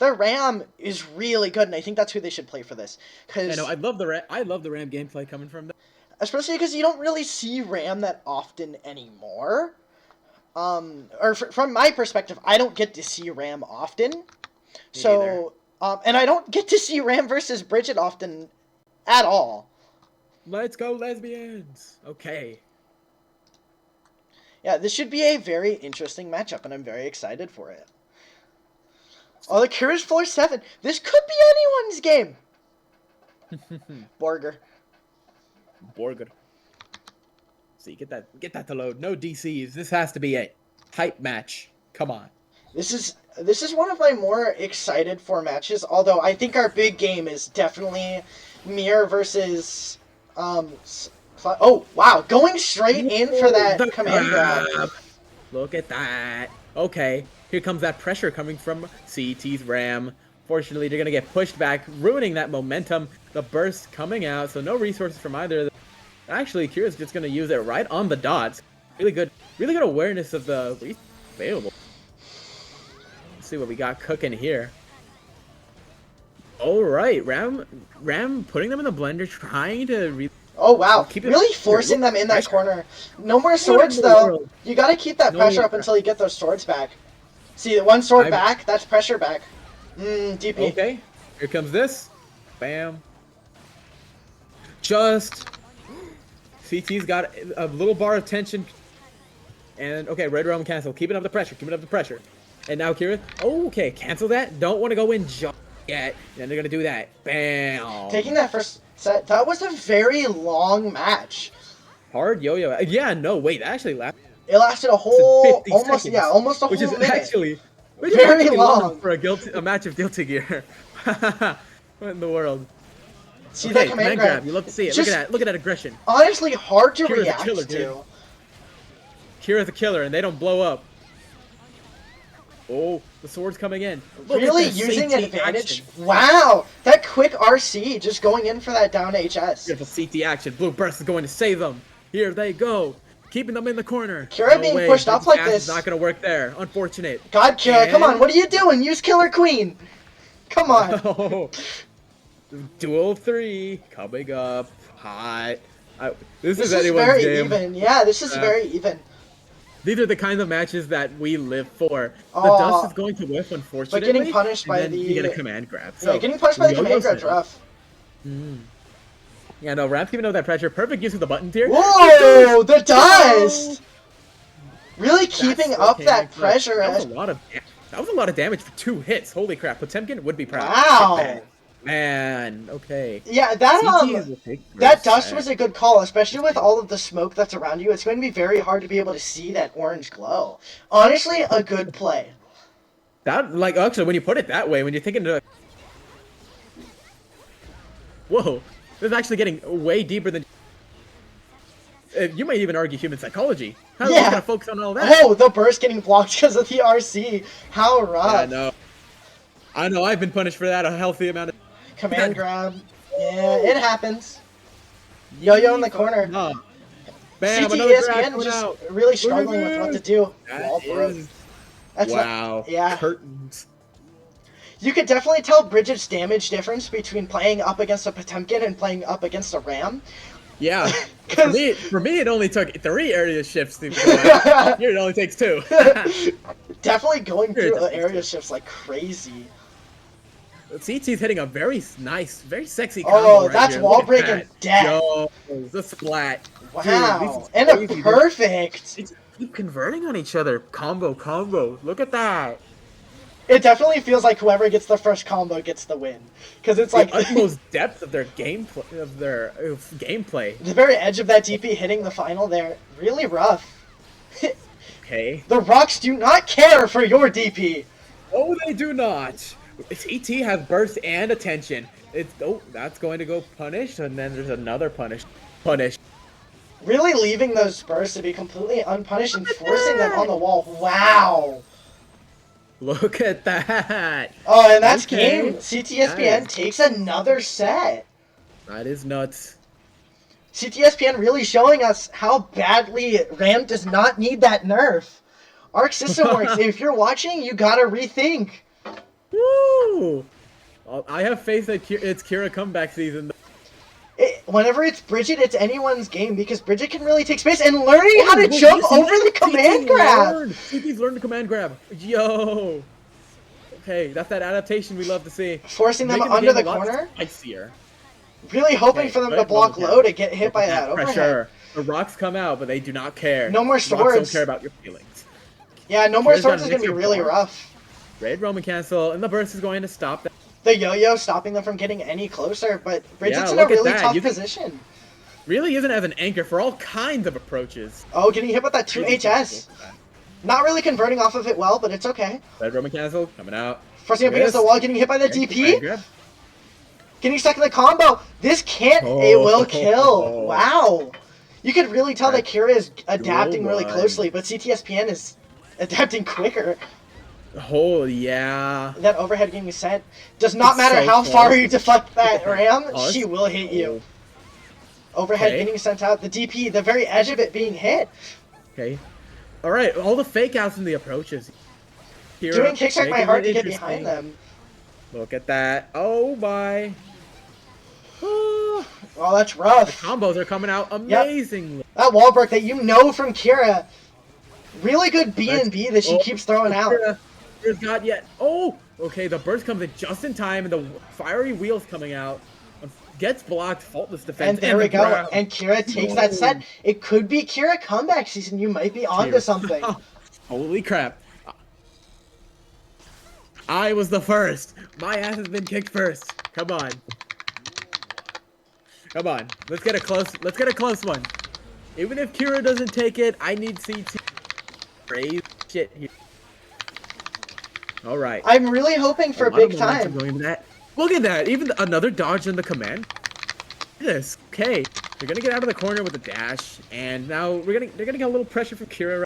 RAM, is really good, and I think that's who they should play for this. I know I love the RAM gameplay coming from them. Especially because you don't really see RAM that often anymore. From my perspective, I don't get to see RAM often. So, and I don't get to see RAM versus Bridget often at all. Let's go, lesbians! Okay. Yeah, this should be a very interesting matchup, and I'm very excited for it. Oh, the Kira's 4-7. This could be anyone's game. Borger. See, get that to load. No DCs. This has to be a hype match. Come on. This is one of my more excited for matches. Although I think our big game is definitely Mir versus oh wow, going straight in for that command grab. Look at that. Okay, here comes that pressure coming from CT's RAM. Fortunately, they're gonna get pushed back, ruining that momentum. The burst coming out, so no resources from either of them. Actually, Kira's just gonna use it right on the dots. Really good awareness of the resources available. Let's see what we got cooking here. All right, Ram putting them in the blender, trying to. Oh wow, really forcing them in that corner. No more swords though. You gotta keep that pressure up until you get those swords back. See, the one sword back, that's pressure back. DP. Okay, here comes this. Bam. Just CT's got a little bar of tension. And okay, red realm cancel. Keeping up the pressure. Keeping up the pressure. And now Kira. Oh, okay, cancel that. Don't want to go in just yet. Then they're gonna do that. Bam. Taking that first set. That was a very long match. Hard yo-yo. Yeah, no, wait. That actually lasted. It lasted a whole 50 almost seconds, almost a which whole is minute. actually Very long for a match of Guilty Gear. What in the world? See Okay, that command grab? You love to see it. Just Look at that aggression. honestly hard to Kira's a react killer, to. dude. Kira's a killer, and they don't blow up. Oh, the sword's coming in. Look at Really this using CT advantage. action. Wow, that quick RC just going in for that down HS. Beautiful CT action. Blue Burst is going to save them. Here they go. Keeping them in the corner. Kira being way. pushed up like Gas this. Is not going to work there. Unfortunate. God, Kira, come on, And- what are you doing? Use Killer Queen. Come on. Oh, duel 3 coming up. Hot. This This is is anyone's very game. even. Yeah, this is Yeah. very even. These are the kinds of matches that we live for. The Aw. dust is going to whiff, unfortunately. getting punished and by then the- you get a command grab. Yeah, getting punished by the yo-yo command grab's setup. rough. Yeah, no, Ramp's giving out that pressure. Perfect use of the buttons here. Whoa, the dust! Really keeping That's up okay, that but pressure. That was a lot of damage for 2 hits. Holy crap! Potemkin would be proud. Wow. Man, okay. Yeah, that CT will take that first dust set. was a good call, especially with all of the smoke that's around you. It's going to be very hard to be able to see that orange glow. Honestly, a good play. That, like, actually, when you put it that way, when you're thinking of... Whoa, this is actually getting way deeper than... You might even argue human psychology. How are we Yeah. gonna focus on all that? Oh, the burst getting blocked because of the RC. How rough. Yeah, I know, I've been punished for that a healthy amount of... Command grab. Yeah, it happens. Yo-yo in the corner. Bam, another grab CTESPN coming just out. really struggling with what to do. That Wall broke. is- That's wow. yeah. Curtains. You could definitely tell Bridget's damage difference between playing up against a Potemkin and playing up against a Ram. Yeah. For 'Cause- me, it only took 3 area shifts to go. Here, it only takes 2. Definitely going Here, it through definitely area does. shifts like crazy. CT's hitting a very nice, very sexy combo Oh, right that's here. wall Look at breaking that. death. Yo, the splat. Wow. Dude, And this a is crazy. perfect. They just keep converting on each other. Combo. Look at that. It definitely feels like whoever gets the first combo gets the win. Because it's like The utmost depth of their gameplay. the very edge of that DP hitting the final there. Really rough. Okay. The rocks do not care for your DP. Oh, they do not. CT has burst and attention. That's going to go punished, and then there's another punish. Really leaving those bursts to be completely unpunished and forcing them on the wall. Wow. Look at that. Oh, and that's Okay. game. CTSPN Nice. takes another set. That is nuts. CTSPN really showing us how badly RAM does not need that nerf. Arc System Works, if you're watching, you gotta rethink. Woo! I have faith that it's Kira comeback season. Whenever it's Bridget, it's anyone's game because Bridget can really take space and learning how to Wait, jump you see over that? the command grab. CT's learned the command grab. Yo! Okay, that's that adaptation we love to see. Forcing them Making under game the a lot corner. spicier. Really hoping for them to block low to get hit by that overhead. Pressure. The rocks come out, but they do not care. No more Rocks don't swords. care about your feelings. Yeah, no more Kira's swords got is gonna be Nixon really bar. rough. Red Roman cancel, and the burst is going to stop that. The yo-yo stopping them from getting any closer, but Bridget's in a look at really that. tough You think- position. Really isn't as an anchor for all kinds of approaches. Oh, getting hit with that 2HS. Not really converting off of it well, but it's okay. Red Roman cancel coming out. Forcing up against the wall, getting hit by the DP. Grab. Getting stuck in the combo. This can't. It will kill. Wow. You could really tell that Kira is adapting really one. closely, but CTSPN is adapting quicker. Oh yeah. That overhead getting sent. Does not It's matter so how close. far you deflect that ram, Oh, she it's- will hit you. Overhead Okay. getting sent out. The DP, the very edge of it being hit. Okay. All right. All the fake outs and the approaches. Kira Doing kicks like my making heart it to get interesting. behind them. Look at that. Oh my. Oh, that's rough. Combos are coming out amazingly. That wall break that you know from Kira. Really good B&B that she keeps throwing out. Kira's got yet. Oh, okay. The burst comes in just in time, and the fiery wheels coming out. Gets blocked, faultless defense, And there we the go. grab. And Kira takes that set. It could be Kira comeback season. You might be onto Cheers. something. Holy crap. I was the first. My ass has been kicked first. Come on. Come on. Let's get a close one. Even if Kira doesn't take it, I need CT. Crazy shit here. All right. I'm really hoping for A lot of big momentum time. going into that. Look at that. Even another dodge in the command. Look at this. Okay. They're gonna get out of the corner with a dash, and now they're gonna get a little pressure from Kira.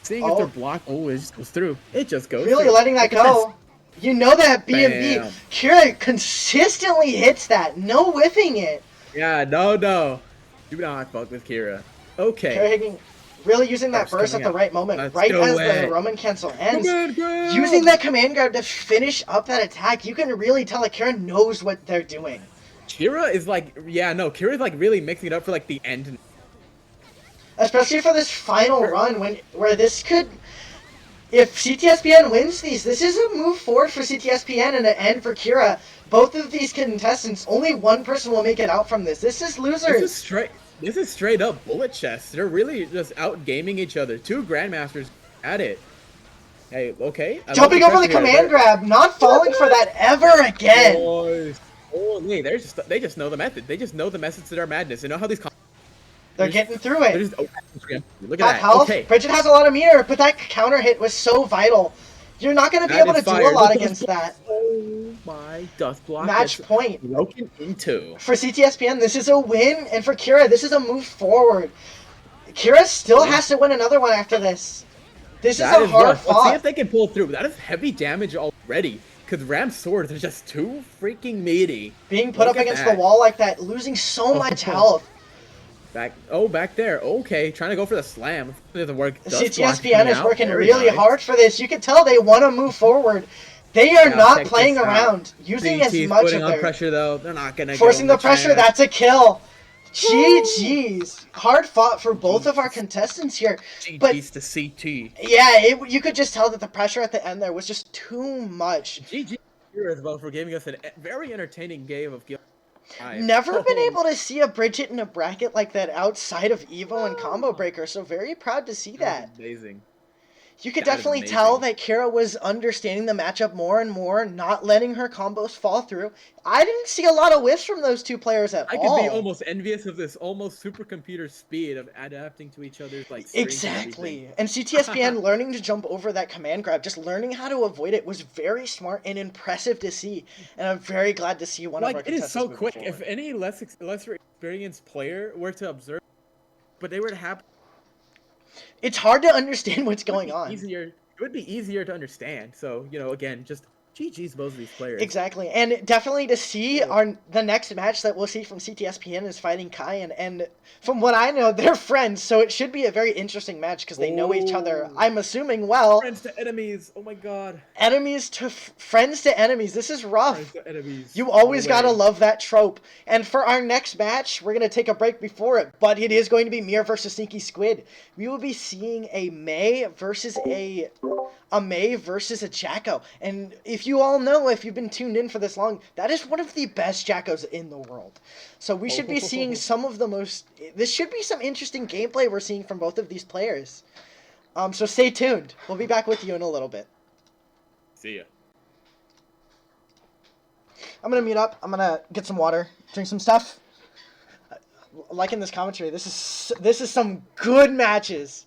Seeing if Oh. they're blocked. Oh, it just goes through. It just goes Really through. letting that Look at this. go. You know that B&B. Bam. Kira consistently hits that. No whiffing it. Yeah, no. Do not fuck with Kira. Okay. Kira hitting, really using that Burst burst at coming the out. right moment, Let's right do as it. the Roman cancel ends. Command grab! Using that command grab to finish up that attack, you can really tell that Kira knows what they're doing. Kira is like, yeah, no, Kira is like really mixing it up for like the end. Especially for this final run, where this could, if CTSPN wins these, this is a move forward for CTSPN and an end for Kira. Both of these contestants, only one person will make it out from this. This is losers. This is straight up bullet chess. They're really just out gaming each other. Two grandmasters at it. Hey, okay. Jumping over the command grab, not falling for that ever again. Holy, they just know the method. They just know the methods to their madness. They know how these. They're getting through it. Look at Half that. health. Okay. Bridget has a lot of meter, but that counter hit was so vital. You're not going to be able to do a lot against that. Oh my, dust block. Match point. Broken into. For CTSPN, this is a win, and for Kira, this is a move forward. Kira still has to win another one after this. This is a hard fought. Let's see if they can pull through. That is heavy damage already. Because Ram's swords are just too freaking meaty. Being put up against the wall like that, losing so much health. Back there. Okay, trying to go for the slam. It doesn't work. CTSPN is working really hard for this. You can tell they want to move forward. They are not playing around. Using as much of their pressure though. They're not gonna forcing the pressure. That's a kill. GG's. Hard fought for both of our contestants here. But GG's to CT. Yeah, you could just tell that the pressure at the end there was just too much. GG here as well for giving us a very entertaining game of. Never been able to see a Bridget in a bracket like that outside of Evo and Combo Breaker, so very proud to see that. Amazing. You could definitely tell that Kira was understanding the matchup more and more, not letting her combos fall through. I didn't see a lot of whiffs from those two players at all. I could be almost envious of this almost supercomputer speed of adapting to each other's like. Exactly. And CTSPN learning to jump over that command grab, just learning how to avoid it was very smart and impressive to see. And I'm very glad to see one of our contestants. It is so quick. Forward. If any lesser experienced player were to observe, but they were to happen. It's hard to understand what's going on. It would be easier to understand. So, again, just GG's both of these players. Exactly. And definitely to see the next match that we'll see from CTSPN is fighting Kyan. And from what I know, they're friends. So it should be a very interesting match because they know each other, I'm assuming, well. Friends to enemies. Oh my god. Enemies to friends to enemies. This is rough. Friends to enemies. You always gotta love that trope. And for our next match, we're gonna take a break before it, but it is going to be Mir versus Sneaky Squid. We will be seeing a May versus a May versus a Jacko. And if you all know, if you've been tuned in for this long, that is one of the best Jackos in the world. So we should be seeing some of the most. This should be some interesting gameplay we're seeing from both of these players. So stay tuned. We'll be back with you in a little bit. See ya. I'm gonna mute up. I'm gonna get some water, drink some stuff. Liking this commentary. This is some good matches.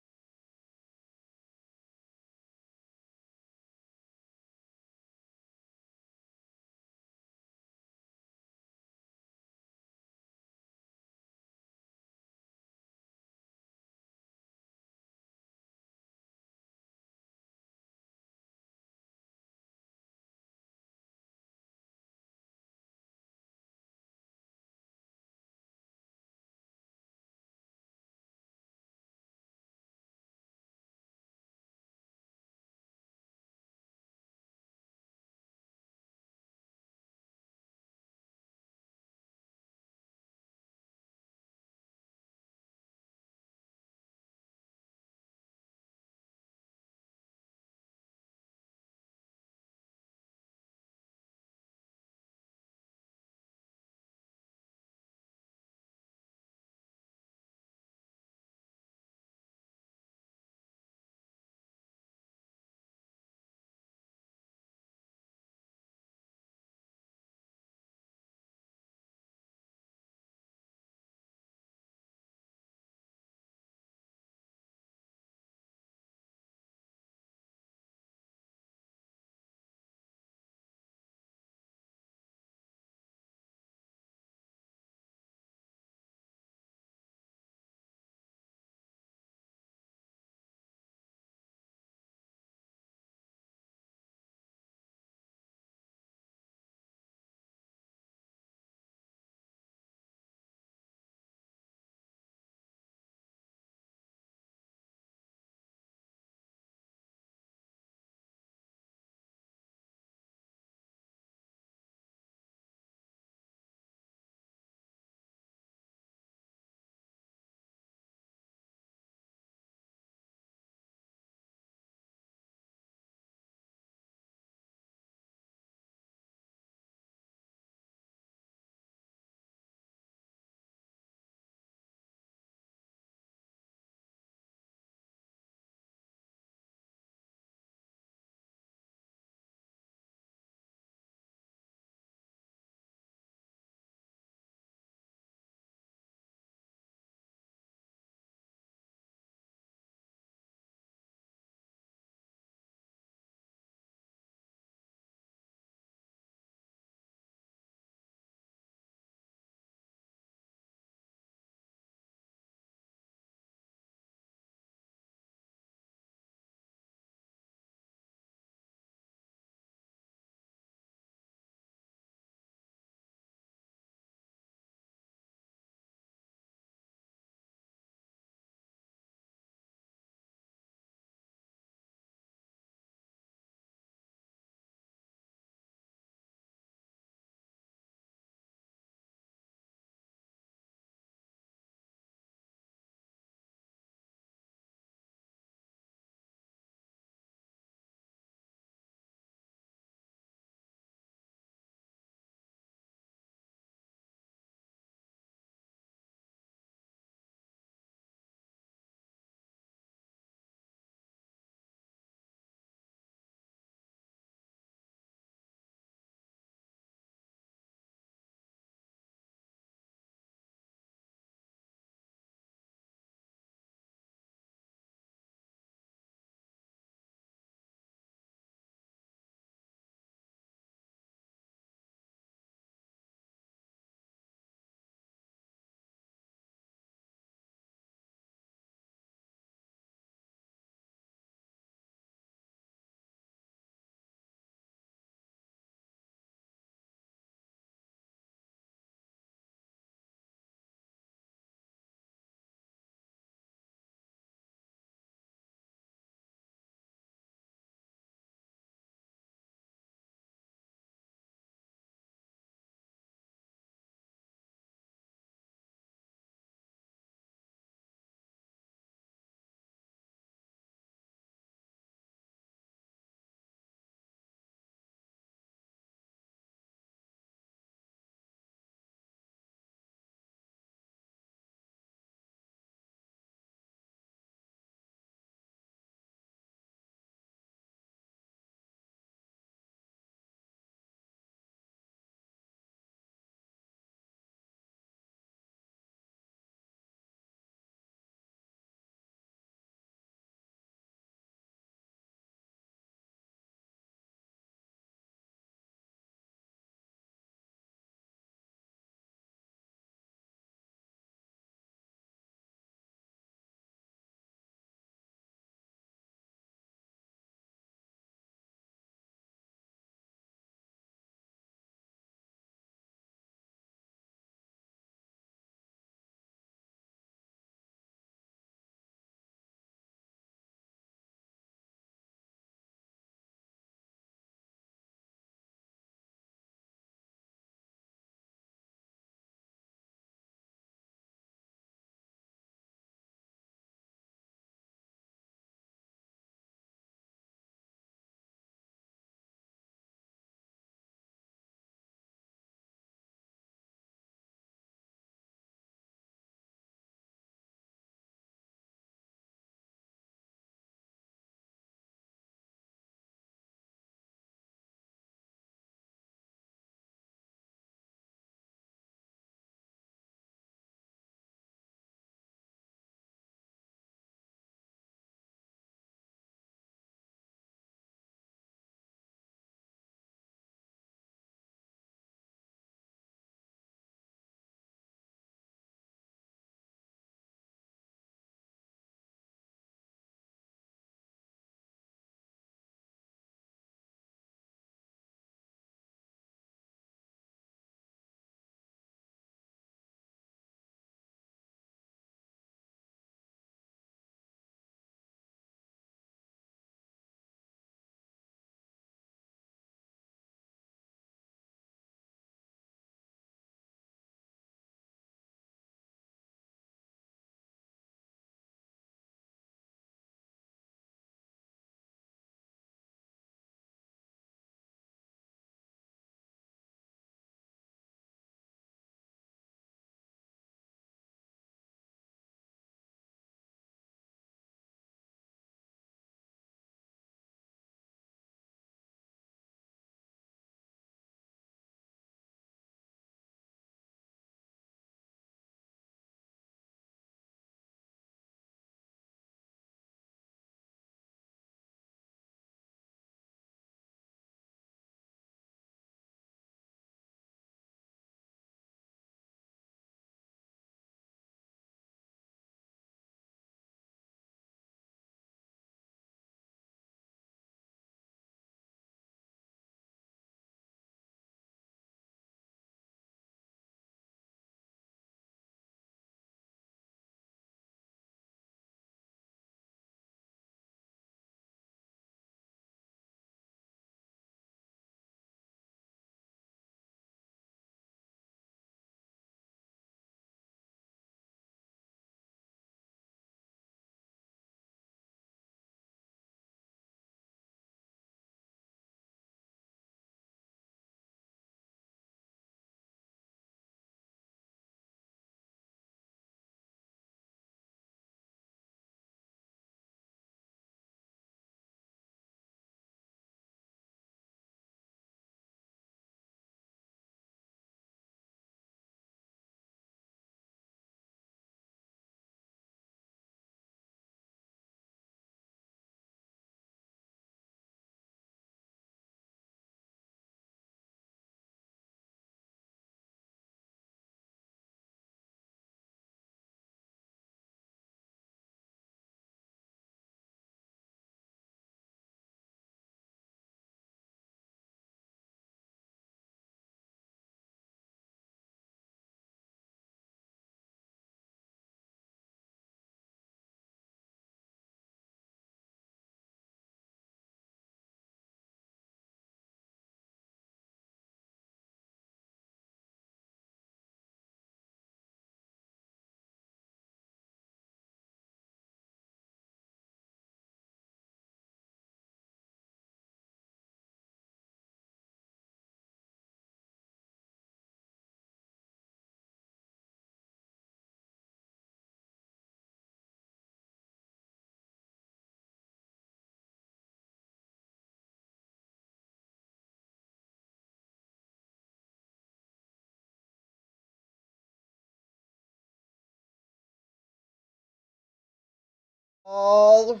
All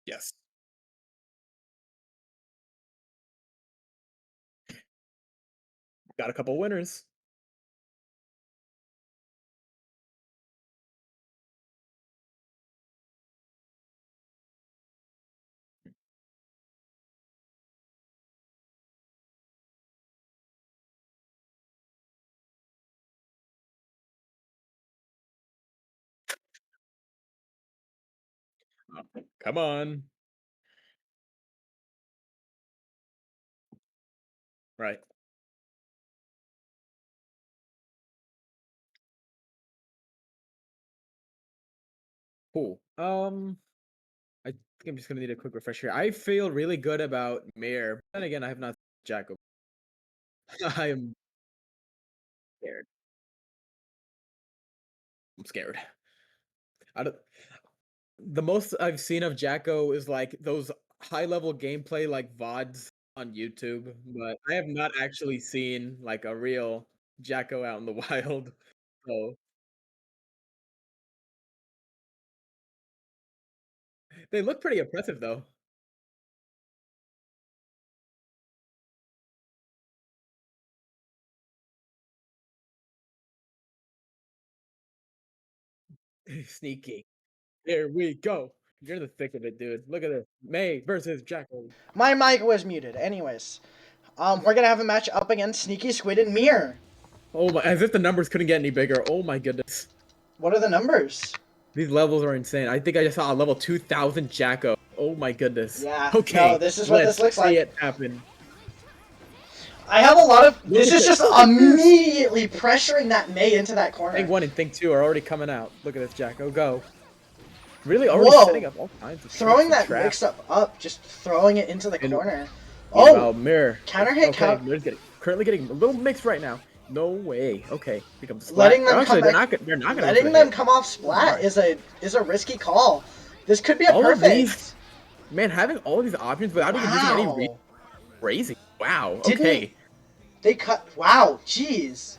Yes. Got a couple winners. Oh, come on. Right. Cool. I think I'm just gonna need a quick refresher. I feel really good about Mayor. Then again, I have not Jacko. I am scared. I'm scared. I don't, the most I've seen of Jacko is like those high level gameplay like VODs on YouTube, but I have not actually seen like a real Jacko out in the wild. So they look pretty impressive though. Sneaky. Here we go. You're in the thick of it, dude. Look at this. May versus Jacko. my mic was muted. Anyways, we're gonna have a match up against Sneaky Squid and Mirror. Oh my, as if the numbers couldn't get any bigger. Oh my goodness. What are the numbers? These levels are insane. I think I just saw a level 2000 Jacko. Oh my goodness. Yeah. Okay. No, this is what this looks see like. it happen. I have a lot of. This Look is at just this. immediately pressuring that May into that corner. Think 1 and Think 2 are already coming out. Look at this, Jacko. Go. Really already Whoa. setting up all kinds of Throwing tricks that and traps. mix-up, just throwing it into the And- corner. Meanwhile, Oh, Mirror. counter hit, Okay, Mirror's currently getting a little mixed right now. No way. Okay, here comes Splat. letting them Actually, come they're back, not gonna go letting for the them hit. come off Splat is a risky call. This could be a All of perfect. these- Man, having all of these options without even using any Wow. crazy. Wow. Didn't Okay. They cut. Wow. Jeez.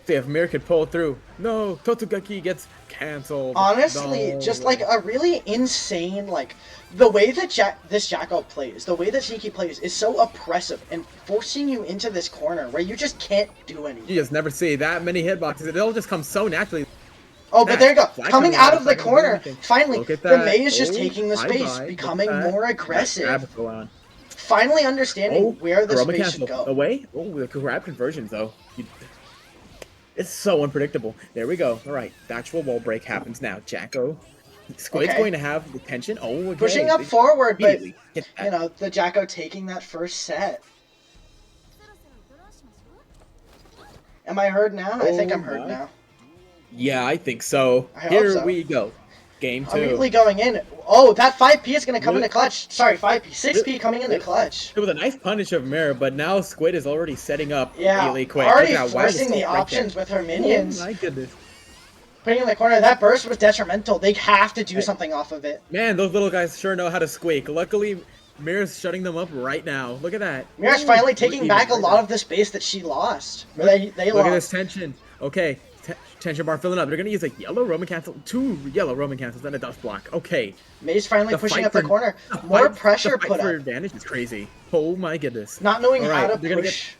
See if Mir could pull through. No, Totsugaki gets canceled. Honestly, No just way. like a really insane, like the way that this Jacko plays, the way that Sneaky plays is so oppressive and forcing you into this corner where you just can't do anything. You just never see that many hitboxes. It'll just come so naturally. Oh, but there you go. Flag Coming coming out out, of the flag doesn't do corner, anything. finally, Look at the that. May is just Oh, taking the space, bye-bye. Look becoming at that. more That aggressive, grab go on. finally understanding where the Aroma space cancel. should go. Away? Oh, the grab conversions, though. It's so unpredictable. There we go. All right, the actual wall break happens now. Jacko. Squid's Okay. going to have the tension. Oh, okay. Pushing up They forward, but immediately get that. you know, the Jacko taking that first set. Am I heard now? I think Oh I'm heard my. now. Yeah, I think so. I hope Here so. we go. Game 2. Immediately going in. Oh, that 5P is going to come Really? into clutch. Sorry, 5P. 6P coming into Really? clutch. It was a nice punish of Mirror, but now Squid is already setting up Yeah, really quick. already Look at that wide forcing the assault right options there. with her minions. Oh my goodness. Putting in the corner. That burst was detrimental. They have to do Hey. something off of it. Man, those little guys sure know how to squeak. Luckily, Mirror's shutting them up right now. Look at that. Mira's Ooh, finally we're taking even back a right lot now. of the space that she lost. Or Look, they look at this lost. tension. Okay, tension bar filling up. They're gonna use a yellow Roman cancel, 2 yellow Roman cancels, and a dust block. Okay, May's finally the pushing fight up the for- corner. the More fight- pressure the fight put for up. advantage is crazy. Oh my goodness. Not knowing All how right, to they're gonna get- push.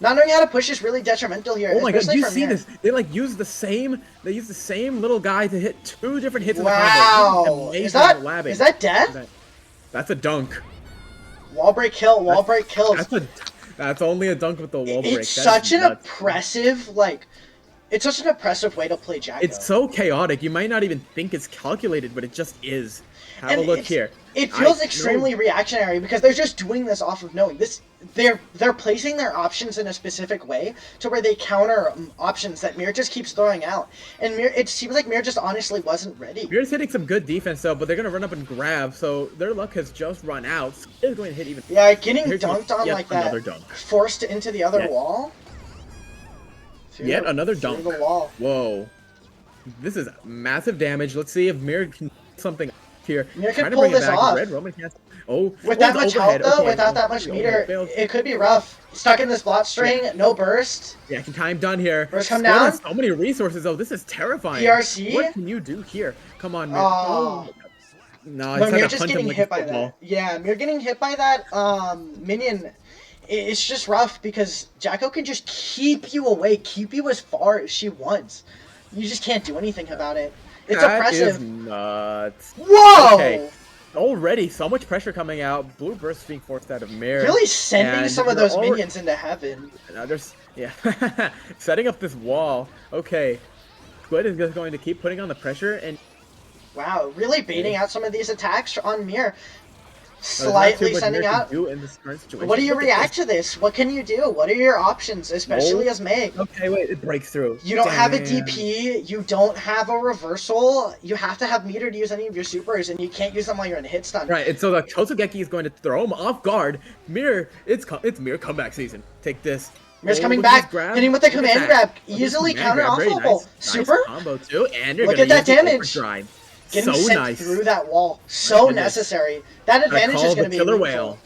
Not knowing how to push is really detrimental here. Oh my god, especially do you from see Mir. this? They like use the same. They use the same little guy to hit 2 different hits in the Wow. combo. Is that labbing. is that death? That's a dunk. Wall break kill. Wall break kills. That's only a dunk with the wall break. It's That such is an nuts. oppressive, like, it's such an oppressive way to play Jacko. It's so chaotic. You might not even think it's calculated, but it just is. Have And a look it's- here. It feels I- extremely no. reactionary because they're just doing this off of knowing this. They're placing their options in a specific way to where they counter options that Mir just keeps throwing out, and Mir. It seems like Mir just honestly wasn't ready. Mir's hitting some good defense though, but they're gonna run up and grab, so their luck has just run out. They're going to hit even. Yeah, getting Here's dunked on yet like that, another dunk. forced into the other Yet- wall. Yet another Through dunk. the wall. Whoa, this is massive damage. Let's see if Mir can do something. here. Mir Trying can to pull bring it this back. off. Red Roman can't. Oh, With that much overhead. health, though, Okay, without that much the overhead meter, failed. it could be rough. Stuck in this blot string, no burst. Reaction time done here. Burst come Squid down. has so many resources, though. This is terrifying. PRC? What can you do here? Come on, Mir. Oh. No, But it's Mir not just punch him getting like hit a by football. that. Yeah, Mir getting hit by that minion. It's just rough because Jacko can just keep you away, keep you as far as she wants. You just can't do anything about it. It's That oppressive. is nuts. Whoa! Okay. Already so much pressure coming out. Blue burst being forced out of Mir. Really sending and some of they're those minions into heaven. Now there's setting up this wall. Okay. Squid is just going to keep putting on the pressure and Wow, really baiting out some of these attacks on Mir. there's not Slightly too much sending Mir can out. do in this current situation. What do you Look at react this. to this? What can you do? What are your options, especially Oh. as Meg? Okay, wait, it breaks through. You don't have a Damn. DP, you don't have a reversal, you have to have meter to use any of your supers, and you can't use them while you're in hit stun. Right, and so the Kosogeki is going to throw him off guard. Mir, it's Mir comeback season. Take this. Mir's Oh, coming look at back, this grab. hitting with the Look at command that. grab, Look at this easily command grab. Very counter-offable. nice Super? Nice combo too, and you're Look gonna at that use the damage. overdrive. Getting So sent nice. through that wall. So goodness. necessary. That I advantage call is the going to be killer meaningful. whale.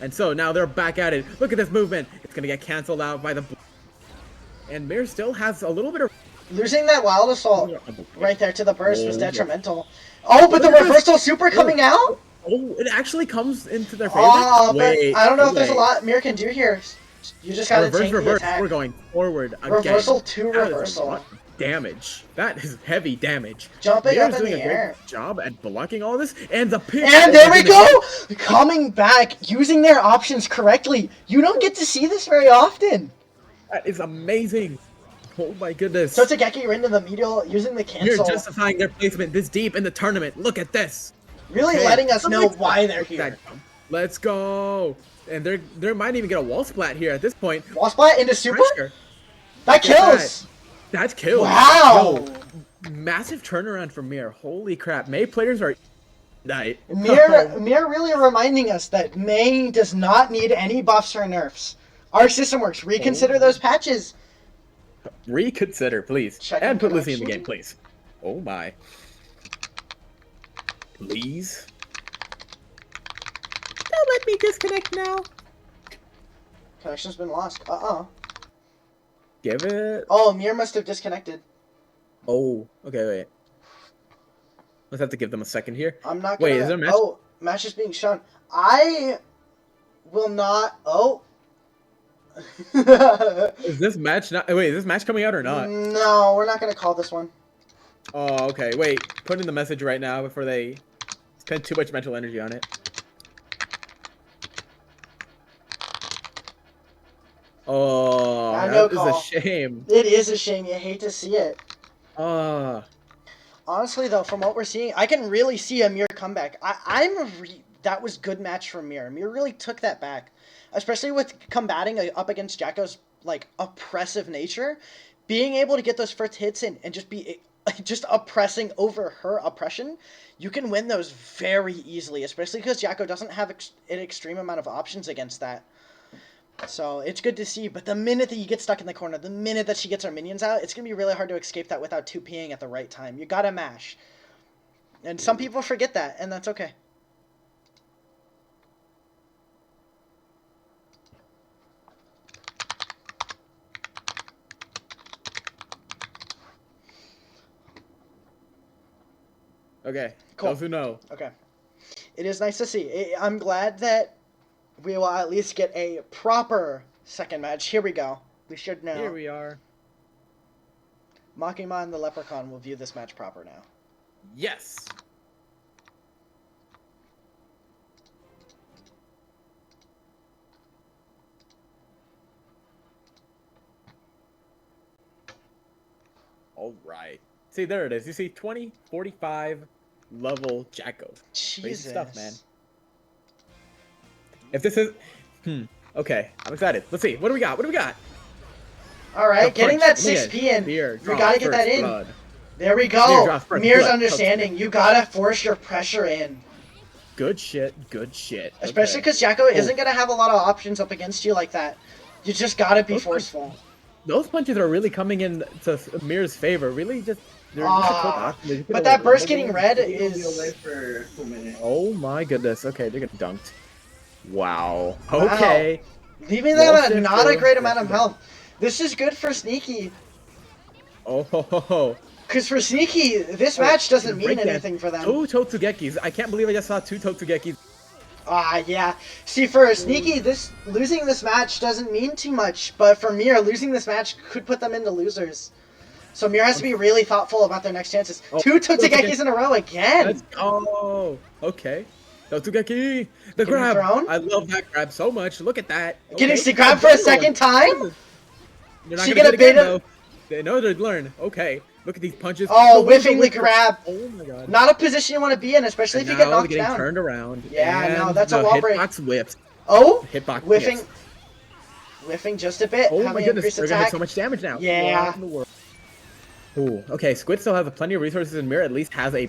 And so now they're back at it. Look at this movement. It's gonna get canceled out by the. And Mir still has a little bit of. Losing that wild assault right there to the burst was Oh, detrimental. Oh, but the Look at this. reversal super coming out? Oh, it actually comes into their favor. Oh, but Wait, I don't know if there's a wait. lot Mir can do here. You just gotta take the Reverse. attack. We're going forward again. Reversal to That is a reversal. lot of damage. That is heavy damage. Jumping Mir's up in doing the a great air. job at blocking all this, and the pitch. And there we go! Coming back, using their options correctly. You don't get to see this very often. That is amazing. Oh my goodness. Totsugeki into the medial, using the You're cancel. justifying their placement this deep in the tournament. Look at this. Really Okay, letting us know let's- why they're here. Let's go. And they might even get a wall splat here at this point. Wall splat into super? Pressure. That kills! That's kills. Wow! Yo, massive turnaround from Mir. Holy crap. May players are night. Mir really reminding us that May does not need any buffs or nerfs. Our system works. Reconsider those patches. Reconsider, please. Checking And put Lucy in the connection. game, please. Oh my. Please. Don't let me disconnect now. Connection's been lost. Uh-uh. Give it. Oh, Mir must have disconnected. Oh, okay, wait. Let's have to give them a second here. I'm not gonna... Wait, is there a match? Oh, match is being shown. I will not... Oh. Is this match not? Wait, is this match coming out or not? No, we're not gonna call this one. Oh, okay. Wait, put in the message right now before they spend too much mental energy on it. Oh, I know, that is call. a shame. It is a shame. You hate to see it. Ah, Honestly, though, from what we're seeing, I can really see a Mir comeback. That was good match from Mir. Mir really took that back, especially with combating up against Jacko's like oppressive nature. Being able to get those first hits in and just be just oppressing over her oppression, you can win those very easily, especially because Jacko doesn't have an extreme amount of options against that. So it's good to see, but the minute that you get stuck in the corner, the minute that she gets her minions out, it's going to be really hard to escape that without 2P'ing at the right time. You got to mash. And some people forget that, and that's okay. okay. Cool. Those who know. Okay. It is nice to see. I'm glad that we will at least get a proper second match. Here we go. We should know. Here we are. Makima and the Leprechaun will view this match proper now. Yes. All right. See, there it is. You see 20, 45 level Jacko. Crazy Jesus. stuff, man. If this is... Okay. I'm excited. Let's see. What do we got? What do we got? All right, The getting that punch. Look at 6P in. Beer, You draw, got to get first that in. blood. There we Mir go. draws first Mir's blood. understanding. You got to force your pressure in. Good shit. Good shit. Especially Okay. because Jacko isn't going to have a lot of options up against you like that. You just got to be forceful. those punches are really coming in to Mir's favor. Really, just they're just a quick option. They just get But a that little burst combo getting going. red He's gonna be away is... for a cool minute. Oh my goodness. Okay, they're getting dunked. Wow. Wow. Okay. Leaving Wall that at shifter. not a great amount of Yeah. health. This is good for Sneaky. Oh ho ho ho. Because for Sneaky, this Oh, match doesn't mean breakdance. anything for them. Two Totsugekis. I can't believe I just saw two Totsugekis. Yeah. See, for Sneaky, losing this match doesn't mean too much, but for Mir, losing this match could put them into losers. So Mir has to be really thoughtful about their next chances. Oh, Two Totsugekis in a row again! Let's go. Okay. Totsugeki. The Getting grab. thrown? I love that grab so much. Look at that. Getting Okay. to grab for a second time? You're not She gonna gonna do it again, bait him? though. They know they'd learn. Okay. Look at these punches. Oh, The whiffing the whiffer. grab. Oh my god. Not a position you want to be in, especially And if you get now knocked getting down. turned around. Yeah, and no, that's a the wall break. Hitbox whips. Oh! Hitbox Whiffing. whips. Whiffing just a bit. Oh my having goodness, increased they're gonna attack. hit so much damage now. Yeah. What in the world? Ooh, okay, Squid still has plenty of resources, and Mirror at least has a...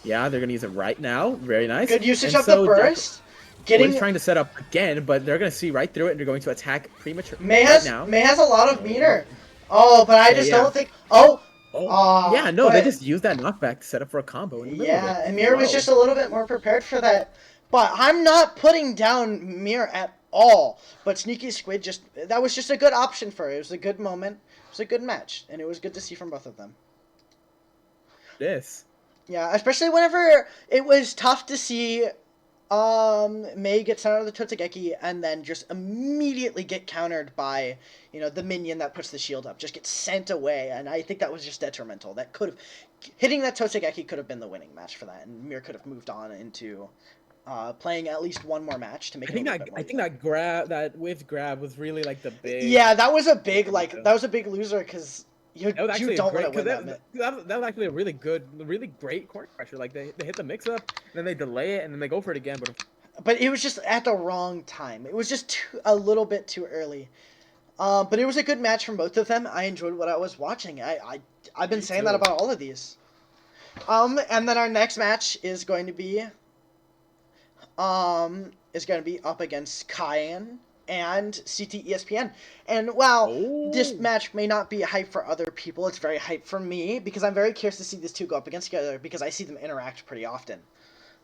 Yeah, they're gonna use it right now. Very nice. Good usage And of so the burst. Getting... Getting... trying to set up again, but they're gonna see right through it, and they're going to attack premature May right has, now. May has a lot of meter. Oh, but I just Yeah. don't think... Oh! Oh, yeah, no, they but- just used that knockback to set up for a combo in the middle Yeah, of it. and Mir was Whoa. just a little bit more prepared for that. But I'm not putting down Mir at all. But Sneaky Squid just... That was just a good option for her. It was a good moment. It was a good match. And it was good to see from both of them. This. Yeah, especially whenever it was tough to see Mei get sent out of the Totsugeki and then just immediately get countered by, you know, the minion that puts the shield up. Just get sent away, and I think that was just detrimental. That could have... Hitting that Totsugeki could have been the winning match for that, and Mir could have moved on into playing at least one more match to make it a little bit more even. that grab, that whiff grab was really like the big... Yeah, that was a big, like, that was a big loser, because... You That was actually don't great, want to win 'cause that. that was actually a really good, really great corner pressure. Like they hit the mix up, then they delay it, and then they go for it again. But it was just at the wrong time. It was just a little bit too early. But it was a good match from both of them. I enjoyed what I was watching. I've been saying that too. about all of these. And then our next match is going to be up against Cayenne and CT ESPN. And while this Oh. match may not be hype for other people, it's very hype for me because I'm very curious to see these two go up against each other because I see them interact pretty often.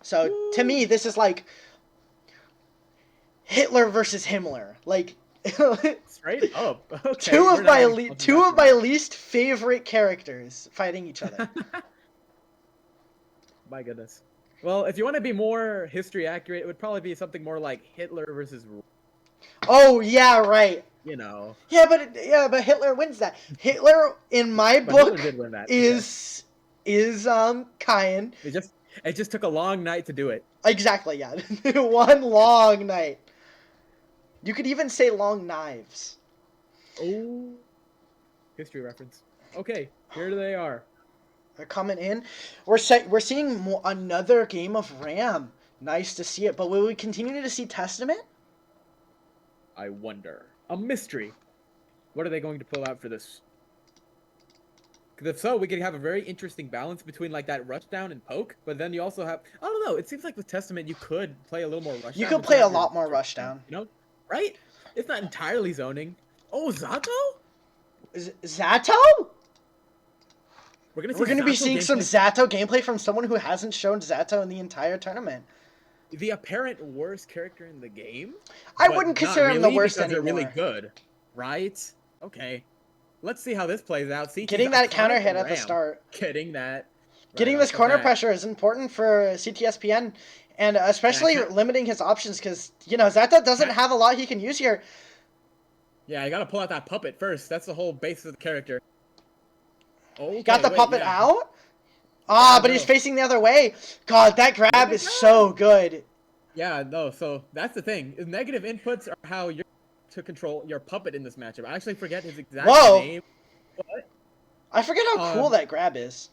So to me, this is like Hitler versus Himmler. Like Straight up. Okay, two we're of not my even close two enough of to my that. least favorite characters fighting each other. My goodness. Well, if you want to be more history accurate, it would probably be something more like Hitler versus, Oh yeah, right. you know. Yeah, but Hitler wins that. Hitler in my But Hitler book did win that. is Cayenne. It just took a long night to do it. Exactly, yeah. One long night. You could even say long knives. Oh. History reference. Okay, here they are. They're coming in. We're seeing another game of Ram. Nice to see it. But will we continue to see Testament? I wonder. A mystery. What are they going to pull out for this? Because if so, we could have a very interesting balance between like that rush down and poke, but then you also have, I don't know, it seems like with Testament you could play a little more rush down. You could but play a not lot really more rush down. You know? Right? It's not entirely zoning. Oh, Zato? Zato? We're We're gonna be Zato seeing some gameplay. Zato gameplay from someone who hasn't shown Zato in the entire tournament. The apparent worst character in the game. I but wouldn't not consider him the really, worst because anymore. they're really good. Right? Okay. Let's see how this plays out. CT's Getting that iconic counter hit at the Ram. start. Getting that. Getting right this off the corner bat. pressure is important for CTSPN, and especially Yeah, limiting his options because, you know, Zato doesn't Yeah. have a lot he can use here. Yeah, I gotta pull out that puppet first. That's the whole base of the character. Okay, Got the wait, puppet yeah. out? Ah, Yeah, but he's no. facing the other way. God, that grab is so good. Yeah, no, so that's the thing. Negative inputs are how you're to control your puppet in this matchup. I actually forget his exact Whoa. name. What? I forget how cool that grab is.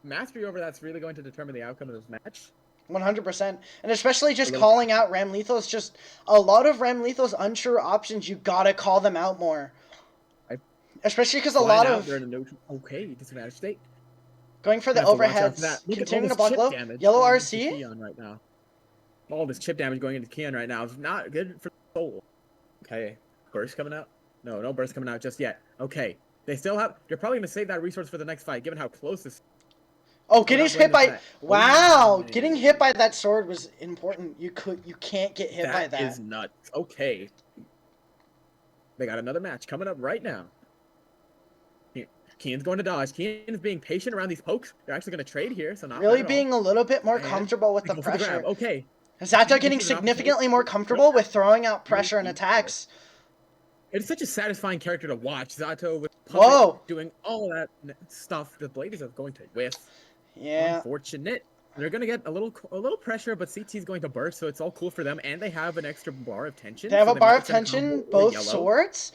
Mastery over that's really going to determine the outcome of this match. 100%. And especially just Okay. calling out Ram Lethal's just a lot of Ram Lethal's unsure options. You gotta call them out more. Especially because a Flying lot out, of they're in a neutral. Okay, disadvantage state. going for the Have to watch out for overheads, that. Look at all continuing to this block chip low. damage Yellow going into RC. Keon right now. All this chip damage going into Keon right now is not good for the soul. Okay, burst coming out. No, no burst coming out just yet. Okay. They still have... They're probably going to save that resource for the next fight, given how close this... Oh, getting hit by... Wow! Oh, Getting hit by that sword was important. You can't get hit by that. That is nuts. Okay. They got another match coming up right now. Kian's going to dodge. Kian's being patient around these pokes. They're actually going to trade here, so not really bad being a little bit more And comfortable with they the go for pressure. grab. Okay. Zato getting significantly more comfortable with throwing out pressure and attacks. It's such a satisfying character to watch. Zato with Whoa! doing all that stuff. The Blades are going to whiff. Yeah. Unfortunate. They're going to get a little pressure, but CT's going to burst, so it's all cool for them. And they have an extra bar of tension. They have so a bar might of send a tension, combo or both yellow. swords.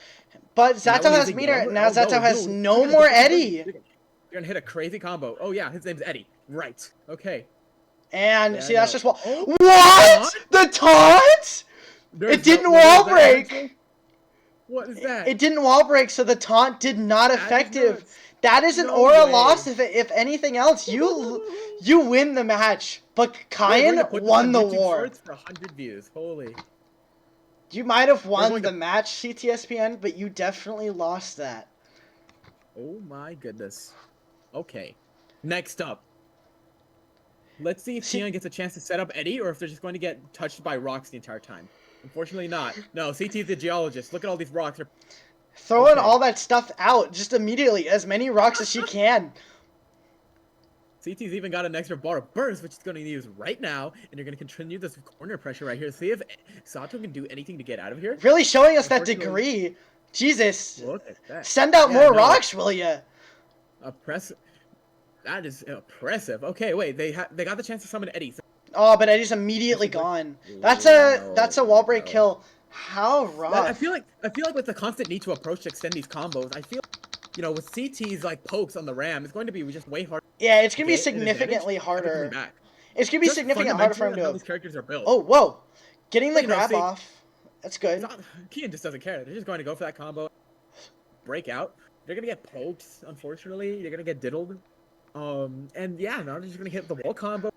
But Zato has meter. Now Zato has no They're more Eddie. going to hit a crazy combo. Oh, yeah, his name's Eddie. Right. Okay. And Yeah, see, that's just wall. Oh, What? The taunt? It didn't wall break. What is that? It didn't wall break, so the taunt did not effective. That is an No aura way. loss. If anything else, you win the match. But Kyan won the war. For 100 views. Holy. You might have won the match, CTSPN, but you definitely lost that. Oh my goodness. Okay. Next up. Let's see if Kian gets a chance to set up Eddie, or if they're just going to get touched by rocks the entire time. Unfortunately not. No, CT's the geologist. Look at all these rocks. Throwing all that stuff out just immediately. As many rocks as she can. CT's even got an extra bar of burst, which is going to use right now. And you're going to continue this corner pressure right here. See if Sato can do anything to get out of here. Really showing us that degree. Jesus. Look at that. Send out more rocks, will ya? That is impressive. Okay, wait. They got the chance to summon Eddie. So oh, but Eddie's immediately gone. That's a wall break kill. How rough. I feel like with the constant need to approach to extend these combos, I feel, with CT's like pokes on the ram, it's going to be just way harder. Yeah, it's gonna be significantly harder. It's gonna be significantly harder for him to. How these characters are built. Oh, whoa! Getting the grab off. That's good. Kian just doesn't care. They're just going to go for that combo. Break out. They're gonna get poked. Unfortunately, they're gonna get diddled. And yeah, now they're just gonna hit the wall combo.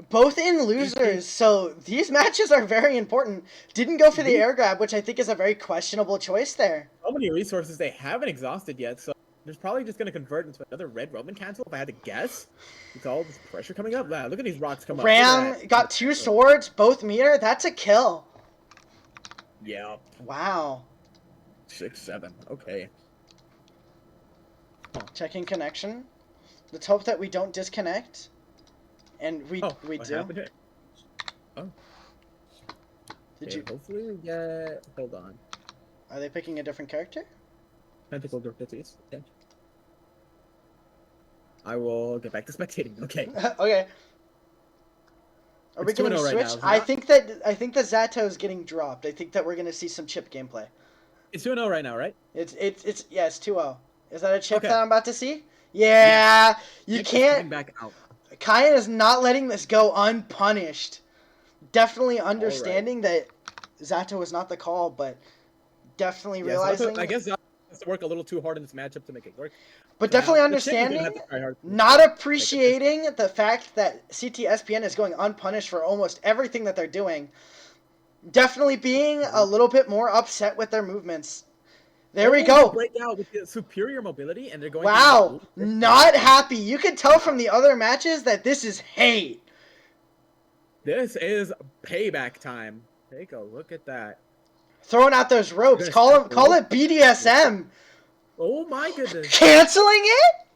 Both in losers, so these matches are very important. Didn't go for the air grab, which I think is a very questionable choice there. So many resources they haven't exhausted yet, so there's probably just going to convert into another red Roman cancel, if I had to guess. It's all this pressure coming up. Wow, look at these rocks come up. Ram got 2 swords, both meter. That's a kill. Yeah. Wow. 6-7. Okay. Checking connection. Let's hope that we don't disconnect. And we do. Oh. Did you? Hopefully we get. Hold on. Are they picking a different character? Tentacle Dorpithies. Okay. I will get back to spectating. Okay. Okay. Are we gonna switch? Right now, I think that Zato is getting dropped. I think that we're gonna see some chip gameplay. It's 2-0 right now, right? It's 2-0. Is that a chip that I'm about to see? Yeah. You can't. Back out. Kyan is not letting this go unpunished. Definitely understanding that Zato is not the call, but definitely realizing. Zato, I guess Zato has to work a little too hard in this matchup to make it work. But definitely understanding, not appreciating the fact that CTSPN is going unpunished for almost everything that they're doing. Definitely being a little bit more upset with their movements. There we go. Break out with the superior mobility, and they're going. Wow, not happy. You can tell from the other matches that this is hate. This is payback time. Take a look at that. Throwing out those ropes. Call it BDSM. Oh my goodness. Canceling it?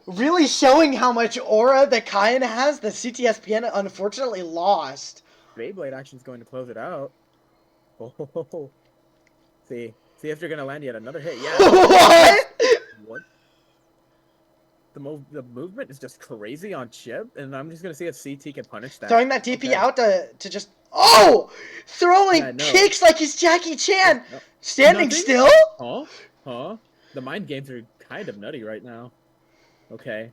Really showing how much aura that Kyan has that CTSPN unfortunately lost. Beyblade action is going to close it out. Oh. See if you're gonna land yet another hit. Yeah. What? The movement is just crazy on Chip, and I'm just gonna see if CT can punish that. Throwing that DP out to just throwing kicks like he's Jackie Chan. No. Standing still? Huh? The mind games are kind of nutty right now. Okay.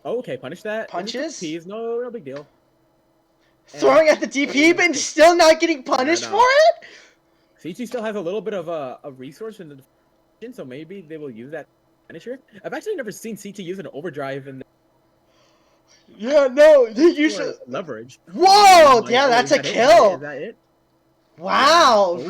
Oh, okay, punish that. Punches? No big deal. Throwing at the DP, but still not getting punished for it? CT still has a little bit of a resource in the defense, so maybe they will use that finisher. I've actually never seen CT use an overdrive in the... Yeah, no, they use it. Leverage. Whoa! Yeah, that's a kill. Is that it? Wow, Yeah,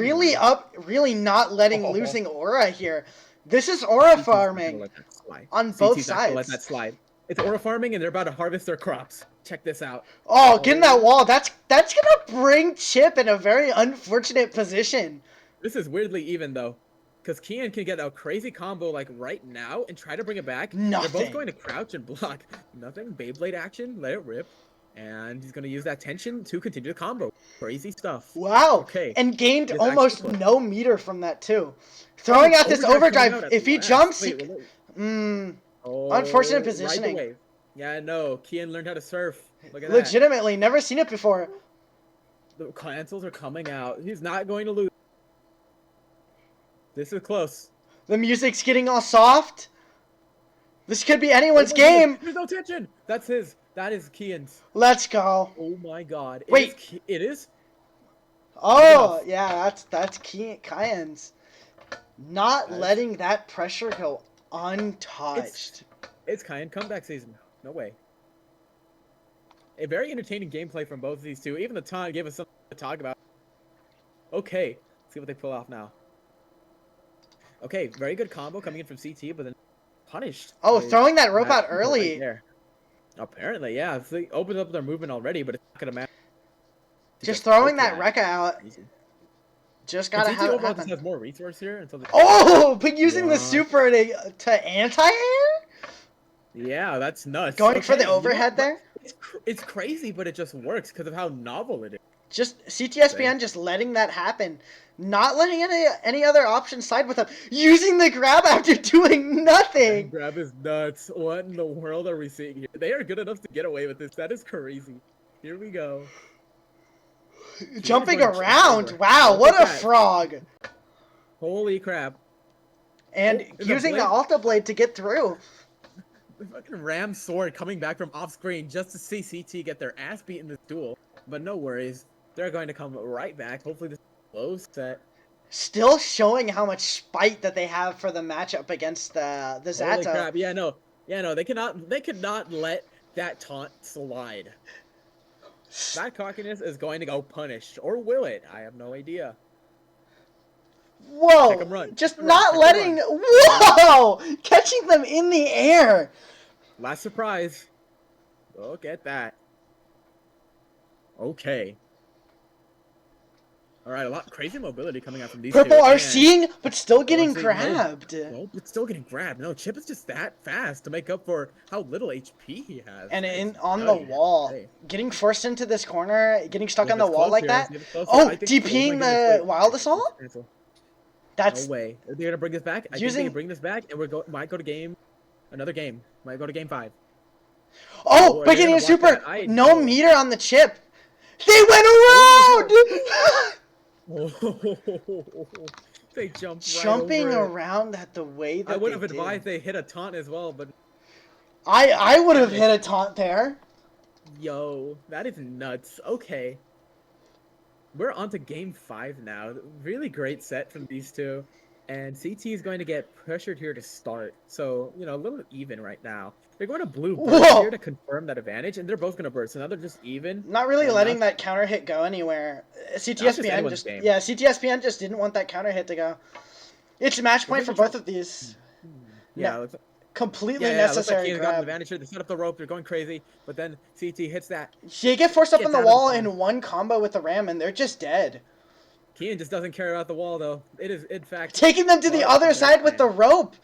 really not letting oh. losing aura here. This is aura CT's not gonna farming let that slide. on both CT's not gonna let that sides. slide. It's aura farming, and they're about to harvest their crops. Check this out. Oh, getting that Oh, wall. That's gonna bring Chip in a very unfortunate position. this is weirdly even though, because Kian can get a crazy combo like right now and try to bring it back. They're both going Nothing. to crouch and block. Nothing. Beyblade action. Let it rip. And he's gonna use that tension to continue the combo. Crazy stuff. Wow, Okay. and gained This actually almost close. no meter from that too. Oh, Throwing out this coming overdrive. out at If he last. jumps, Wait, will it- unfortunate oh, ride the positioning. wave. Yeah, I know. Kian learned how to surf. Look at that. Legitimately, never seen it before. The cancels are coming out. He's not going to lose. This is close. The music's getting all soft. This could be anyone's Oh my goodness, game. there's no tension. That's his. That is Kian's. Let's go. Oh my god. Wait. It is? Oh, yeah, that's Kyan's. Not Nice. letting that pressure go untouched. It's Kian comeback season. No way. A very entertaining gameplay from both of these two. Even the taunt gave us something to talk about. Okay. Let's see what they pull off now. Okay, very good combo coming in from CT, but then punished. Oh, with throwing that rope out combo early. right there. Apparently, yeah. They opened up their movement already, but it's not gonna matter. Just throwing poke that Rekka out. Crazy. Just But gotta CT have it overall just happen. has more resource here until the Oh, but using the What? super to anti-air? Yeah, that's nuts. Going for the Okay, you know overhead what? there? It's crazy, but it just works because of how novel it is. Just CTSPN just letting that happen. Not letting any other options side with him. Using the grab after doing nothing. Grab is nuts. What in the world are we seeing here? They are good enough to get away with this. That is crazy. Here we go. Jumping going around. over. Wow, Look what at a that. frog. Holy crap. And Oh, there's a using the blade. Alta Blade to get through. The fucking Ram sword coming back from off screen just to see CT get their ass beat in this duel. But no worries. They're going to come right back. Hopefully this is a close set. Still showing how much spite that they have for the matchup against the Holy Zato. crap. Yeah, no. Yeah, no. They could not let that taunt slide. That cockiness is going to go punished. Or will it? I have no idea. Whoa! Check 'em run. Just Check 'em not run. letting. Whoa! Catching them in the air. Last surprise. Look at that. Okay. Alright, a lot crazy mobility coming out from these Purple two. are and- seeing, but still getting RC, grabbed. No, but still getting grabbed. No, Chip is just that fast to make up for how little HP he has. And That is on the nutty. wall, Hey. getting forced into this corner, getting stuck If on the it's wall close like here, that. if it's close Oh, here, I think- DPing my goodness, the wait. Wild Assault? Cancel. That's No way. Are they gonna bring this back? I think they Using- can bring this back, and might go to game. Another game. Might go to game 5. oh, Boy, by they're getting a gonna block super. that. I No know. meter on the chip. They went Oh around. They jumped right Jumping over it. around at the way that I would have they advised did. they hit a taunt as well, but I would have hit a taunt there. yo, that is nuts. Okay. We're on to game 5 now. Really great set from these two. And CT is going to get pressured here to start. So, a little even right now. They're going to blue burst Whoa. here to confirm that advantage, and they're both going to burst. So now they're just even. Not really and letting not- that counter hit go anywhere. just CTSPN anyone's just game. yeah, CTSPN just didn't want that counter hit to go. It's match point for both of these. Yeah, No, looks- completely yeah, looks like necessary Kian's got an grab. advantage here. They set up the rope. They're going crazy. But then CT hits that. They get forced up Gets on the out of the wall zone. in one combo with the ram, and they're just dead. Kian just doesn't care about the wall, though. It is, in fact... Taking them to the Oh, other that's side with the man. rope.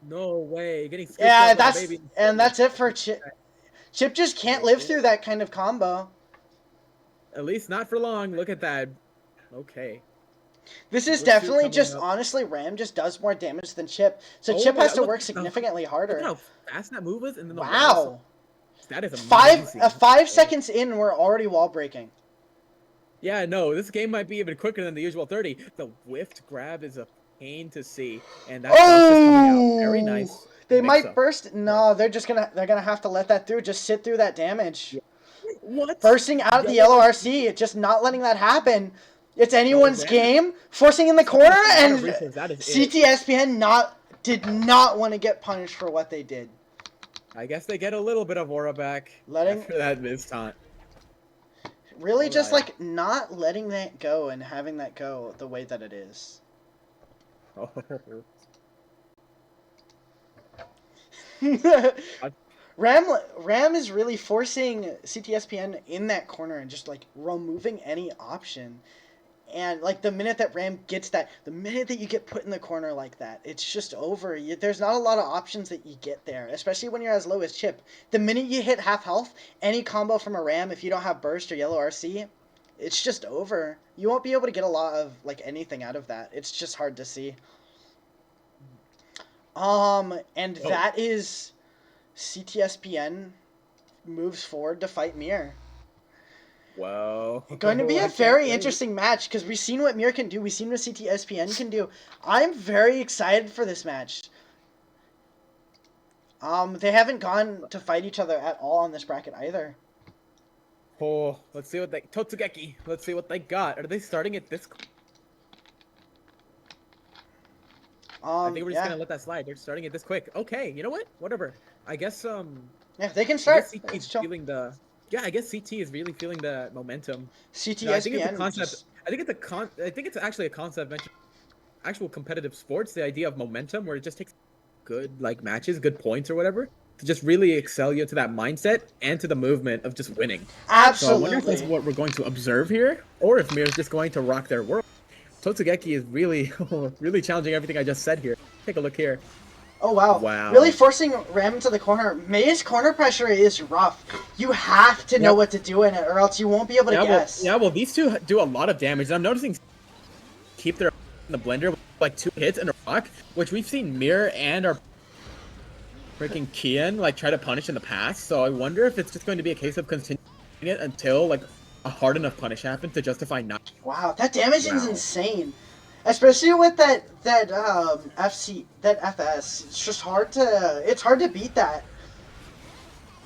No way. Getting scooped Yeah, up like a that's baby. and that's it for Chip. Chip just can't live through that kind of combo. At least not for long. Look at that. Okay. This is Let's see definitely coming just up. honestly Ram just does more damage than Chip, so Oh Chip my has God, to look- work significantly Look harder. at how fast that move was. And then the Wow. wall. That is Five amazing. 5 seconds in, we're already wall breaking. Yeah, no, this game might be even quicker than the usual 30. The whiffed grab is a pain to see, and that's just coming out. Very nice. They might mix-up. burst. No, they're gonna have to let that through. Just sit through that damage. Yeah. What? Bursting out of the Yellow- LRC, just not letting that happen. It's anyone's damage. game. Forcing in the corner, Out of and resource, that is it. CTSPN did not want to get punished for what they did. I guess they get a little bit of aura back Letting- after that missed taunt. really All just right. like not letting that go and having that go the way that it is. I- Ram is really forcing CTSPN in that corner and just like removing any option. And like the minute that Ram gets that, the minute that you get put in the corner like that, it's just over. There's not a lot of options that you get there, especially when you're as low as Chip. The minute you hit half health, any combo from a Ram, if you don't have burst or yellow RC, it's just over. You won't be able to get a lot of like anything out of that. It's just hard to see. And Oh, that is CTSPN moves forward to fight Mir. well, Going to be I a can't very wait. interesting match because we've seen what Mir can do. We've seen what CTSPN can do. I'm very excited for this match. They haven't gone to fight each other at all on this bracket either. Oh, let's see what they Totsugeki. Let's see what they got. Are they starting at this? I think we're just Yeah, gonna let that slide. They're starting it this quick. Okay, you know what? Whatever. I guess yeah, they can I guess start. CT It's is chill. feeling the yeah. I guess CT is really feeling the momentum. No, I think it's a CTSPN concept. just I think it's actually a concept mentioned actual competitive sports. The idea of momentum, where it just takes good like matches, good points or whatever, to just really excel you to that mindset and to the movement of just winning. So I wonder if that's absolutely. what we're going to observe here, or if Mir's just going to rock their world. Totsugeki is really, really challenging everything I just said here. Take a look here. Oh wow, really Wow. forcing Ram into the corner. May's corner pressure is rough. You have to know Yep. what to do in it, or else you won't be able to guess. Yeah. Well, these two do a lot of damage. And I'm noticing keep their in the blender with like 2 hits and a rock, which we've seen Mir and our freaking Kian like try to punish in the past. So I wonder if it's just going to be a case of continuing it until like a hard enough punish happens to justify not. Wow, that damaging is Wow. insane. Especially with that FS. It's hard to beat that.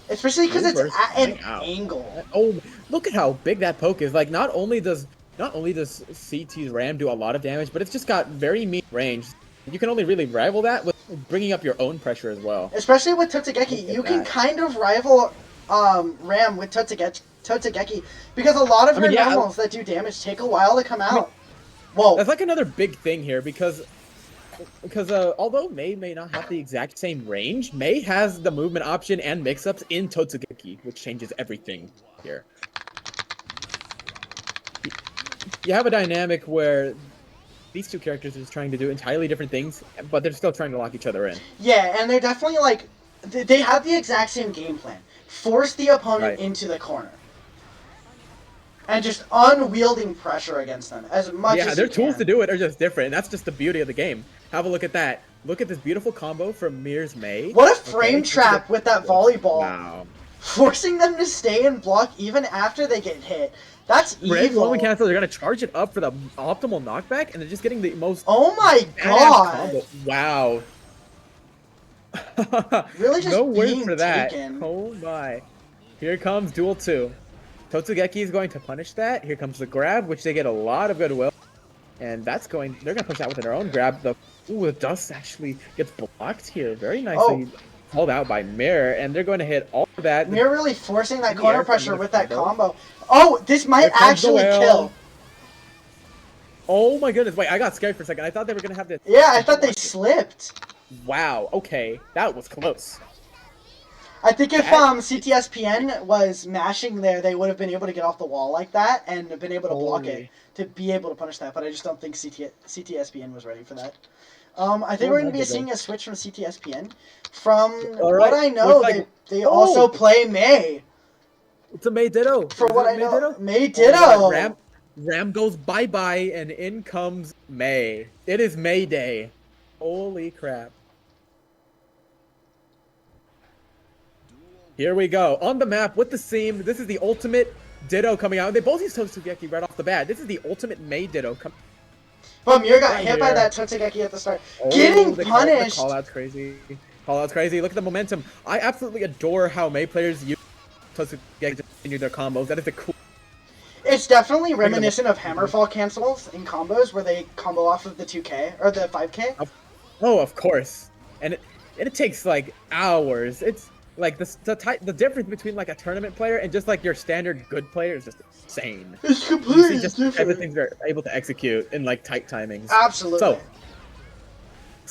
Especially because Blue it's burst at an coming out. angle. Oh, look at how big that poke is. Like not only does CT's Ram do a lot of damage, but it's just got very mean range. You can only really rival that with bringing up your own pressure as well. Especially with Look Totsugeki, at you can that. kind of rival Ram with Totsugeki because a lot of I her mean, yeah, normals that do damage take a while to come I mean out. Whoa. that's like another big thing here because although May not have the exact same range, May has the movement option and mix-ups in Totsugeki, which changes everything here. You have a dynamic where these two characters are just trying to do entirely different things, but they're still trying to lock each other in. Yeah, and they're definitely like they have the exact same game plan. Force the opponent Right. into the corner. And just unwielding pressure against them as much Yeah, as their you tools to can. do it are just different, and that's just the beauty of the game. Have a look at that. Look at this beautiful combo from Mir's May. What a frame Okay, trap with that volleyball. wow. Forcing them to stay and block even after they get hit. That's Red Roman evil. Cancel, they're gonna charge it up for the optimal knockback, and they're just getting the most Oh my badass god. combo. Wow. Really just No words being for that. taken. Oh my. Here comes Duel 2. Totsugeki is going to punish that. Here comes the grab, which they get a lot of goodwill. And they're going to push that with their own grab. The dust actually gets blocked here. Very nicely called out by Mirror. And they're going to hit all of that. You're really forcing that in the corner air for pressure another with that combo. combo. Oh, this might Here comes the actually whale. kill. Oh my goodness. Wait, I got scared for a second. I thought they were going to have to... Yeah, I thought they slipped. Wow. Okay. That was close. I think if That- CTSPN was mashing there, they would have been able to get off the wall like that and been able to block Holy. it to be able to punish that. But I just don't think CTSPN was ready for that. I think we're going to be seeing a switch from CTSPN. From All right. what I know, Looks like- they also play May. It's a May Ditto. For Is what it I May know, Ditto? May Oh Ditto. my God, Ram goes bye-bye, and in comes May. It is May Day. Holy crap. Here we go. On the map with the seam. This is the ultimate Ditto coming out. They both use Totsugeki right off the bat. This is the ultimate May Ditto. But Mir got Right hit by here. that Totsugeki at the start. Oh, Getting the punished. Call out's crazy. Call out's crazy. Look at the momentum. I absolutely adore how May players use Totsugeki to continue their combos. That is the cool. It's definitely reminiscent of Hammerfall cancels in combos where they combo off of the 2K or the 5K. Oh, of course. And it takes like hours. Like the difference between like a tournament player and just like your standard good player is just insane. It's You completely see just the type of different. things they're able to execute in like tight timings. Absolutely. So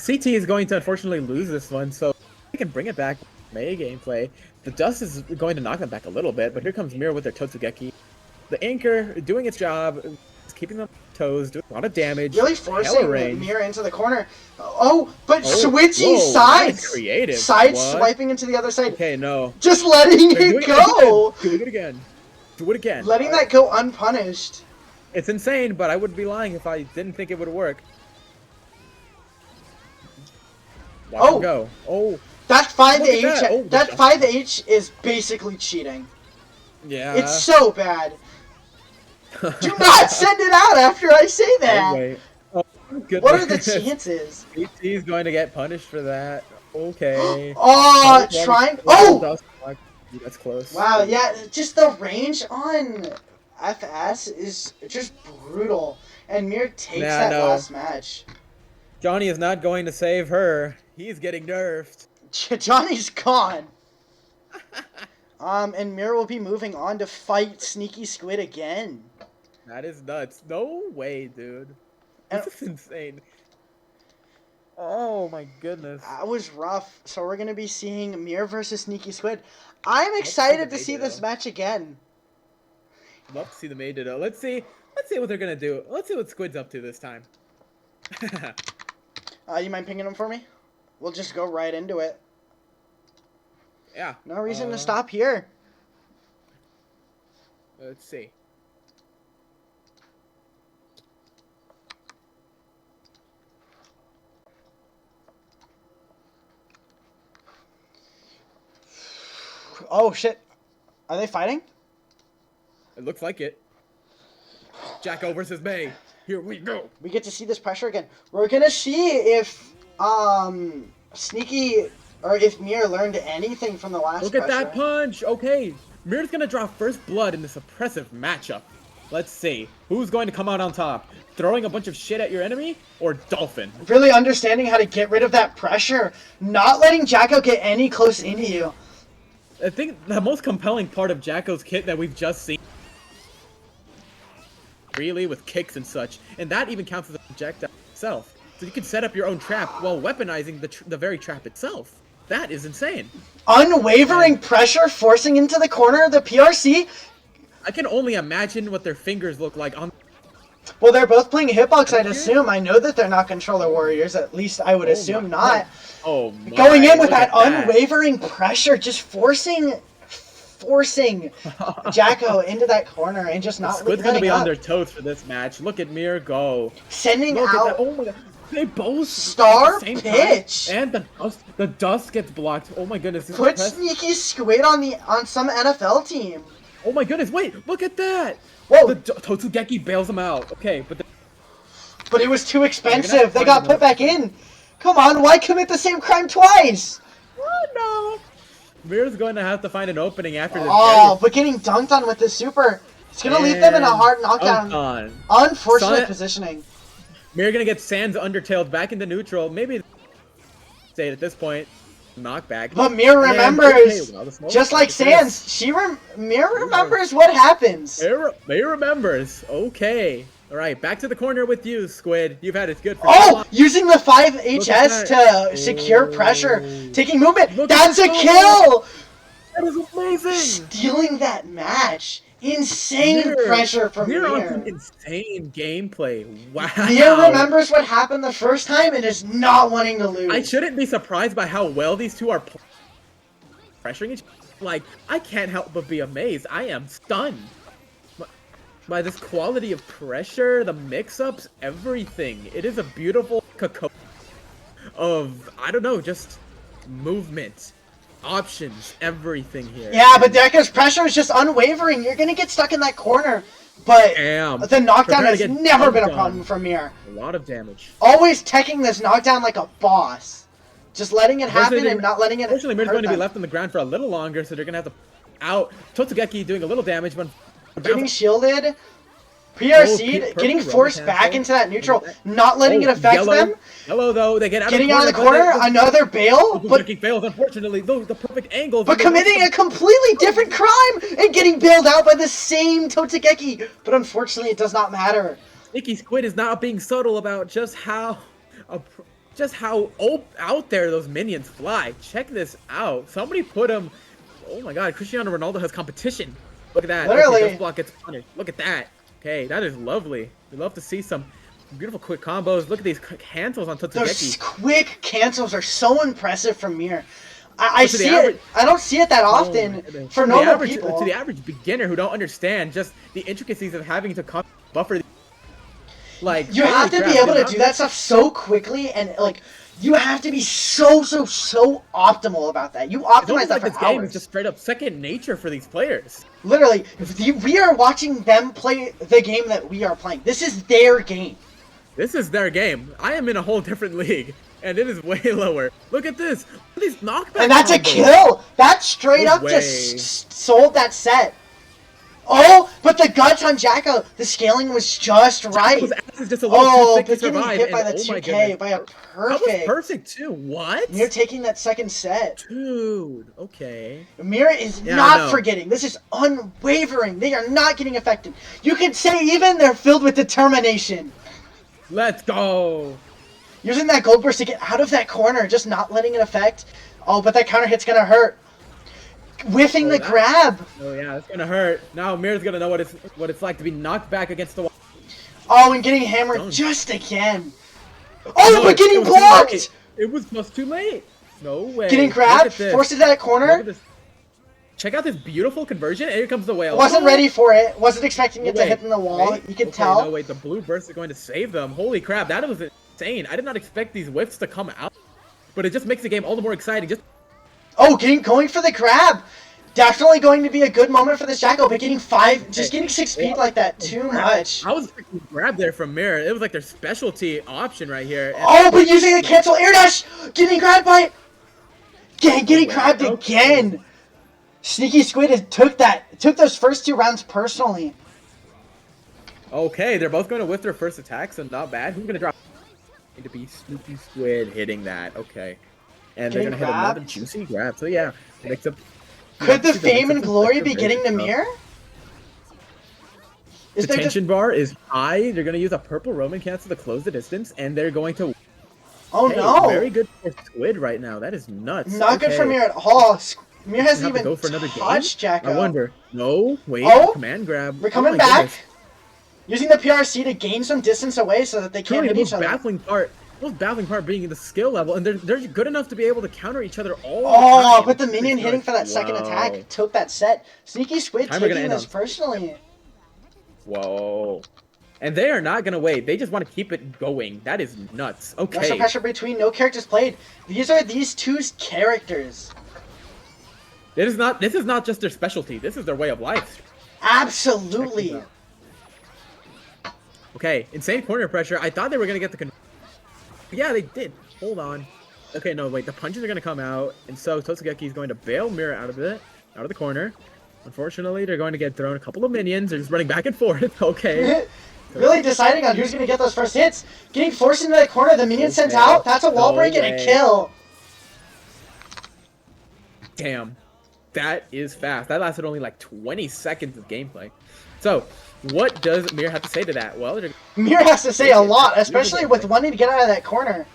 CT is going to unfortunately lose this one, so they can bring it back. May gameplay. The dust is going to knock them back a little bit, but here comes Mir with their Totsugeki. The anchor doing its job, is keeping them on toes, doing a lot of damage. Really forcing range. Mir into the corner. Oh, but Oh, switching whoa, sides. that is creative. Side What? swiping into the other side. Okay, no. Just letting Do it go. Do it again. Do it again. Letting that go unpunished. It's insane, but I wouldn't be lying if I didn't think it would work. Watch him go. Oh. That 5H, that. Oh, that 5H is basically cheating. Yeah. It's so bad. Do not send it out after I say that. Oh, wait. Oh, goodness. What are the chances? BT's going to get punished for that. Okay. Oh, trying. Oh! That's close. Wow, yeah, just the range on FS is just brutal. And Mir takes that last match. Johnny is not going to save her. He's getting nerfed. Johnny's gone. And Mir will be moving on to fight Sneaky Squid again. That is nuts. No way, dude. This is insane. Oh my goodness. That was rough. So we're gonna be seeing Mir versus Sneaky Squid. I'm excited to see this match again. Love to see the May Ditto. Let's see what they're gonna do. Let's see what Squid's up to this time. You mind pinging him for me? We'll just go right into it. Yeah. No reason to stop here. Let's see. Oh shit. Are they fighting? It looks like it. Jacko versus May. Here we go. We get to see this pressure again. We're gonna see if Sneaky or if Mir learned anything from the last Look at that punch. Okay. Mir's gonna draw first blood in this oppressive matchup. Let's see. Who's going to come out on top? Throwing a bunch of shit at your enemy or Dolphin? Really understanding how to get rid of that pressure. Not letting Jacko get any close into you. I think the most compelling part of Jacko's kit that we've just seen, really, with kicks and such, and that even counts as a projectile itself. So you can set up your own trap while weaponizing the very trap itself. That is insane. Unwavering pressure forcing into the corner of the PRC. I can only imagine what their fingers look like on. Well, they're both playing hitbox, I'd assume. I know that they're not controller warriors. At least I would assume not. Oh my. Going in with that unwavering pressure, just forcing Jacko into that corner and just not Squid's gonna be on their toes for this match. Look at Mir go. Sending Look out. At that. Oh my god. They both Star at the same pitch. Time. And the dust gets blocked. Oh my goodness. Put Sneaky Squid on some NFL team. Oh my goodness, wait, look at that! Whoa! The Totsugeki bails them out. Okay, but it was too expensive. They got put back in. Come on, why commit the same crime twice? Oh no! Mir's going to have to find an opening after this. Oh, but getting dunked on with the super. It's going to leave them in a hard knockdown. Unfortunate positioning. Mir going to get Sans undertailed back into neutral. Maybe stay at this point. Knockback. But Mir remembers, just like Sans, Mir remembers what happens. Mir remembers. Okay. All right, back to the corner with you, Squid. You've had it good for using the 5HS to secure pressure, taking movement. That's a kill! That is amazing! Stealing that match. Insane pressure from Mir. On some insane gameplay. Wow. Mir remembers what happened the first time and is not wanting to lose. I shouldn't be surprised by how well these two are pressuring each other. Like, I can't help but be amazed. I am stunned by this quality of pressure, the mix-ups, everything. It is a beautiful cacophony of, I don't know, just movement. Options, everything here. Yeah, but Deca's pressure is just unwavering. You're gonna get stuck in that corner. But the knockdown has never been a problem for Mir. A lot of damage. Always teching this knockdown like a boss. Just letting it happen and not letting it hurt. Unfortunately, Mir's going to be left on the ground for a little longer, so they're gonna have to out. Totsugeki doing a little damage, but getting shielded. PRC'd, getting forced back into that neutral, not letting it affect them. Yellow though, they get out getting of the corner, out of the corner, another bail, but fails unfortunately. The perfect angle. But committing a completely different crime and getting bailed out by the same Totsugeki. But unfortunately, it does not matter. Sneaky Squid is not being subtle about just how out there those minions fly. Check this out. Somebody put him. Oh my God, Cristiano Ronaldo has competition. Look at that. Literally. Okay, block gets punished. Look at that. Okay, that is lovely. We love to see some beautiful quick combos. Look at these cancels on Totsugeki. Those quick cancels are so impressive from Mir. I see it. I don't see it that often for normal people. To the average beginner who don't understand just the intricacies of having to buffer. Like you have to be able to do that stuff so quickly, and like you have to be so optimal about that. You optimize that for this game is just straight up second nature for these players. Literally, we are watching them play the game that we are playing. This is their game. This is their game. I am in a whole different league, and it is way lower. Look at this. Look at these knockbacks. And that's a kill. That straight up just sold that set. Oh, but the guts on Jacko, the scaling was just right. Just a little but getting hit by the 2K by a perfect. That was perfect too. What? Mir taking that second set. Dude, okay. Mir is not forgetting. This is unwavering. They are not getting affected. You can say even they're filled with determination. Let's go. Using that gold burst to get out of that corner, just not letting it affect. Oh, but that counter hit's gonna hurt. Whiffing the grab. Oh yeah, it's gonna hurt. Now Mir's gonna know what it's like to be knocked back against the wall. Oh, and getting hammered just again. Oh, but getting blocked. It was just too late. No way. Getting grabbed, forces that corner. Check out this beautiful conversion. And here comes the whale. Wasn't ready for it. Wasn't expecting it to hit in the wall. You can tell. No, wait. The blue burst is going to save them. Holy crap. That was insane. I did not expect these whiffs to come out. But it just makes the game all the more exciting. Oh, going for the grab. Definitely going to be a good moment for this Jacko, but getting 6 speed like that, too much. I was expecting a grab there from Mirror. It was like their specialty option right here. Oh, but using a cancel air dash! Getting grabbed by... Getting grabbed again! Sneaky Squid took those first 2 rounds personally. Okay, they're both going to whiff their first attack, so not bad. Who's going to drop? Need to be Sneaky Squid hitting that. Okay. And they're going to hit another juicy grab. So yeah, mix up... Could the fame and glory be getting to Mir? The tension bar is high. They're going to use a purple Roman cancel to close the distance, and they're going to... Oh no! Very good for Squid right now. That is nuts. Not good for Mir at all. Mir hasn't even go for another touched Jacko. I wonder. No, wait. Oh, command grab. We're coming back. Goodness. Using the PRC to gain some distance away so that they can't hit each other. The most baffling part being the skill level, and they're good enough to be able to counter each other all the time. But the minion hitting for that second attack took that set. Sneaky Squid taking this personally. Whoa. And they are not going to wait. They just want to keep it going. That is nuts. Okay. There's some pressure between no characters played. These are these 2's characters. This is not just their specialty. This is their way of life. Absolutely. Okay, insane corner pressure. I thought they were going to get the... Yeah, they did. Hold on. Okay, no, wait. The punches are going to come out, and so Totsugeki is going to bail Mirror out of the corner. Unfortunately, they're going to get thrown a couple of minions. They're just running back and forth. Okay. Really deciding on who's going to get those first hits. Getting forced into that corner, the minion sent out. That's a wall break and a kill. Damn. That is fast. That lasted only like 20 seconds of gameplay. So, what does Mir have to say to that? Well, Mir has to say a lot, especially with wanting to get out of that corner.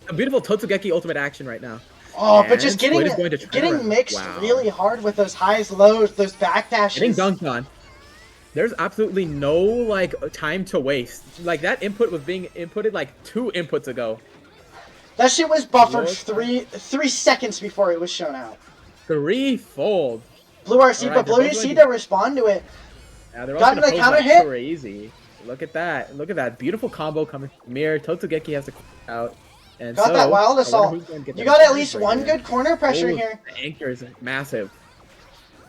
A beautiful Totsugeki ultimate action right now. Oh, but just getting mixed really hard with those highs, lows, those backdashes. Getting dunked on. There's absolutely no like time to waste. Like that input was being inputted like 2 inputs ago. That shit was buffered 3 seconds before it was shown out. 3-fold. Blue RC, but Blue RC to respond to it. Yeah, they're got the counter hit. Crazy. Look at that. Look at that beautiful combo coming from Mir. Totsugeki has to clear out. And got that wild assault. You got at least one good corner pressure here. The anchor is massive.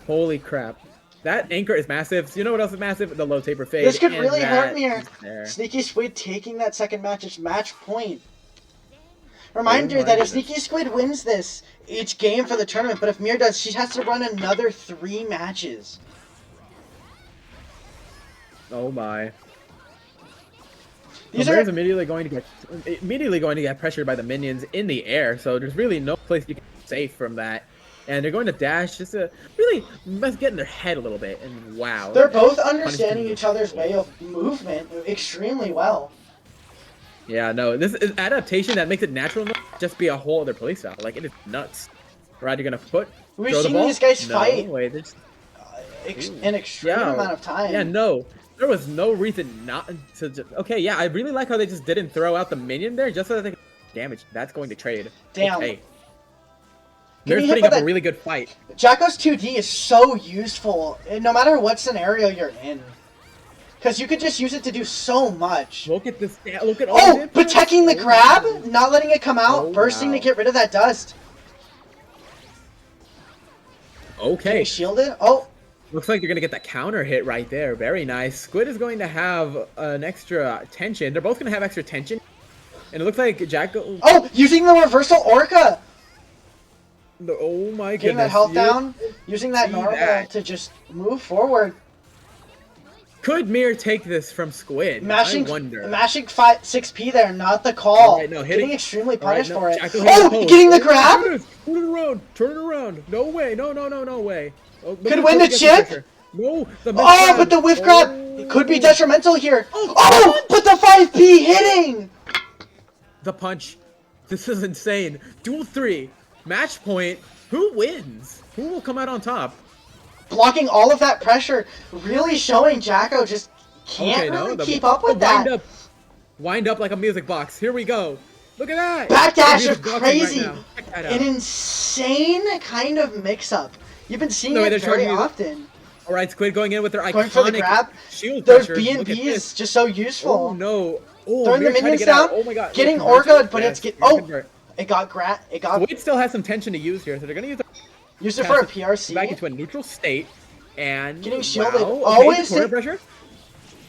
Holy crap. That anchor is massive. So you know what else is massive? The low taper fade. This could really hurt Mir. Sneaky Squid taking that second match. It's match point. Reminder that if Sneaky Squid wins this, each game for the tournament, but if Mir does, she has to run another 3 matches. Oh my. These Mirror's are immediately going to get pressured by the minions in the air, so there's really no place you can be safe from that. And they're going to dash just to really get in their head a little bit. And wow. they're both Punishment understanding each other's way of movement extremely well. Yeah, no, this is adaptation that makes it natural enough to just be a whole other playstyle. Like, it is nuts. Right, you're gonna put. We've throw the seen ball? these guys No, fight wait, there's- an extreme Yeah. amount of time. Yeah, no. There was no reason not to just... Okay, yeah, I really like how they just didn't throw out the minion there just so that they could damage. That's going to trade. Damn. Okay. Getting They're hit putting by up a that- really good fight. Jacko's 2D is so useful, no matter what scenario you're in. Because you could just use it to do so much. Look at this. Look at all Oh, this. protecting the grab, not letting it come out, Oh, bursting wow. to get rid of that dust. Okay. Getting shielded. Oh, Looks like you're going to get that counter hit right there. Very nice. Squid is going to have an extra tension. They're both going to have extra tension. And it looks like Jacko... oh, using the reversal Orca. Oh my goodness. Getting that health You- down, using that see normal that. to just move forward. Could Mir take this from Squid? Mashing, I wonder. mashing 6P there, not the call. Alright, no, hitting- Getting extremely Alright, punished no, for it. Jacko hitting the Oh, post. getting the Oh my grab? goodness. Turn it around. Turn it around. No way. No, no, no, no way. Oh, look Could at win the Squid chip? pressure. No, the missed Oh, grab. but the whiff grab Oh. could be detrimental here. Oh, but the 5P hitting! The punch. This is insane. Duel 3. Match point. Who wins? Who will come out on top? Blocking all of that pressure, really showing Jacko just can't really keep up with that. Wind up like a music box. Here we go. Look at that. Backdash Music of boxing crazy. right now. Check that out. An insane kind of mix-up. You've been seeing No, it they're very showing you- often. All right, Squid going in with their Going for the iconic grab. shield Those pressure. Look at B&Bs this. just so useful. Oh no. Oh, Throwing the Mir trying to minions get out. down, Oh my god. getting Look, convert. Orca, but Yes, it's get. Mir Oh, convert. it got it got Squid still has some tension to use here, so they're gonna use used it for a back PRC. into a neutral state and Getting shielded. Wow, okay, Always corner hit- pressure.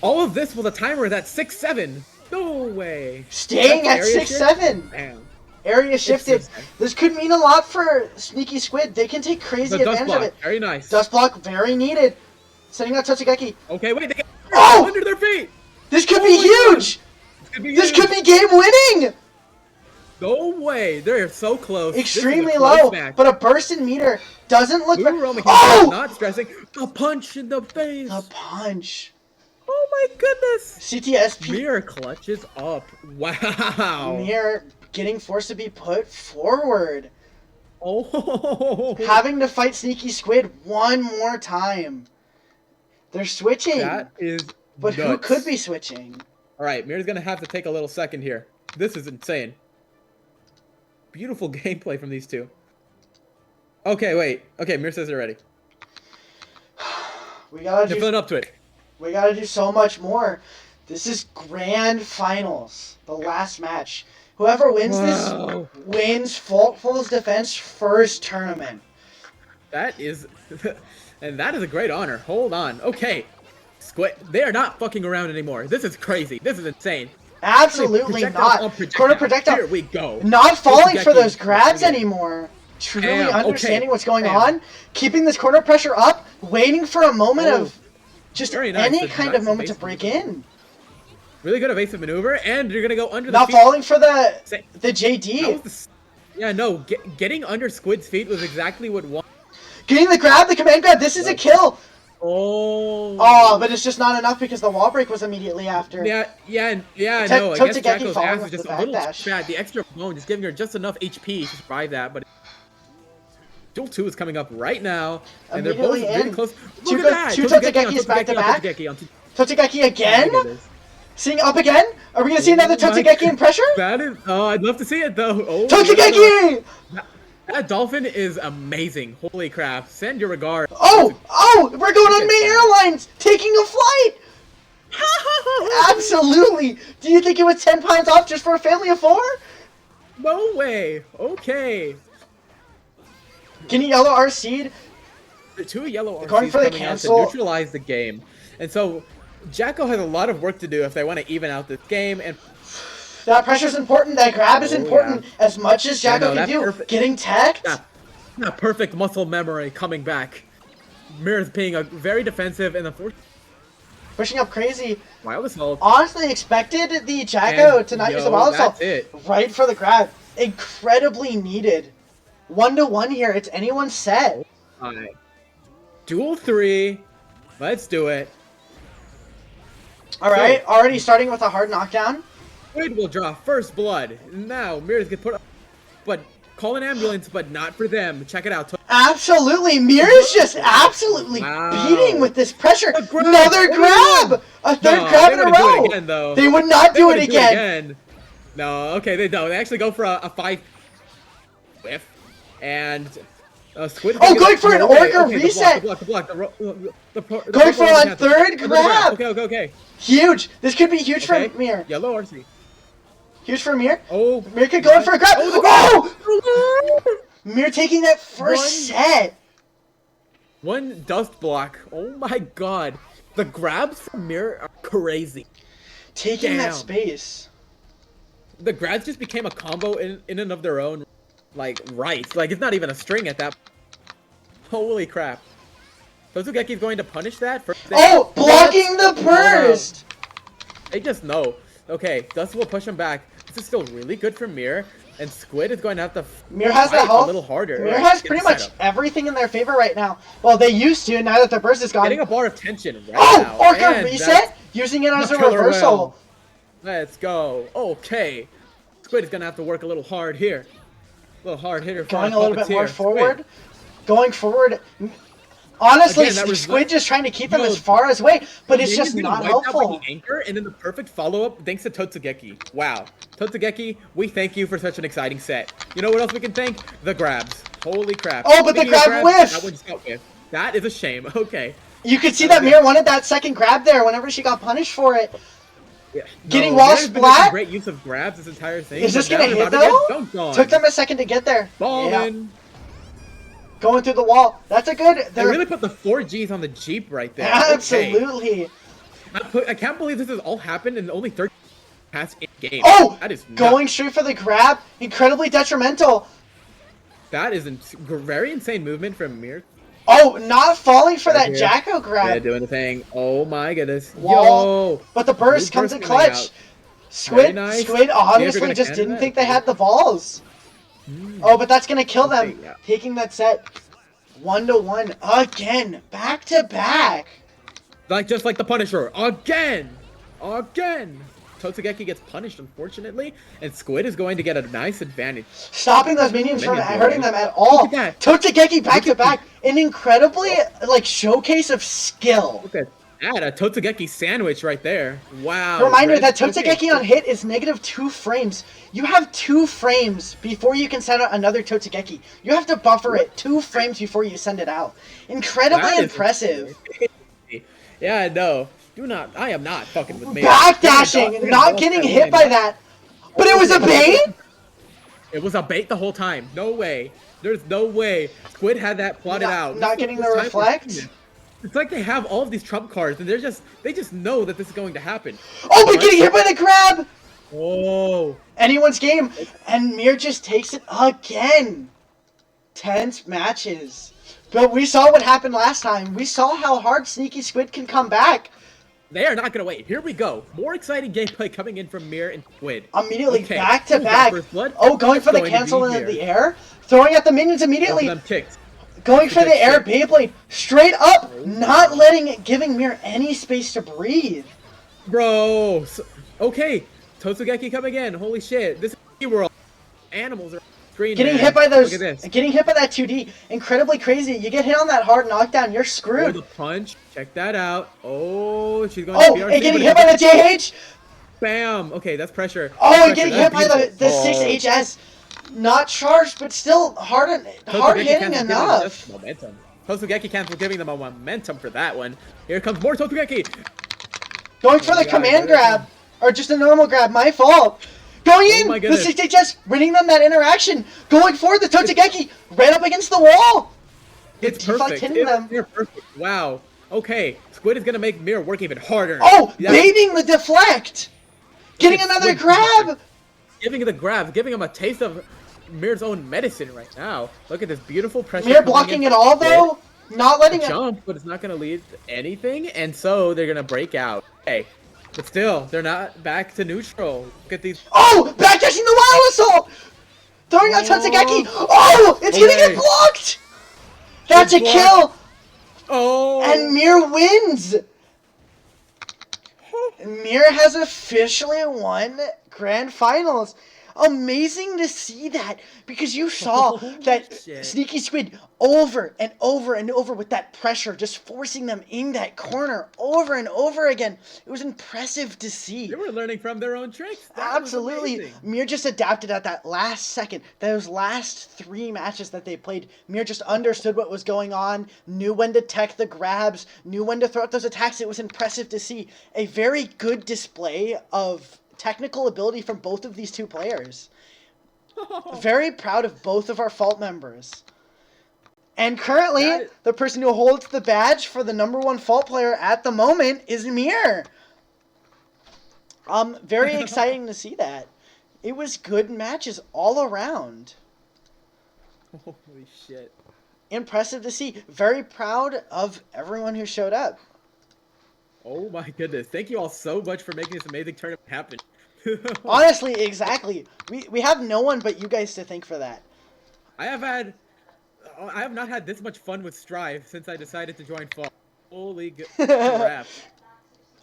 All of this with a timer that's 6-7. No way. Staying That's at area 6-7. Damn. Area shifted. 6-7. This could mean a lot for Sneaky Squid. They can take crazy The dust advantage block, of it. very nice. Dust block, very needed. Sending out Totsugeki. Okay, wait, they get Oh! under their feet. This could Oh be my God. huge. This This could be game winning. No way. They're so close. This is a Extremely close low, match. but a burst in meter doesn't look. Blue Roman Oh! not stressing. A punch in the face. The punch. Oh my goodness. CTSP. Mir clutches up. Wow. Mir getting forced to be put forward. Oh. Having to fight Sneaky Squid one more time. They're switching. That is But who nuts. could be switching? All right, Mir's gonna have to take a little second here. This is insane. Beautiful gameplay from these two. Okay, wait. Okay, Mir says they're ready. We gotta They're do. feeling up to it. We gotta do so much more. This is grand finals, the last match. Whoever wins Wow. this wins Faultful's Defense first tournament. That is, and that is a great honor. Hold on. Okay, Squid. They are not fucking around anymore. This is crazy. This is insane. Absolutely Projectiles on not. projectiles. Corner projectile. Here we go. Not falling for Totsugeki those grabs again. anymore. Truly Damn, okay. understanding what's going Damn. on. Keeping this corner pressure up. Waiting for a moment Oh, of just very nice. any That's kind nice of moment to evasive break maneuver. in. Really good evasive maneuver, and you're gonna go under the Not feet. falling for the Say- JD. That was yeah, no. Getting under Squid's feet was exactly what won. Getting the grab, the command grab. This is a kill. Oh. Oh, but it's just not enough because the wall break was immediately after. Yeah. Te- No. I guess Totsugeki Jacko's falling ass with is just the a little backdash. fat. The extra bone just giving her just enough HP to survive that, but. Duel 2 is coming up right now, and they're both Immediately very in. close. Two Look go- at that! two Totsugeki on Totsugekis back to Totsugeki on back. Totsugeki on Totsugeki again? Look at this. Seeing up again? Are we gonna see another Oh my Totsugeki in pressure? That is. Oh, I'd love to see it though. Oh, Totsugeki! that dolphin is amazing. Holy crap! Send your regards. Oh! We're going on Look May at that. Airlines! Taking a flight! Absolutely! Do you think it was 10 pounds off just for a family of 4? No way. Okay. Getting yellow RC'd. The 2 yellow Going RCs for the coming out to cancel. neutralize the game, and so Jacko has a lot of work to do if they want to even out this game. And That pressure's important, that grab is Oh, important as much as Yeah, Jacko no, can that's do. perfect. Getting teched? that perfect muscle memory coming back. Mir's being a very defensive and unfortunately pushing up crazy. Wild Assault. Honestly, expected the Jacko to not use the Wild Assault. That's it. Right for the grab. Incredibly needed. 1-1 here. It's anyone's set. Alright. Duel 3. Let's do it. Alright, already starting with a hard knockdown. Squid will draw first blood. Now, Mirrors get put up. But call an ambulance, but not for them. Check it out. Absolutely. Mirror's just absolutely beating with this pressure. Another grab! A third grab in a row. Again, though. They would not do it again. No, okay, they don't. They actually go for a 5 whiff. And Squid. Going for an Orca reset. Going for a third grab. Okay. Huge. This could be huge for Mir. Yellow RC. Huge for Mir. Oh. Mir could go in for a grab. Oh! Mir taking that first set. One dust block. Oh my god. The grabs from Mir are crazy. Taking that space. The grabs just became a combo in and of their own. Like, right. Like, it's not even a string at that. Holy crap. Tozugeki's going to punish that? Blocking the burst! They just know. Okay, Dust will push him back. This is still really good for Mir. And Squid is going to have to Mir has the health. A little harder. Mir has pretty much everything in their favor right now. Well, they used to, now that the burst is gone. Getting a bar of tension right now. Orca reset? Using it as a reversal. Let's go. Okay. Squid is going to have to work a little hard here. A little hard hitter. Going a little bit more forward. Going forward. Honestly, Squid just trying to keep them as far as away, but it's just not helpful. Anchor, and then the perfect follow-up thanks to Totsugeki. Wow. Totsugeki, we thank you for such an exciting set. You know what else we can thank? The grabs. Holy crap. Oh, but the grab whiff! That one just got whiffed. That is a shame. Okay. You could see that Mir wanted that second grab there whenever she got punished for it. Yeah. Getting wall splat. Great use of grabs this entire thing. Is this gonna hit though? Took them a second to get there. Ballin'. Going through the wall. That's a good. They really put the 4 Gs on the Jeep right there. Absolutely. Okay. I can't believe this has all happened in only 13 pass in game. Oh, that is going straight for the grab. Incredibly detrimental. That is very insane movement from Mir. Oh, not falling for that Jacko grab. Yeah, doing the thing. Oh my goodness. Wall. Yo. But the burst comes in clutch. Squid honestly just didn't think they had the balls. Oh, but that's gonna kill them. Taking that set 1-1 again, back to back. Just like the Punisher again. Totsugeki gets punished, unfortunately, and Squid is going to get a nice advantage. Stopping those minions from hurting them at all. Totsugeki back to back, an incredibly showcase of skill. Look at that, a Totsugeki sandwich right there. Wow. Reminder that Totsugeki on hit is -2 frames. You have 2 frames before you can send out another Totsugeki. You have to buffer it 2 frames before you send it out. Incredibly impressive. Yeah, I know. I am not fucking with me. Backdashing, not getting hit by that. But it was a bait? It was a bait the whole time. No way. There's no way. Squid had that plotted out. Not getting the reflect? It's like they have all of these trump cards, and they just know that this is going to happen. Oh, but getting hit by the grab! Whoa. Anyone's game. And Mir just takes it again. Tense matches. But we saw what happened last time. We saw how hard Sneaky Squid can come back. They are not going to wait. Here we go. More exciting gameplay coming in from Mir and Squid. Immediately back to back. Oh, going for the cancel in the air. Throwing at the minions immediately. Going for the air Beyblade. Straight up. Not giving Mir any space to breathe. Bro. Okay. Totsugeki coming in. Holy shit. This is world. Animals are green. Getting hit by those. Getting hit by that 2D. Incredibly crazy. You get hit on that hard knockdown, you're screwed. Oh, the punch. Check that out. Oh, she's going to BRC, and getting hit by the JH. Bam. Okay, that's pressure. Oh, and getting hit by the 6HS. Not charged, but still hard hitting enough. Momentum. Totsugeki cancel giving them a momentum for that one. Here comes more Totsugeki. Going for the command grab. Or just a normal grab. My fault. Going in! The 6HS winning them that interaction. Going for the Totsugeki. Right up against the wall. It's perfect. Hitting them. Perfect. Wow. Okay. Squid is going to make Mir work even harder. Oh! Baiting the deflect! Getting another grab! Giving the grab. Giving him a taste of Mir's own medicine right now. Look at this beautiful pressure. Mir blocking it all, though? Not letting it. Jump, but it's not gonna lead to anything, and so they're gonna break out. Okay, but still, they're not back to neutral. Look at these. Oh! Backdashing the Wild Assault! Throwing out Tatsugeki! Oh! It's gonna get Okay. blocked! That's a Good kill! Oh, And Mir wins! Mir has officially won Grand Finals. Amazing to see that, because you saw Holy that shit. Sneaky Squid over and over and over with that pressure, just forcing them in that corner over and over again. It was impressive to see. They were learning from their own tricks. That was Absolutely. amazing. Mir just adapted at that last second. Those last 3 matches that they played, Mir just understood what was going on, knew when to tech the grabs, knew when to throw out those attacks. It was impressive to see. A very good display of technical ability from both of these two players. Very proud of both of our Fault members. And currently, the person who holds the badge for the #1 Fault player at the moment is Mir. Very exciting to see that. It was good matches all around. Holy shit. Impressive to see. Very proud of everyone who showed up. Oh my goodness. Thank you all so much for making this amazing tournament happen. Honestly, exactly. We have no one but you guys to thank for that. I have not had this much fun with Strive since I decided to join Fall. Holy crap.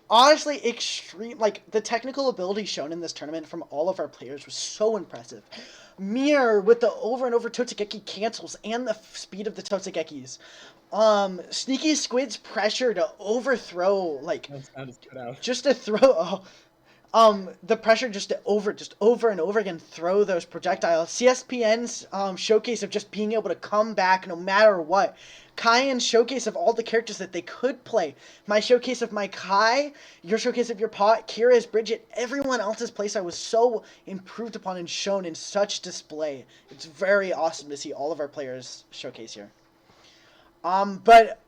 Honestly, extreme. Like, the technical ability shown in this tournament from all of our players was so impressive. Mir with the over and over Totsugeki cancels and the speed of the Totsugekis. Sneaky Squid's pressure to overthrow, like, That sound is cut out. just to throw. The pressure just over and over again throw those projectiles. CSPN's showcase of just being able to come back no matter what. Kyan's showcase of all the characters that they could play. My showcase of my Kai, your showcase of your Pot, Kira's Bridget, everyone else's playstyle was so improved upon and shown in such display. It's very awesome to see all of our players showcase here. But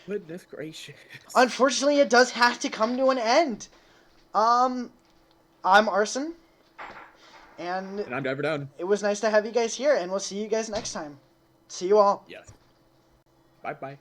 Goodness gracious. unfortunately, it does have to come to an end. I'm Arson, and And I'm Diver Down. it was nice to have you guys here, and we'll see you guys next time. See you all. Yes. Bye bye.